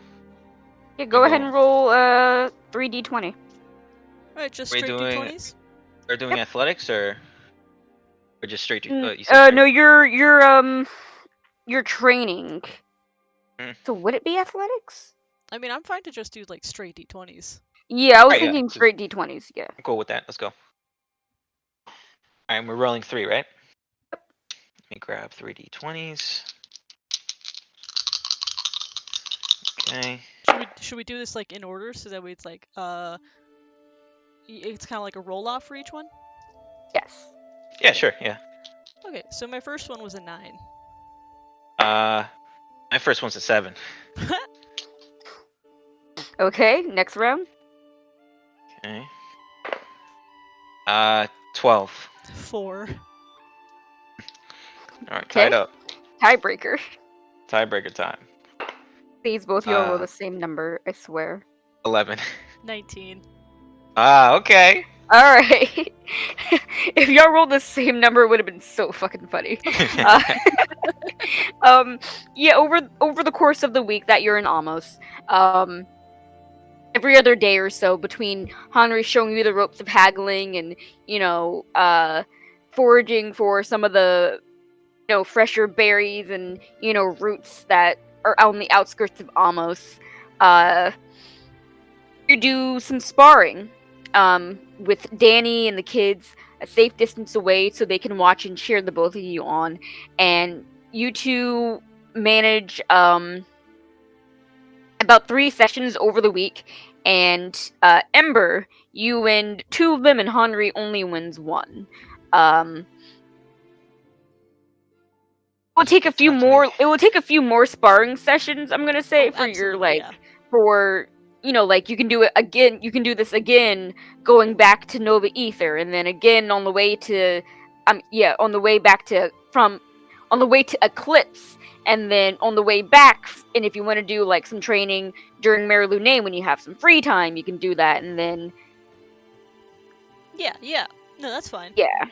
Yeah, go ahead and roll 3d20. Alright, just We're straight doing- d20s? We're doing athletics or just straight to you said No, straight? you're training. Mm. So would it be athletics? I mean, I'm fine to just do like straight d20s. Yeah, I was Right, yeah, thinking just- straight d20s. Yeah. I'm cool with that. Let's go. Alright, we're rolling 3, right? Let me grab 3d20s. Okay. Should we do this like in order so that way it's like it's kind of like a roll off for each one? Yes. Yeah, sure, yeah. Okay, so my first one was a 9. My first one's a 7. Okay, next round. Okay. 12. 4. Alright, Okay. tied up. Tiebreaker. Tiebreaker time. Please, both y'all roll the same number. I swear. 11. 19. Okay. All right. If y'all rolled the same number, it would have been so fucking funny. Yeah. Over the course of the week that you're in Amos, every other day or so, between Henry showing you the ropes of haggling and foraging for some of the fresher berries and roots that are on the outskirts of Amos, you do some sparring with Danny and the kids. a safe distance away so they can watch and cheer the both of you on. And you two manage about 3 sessions over the week. And Ember, you win 2 of them, and Henry only wins 1. It will take a few Talk to me. more. It will take a few more sparring sessions. I'm gonna say for your absolutely, for like you can do it again. You can do this again, going back to Nova Ether, and then again on the way to, on the way back to on the way to Eclipse, and then on the way back. And if you want to do like some training during Mary Lune when you have some free time, you can do that, and then Yeah. No, that's fine. yeah.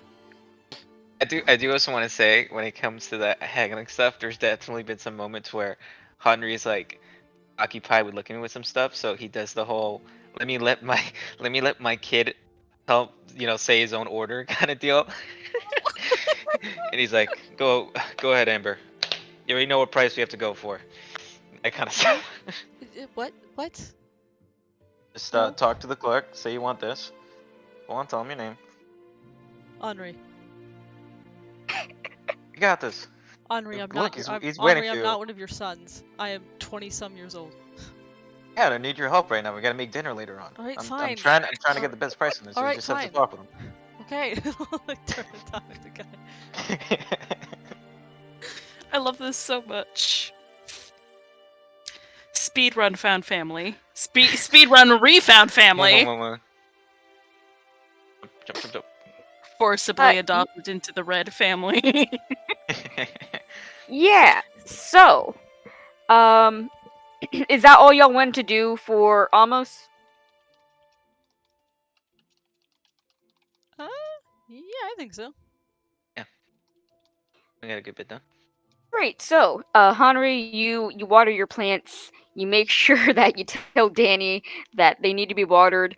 I do also want to say, when it comes to the haggling stuff, there's definitely been some moments where Henry is like occupied with looking with some stuff, so he does the whole let me let my kid help, say his own order kind of deal. And he's like, go ahead, Amber. You already know what price we have to go for. That kind of stuff. What? Just No. talk to the clerk, say you want this. Go on, tell him your name. Henri. You got this. Henri, I'm Look, not. he's Henri, waiting for I'm you. not one of your sons. I am 20-some years old. Yeah, I need your help right now. We gotta make dinner later on. Alright, I'm fine. trying to get the best price on this. So you Alright, just have to fine. talk with him. Okay. Like, turn and talk to the guy. I love this so much. Speedrun found family. Speedrun refound family. Jump. Forcibly adopted into the red family. Yeah. So, is that all y'all wanted to do for Amos? Yeah, I think so. We got a good bit done. Great. So, Henry, you water your plants. You make sure that you tell Danny that they need to be watered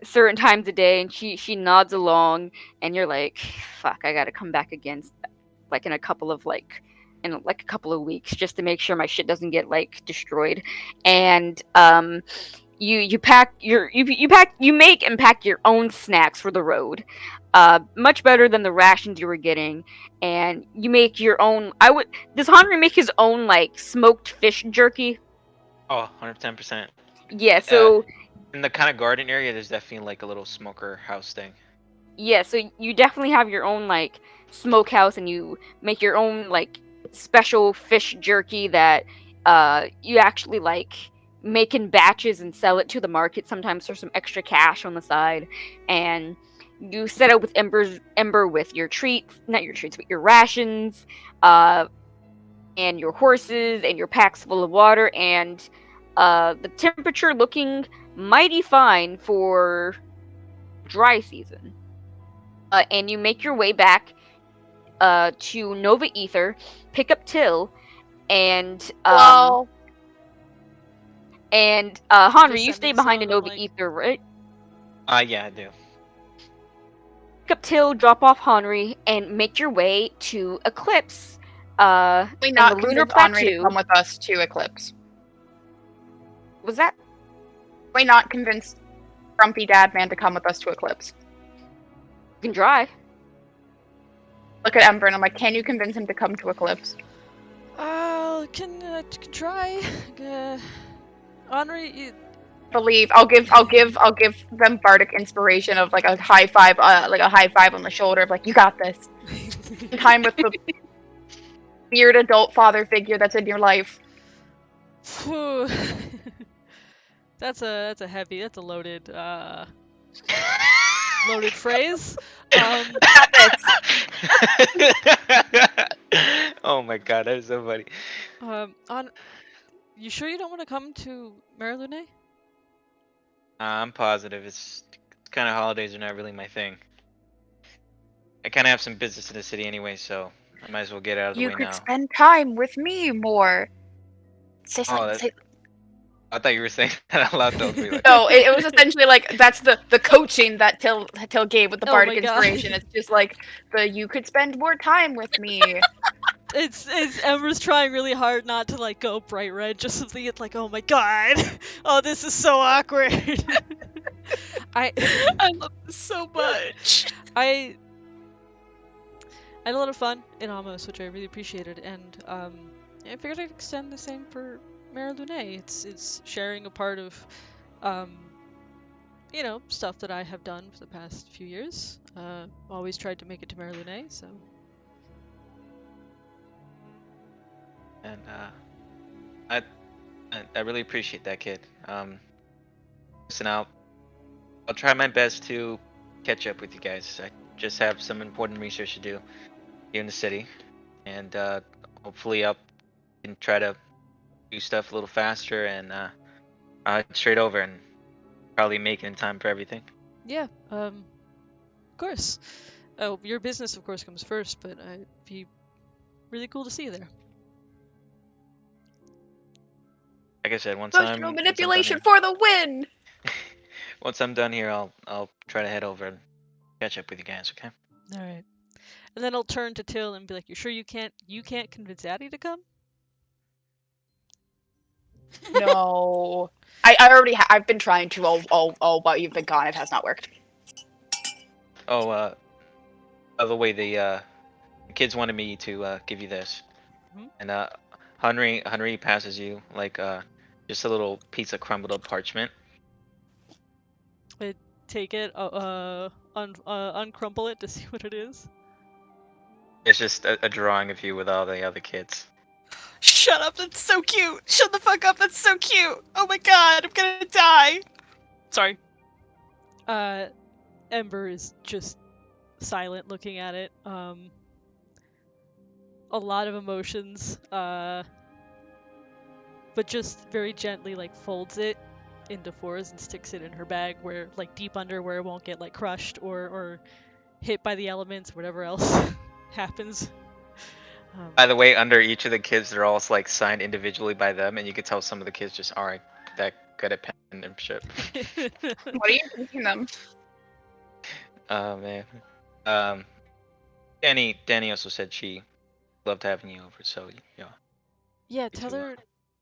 certain times a day, and she nods along. And you're like, "Fuck, I gotta come back again, like in a couple of weeks, just to make sure my shit doesn't get like destroyed." And you make and pack your own snacks for the road, much better than the rations you were getting. And you make your own. Does Henry make his own like smoked fish jerky? Oh, 110%. Yeah. So In the kind of garden area, there's definitely like a little smoker house thing. yeah. So you definitely have your own like smokehouse, and you make your own like special fish jerky that you actually like make in batches and sell it to the market sometimes for some extra cash on the side. And you set up with Ember with your treats, not your treats, but your rations, and your horses and your packs full of water, and the temperature looking mighty fine for dry season. And you make your way back to Nova Ether, pick up Till, and Well, Henry, you Just stay sending behind someone in on, Nova like- Ether, right? Yeah, I do. Pick up Till, drop off Henry, and make your way to Eclipse. we and not the Lunar convince Henry to Plateau. come with us to Eclipse. Was that? We not convince Grumpy Dad Man to come with us to Eclipse. You can drive. Look at Ember and I'm like, can you convince him to come to Eclipse? Can try. Henri, Believe I'll give them bardic inspiration of like a high five on the shoulder of like, you got this. Time with the weird adult father figure that's in your life. Phew. That's a loaded loaded phrase. Oh my god, that is so funny. You sure you don't want to come to Marilune? I'm positive. It's kind of holidays are not really my thing. I kind of have some business in the city anyway, so I might as well get out of the You way could now. spend time with me more. Say something. Oh, I thought you were saying that out loud. Though. Like, No, it was essentially like that's the coaching that Till gave with the Oh bardic my God. inspiration. It's just like you could spend more time with me. It's Ember's trying really hard not to like go bright red, just so it's like, oh my god, oh this is so awkward. I love this so much. I had a lot of fun in Amos, which I really appreciated, and I figured I'd extend the same for Mara Lunae. It's sharing a part of stuff that I have done for the past few years. Always tried to make it to Mara Lunae, so And I I really appreciate that, kid. Listen, I'll try my best to catch up with you guys. I just have some important research to do here in the city, and hopefully I can try to do stuff a little faster and I'll head straight over and probably make it in time for everything. yeah, of course. Oh, your business of course comes first, but it'd be really cool to see you there. Like I said, Emotional once I'm done manipulation here, for the win! once I'm done here, I'll try to head over and catch up with you guys. Okay. All right. And then I'll turn to Till and be like, "You sure you can't convince Addie to come?" No. I already I've been trying to while you've been gone. It has not worked. Oh, by the way, the kids wanted me to give you this, Mhm. and Henry passes you like just a little piece of crumbled up parchment. I take it, uncrumple it to see what it is. It's just a drawing of you with all the other kids. Shut up, that's so cute! Shut the fuck up, that's so cute! Oh my god, I'm gonna die! Sorry. Ember is just silent looking at it. A lot of emotions, but just very gently like folds it into fours and sticks it in her bag where like deep under where it won't get like crushed or hit by the elements, whatever else happens. By the way, under each of the kids, they're all like signed individually by them, and you could tell some of the kids just aren't that good at penmanship. What are you teaching them? Oh man. Um, Danny also said she loved having you over, so yeah. Yeah, you tell two, her,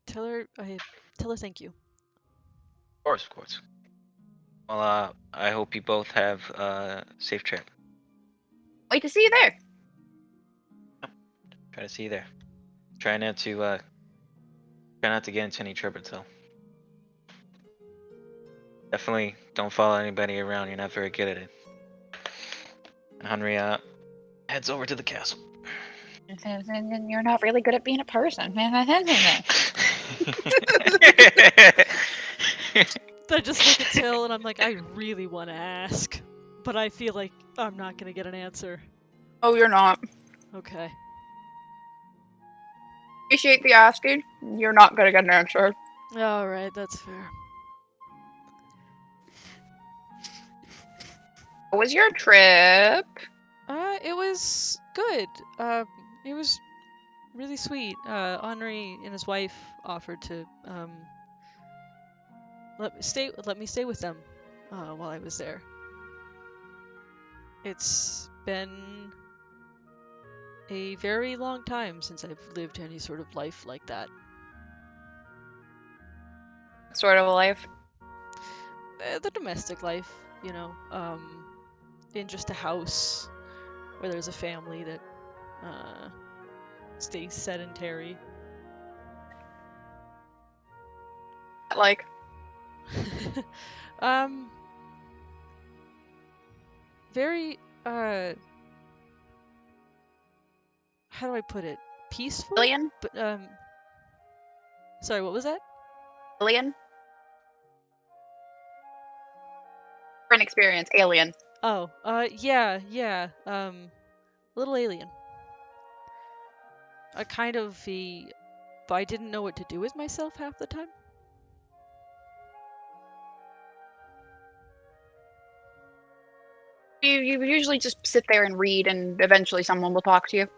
tell her, tell her thank you. of course, of course. Well, I hope you both have a safe trip. Wait to see you there. Try to see you there. Try not to get into any trouble, though. Definitely don't follow anybody around. You're not very good at it. And Henry heads over to the castle. You're not really good at being a person. I just look at Till and I'm like, I really want to ask, but I feel like I'm not gonna get an answer. Oh, you're not. Okay. Appreciate the asking. You're not gonna get an answer. All right, that's fair. What was your trip? It was good. It was really sweet. Henri and his wife offered to let me stay with them while I was there. It's been a very long time since I've lived any sort of life like that. Sort of a life. The domestic life, in just a house where there's a family that stays sedentary. Like, Very how do I put it? Peaceful? alien? But sorry, what was that? Alien? Different experience. Alien. Oh, yeah. Little alien. I kind of but I didn't know what to do with myself half the time. You usually just sit there and read, and eventually someone will talk to you.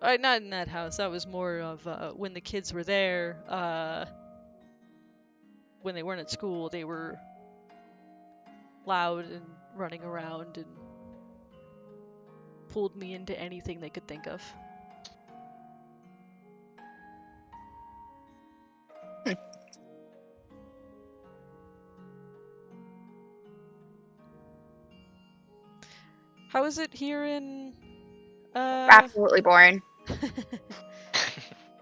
Not in that house. That was more of when the kids were there. When they weren't at school, they were loud and running around and pulled me into anything they could think of. How is it here in Absolutely boring.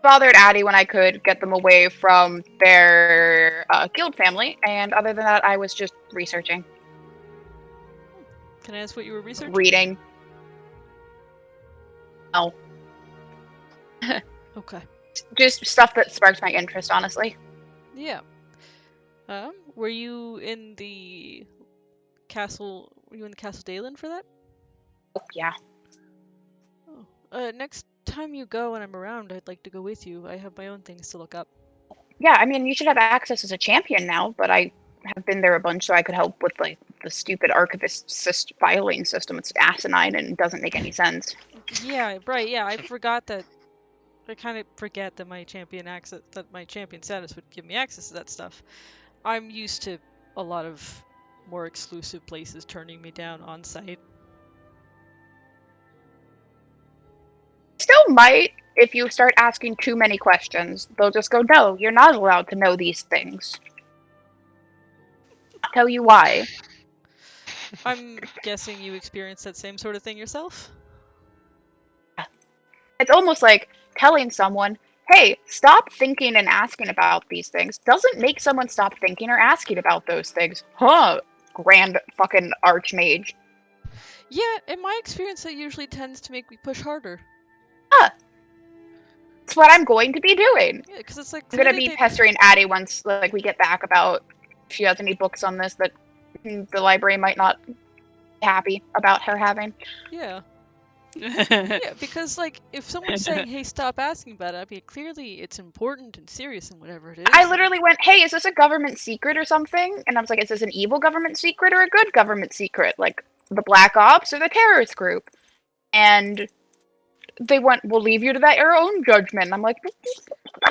Bothered Addie when I could get them away from their guild family, and other than that, I was just researching, Can I ask what you were researching? reading. Oh, Okay. just stuff that sparked my interest, honestly. Yeah. Were you in the castle? Were you in the Castle Dalen for that? Oh, yeah. Oh. Next time you go and I'm around, I'd like to go with you. I have my own things to look up. Yeah, I mean, you should have access as a champion now, but I have been there a bunch, so I could help with, like, the stupid archivist filing system. It's asinine and doesn't make any sense. Yeah, right. Yeah, I forgot that. I kind of forget that my champion status would give me access to that stuff. I'm used to a lot of more exclusive places turning me down on site. Still might if you start asking too many questions. They'll just go, no, you're not allowed to know these things. I'll tell you why. I'm guessing you experienced that same sort of thing yourself? It's almost like telling someone, hey, stop thinking and asking about these things doesn't make someone stop thinking or asking about those things. Huh, grand fucking archmage. Yeah, in my experience, that usually tends to make me push harder. That's what I'm going to be doing. Yeah, because it's like I'm gonna clearly be pestering Addie once like we get back about if she has any books on this that the library might not be happy about her having. Yeah. Yeah, because like if someone's saying, "Hey, stop asking about it," I mean, clearly it's important and serious and whatever it is. I literally went, hey, is this a government secret or something? And I was like, is this an evil government secret or a good government secret? Like the Black Ops or the terrorist group? And they went, we'll leave you to that your own judgment. And I'm like, that's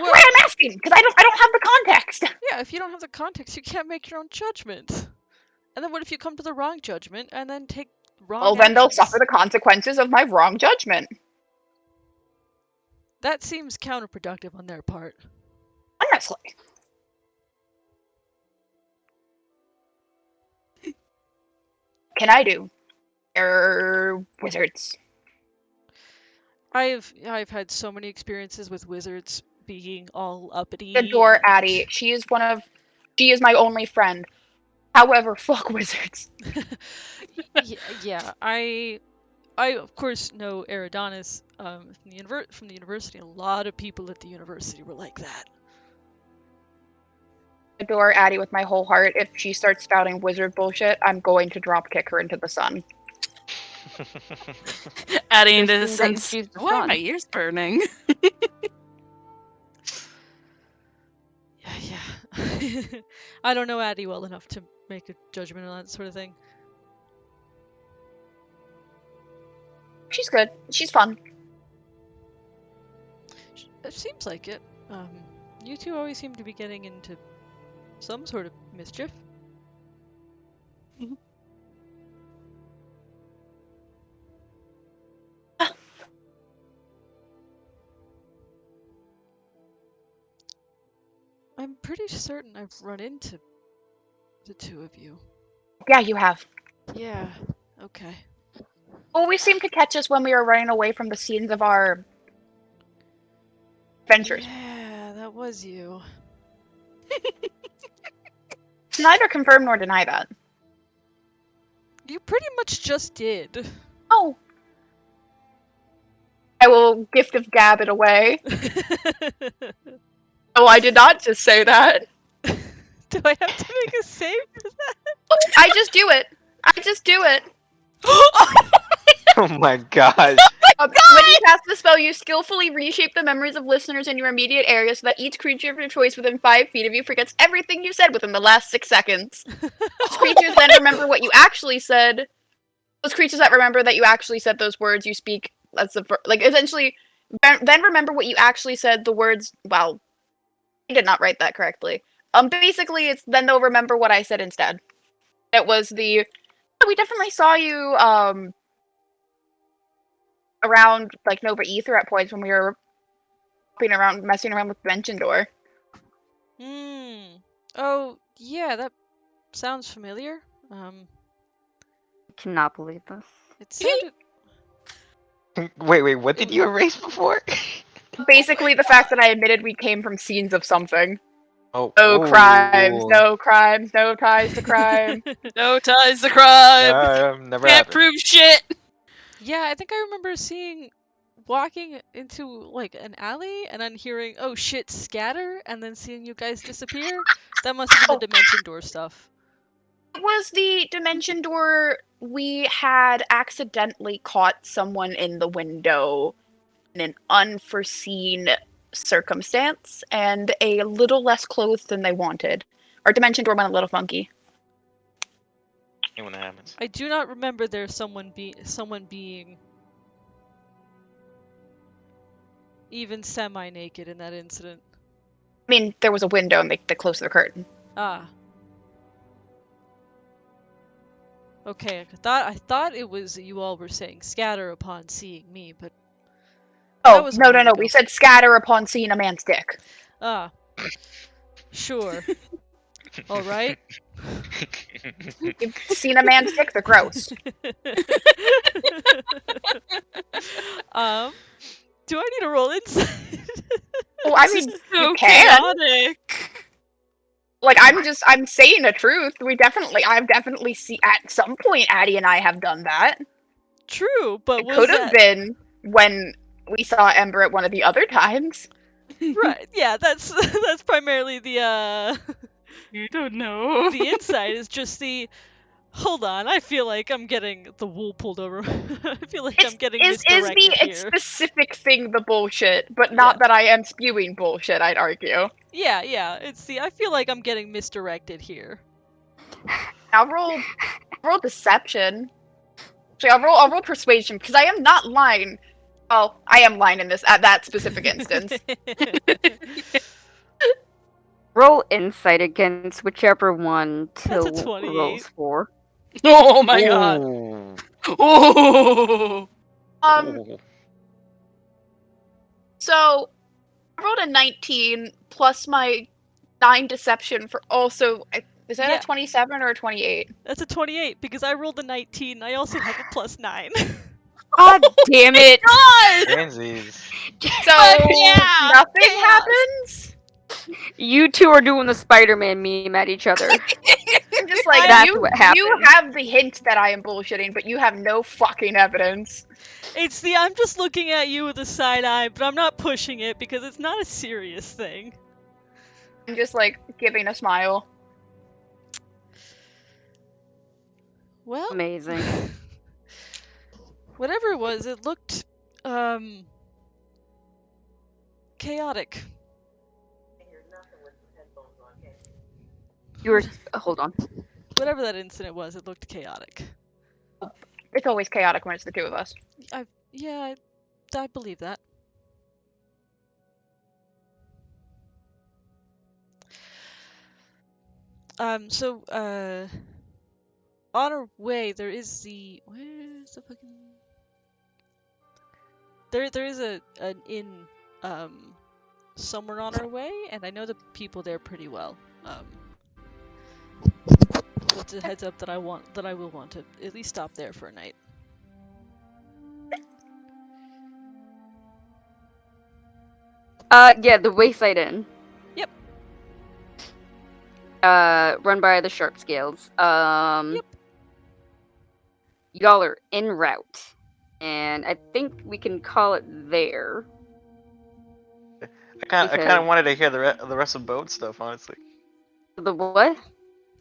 Well- why I'm asking, because I don't have the context. Yeah, if you don't have the context, you can't make your own judgment. And then what if you come to the wrong judgment and then take wrong Well, then they'll actions? suffer the consequences of my wrong judgment. That seems counterproductive on their part. Honestly. Can I do? They're wizards. I've had so many experiences with wizards being all uppity. Adore and- Addie. She is my only friend. However, fuck wizards. Yeah, I of course know Eridanis from the university. A lot of people at the university were like that. Adore Addie with my whole heart. If she starts spouting wizard bullshit, I'm going to drop kick her into the sun. Adding to the Interesting that you sense. choose the Why are sun. my ears burning? Yeah. I don't know Addie well enough to make a judgment on that sort of thing. She's good. She's fun. It seems like it. You two always seem to be getting into some sort of mischief. I'm pretty certain I've run into the two of you. Yeah, you have. Yeah. Okay. Always seem to catch us when we were running away from the scenes of our adventures. Yeah, that was you. Neither confirm nor deny that. You pretty much just did. Oh. I will gift of gab it away. Oh, I did not just say that. Do I have to make a save for that? I just do it. I just do it. Oh my gosh. When you cast the spell, you skillfully reshape the memories of listeners in your immediate area so that each creature of your choice within 5 feet of you forgets everything you said within the last 6 seconds. Those creatures then remember what you actually said. Those creatures that remember that you actually said those words you speak, that's the essentially, then remember what you actually said, the words, well, I did not write that correctly. Basically, it's then they'll remember what I said instead. It was we definitely saw you, around, like, Nova Ether at points when we were messing around with Dimension Door. Oh, yeah, that sounds familiar. Cannot believe this. It sounded. Wait, what did you erase before? Basically, the fact that I admitted we came from scenes of something. Oh, No crimes, ooh. no crimes, no ties to crime. No ties to crime. Never Can't happened. prove shit. Yeah, I think I remember walking into like an alley and then hearing, "Oh shit, scatter," and then seeing you guys disappear. That must have been the dimension door stuff. It was the dimension door. We had accidentally caught someone in the window in an unforeseen circumstance and a little less clothes than they wanted. Our dimension door went a little funky. Hey, when that happens. I do not remember there someone being even semi-naked in that incident. I mean, there was a window and they closed the curtain. Ah. Okay, I thought it was you all were saying scatter upon seeing me, but that Oh, was a no. moment ago. We said scatter upon seeing a man's dick. Ah. Sure. All right. You've seen a man's dick, they're gross. Do I need to roll insight? Well, I This mean, is so you can. chaotic. Like, I'm saying the truth. I've definitely seen, at some point, Addie and I have done that. True, but It was could have that been when we saw Ember at one of the other times. right? Yeah, that's primarily the You don't know. the insight is just the. Hold on, I feel like I'm getting the wool pulled over. I feel like I'm getting Is misdirected the here. specific thing the bullshit, but not that I am spewing bullshit, I'd argue. Yeah, it's the. I feel like I'm getting misdirected here. I'll roll deception. Actually, I'll roll persuasion, because I am not lying. Well, I am lying in this, at that specific instance. Roll insight against whichever one That's a Till 28. rolls for. Oh my god. Ooh. Oh. Ooh. So, I rolled a 19 plus my 9 deception for also. Is that Yeah. a 27 or a 28? That's a 28 because I rolled a 19. I also have a +9. God damn it! Transies. So, yeah, nothing chaos. happens? You two are doing the Spider-Man meme at each other. I'm just like, That's you what happened. have the hint that I am bullshitting, but you have no fucking evidence. It's the I'm just looking at you with a side eye, but I'm not pushing it because it's not a serious thing. I'm just like giving a smile. Well, Amazing. whatever it was, it looked chaotic. You were. Hold on. Whatever that incident was, it looked chaotic. It's always chaotic when it's the two of us. I believe that. So, on our way, there is the... Where's the fucking... There is an inn, somewhere on our way, and I know the people there pretty well. That's a heads up that I will want to at least stop there for a night. Yeah, the Wayside Inn. Yep. Run by the Sharp Scales. Yep. Y'all are en route, and I think we can call it there. I kind of wanted to hear the rest of Bone stuff, honestly. The what?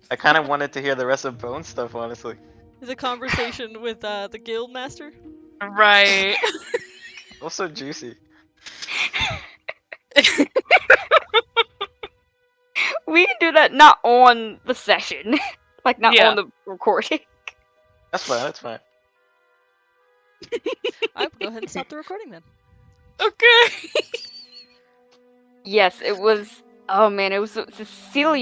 I kind of wanted to hear the rest of Bone stuff, honestly. Is a conversation with the guild master? Right. Also juicy. We can do that not on the session, like not Yeah. on the recording. That's fine. That's fine. I'll go ahead and stop the recording then. Okay. Yes, it was. Oh man, it was Cecilia.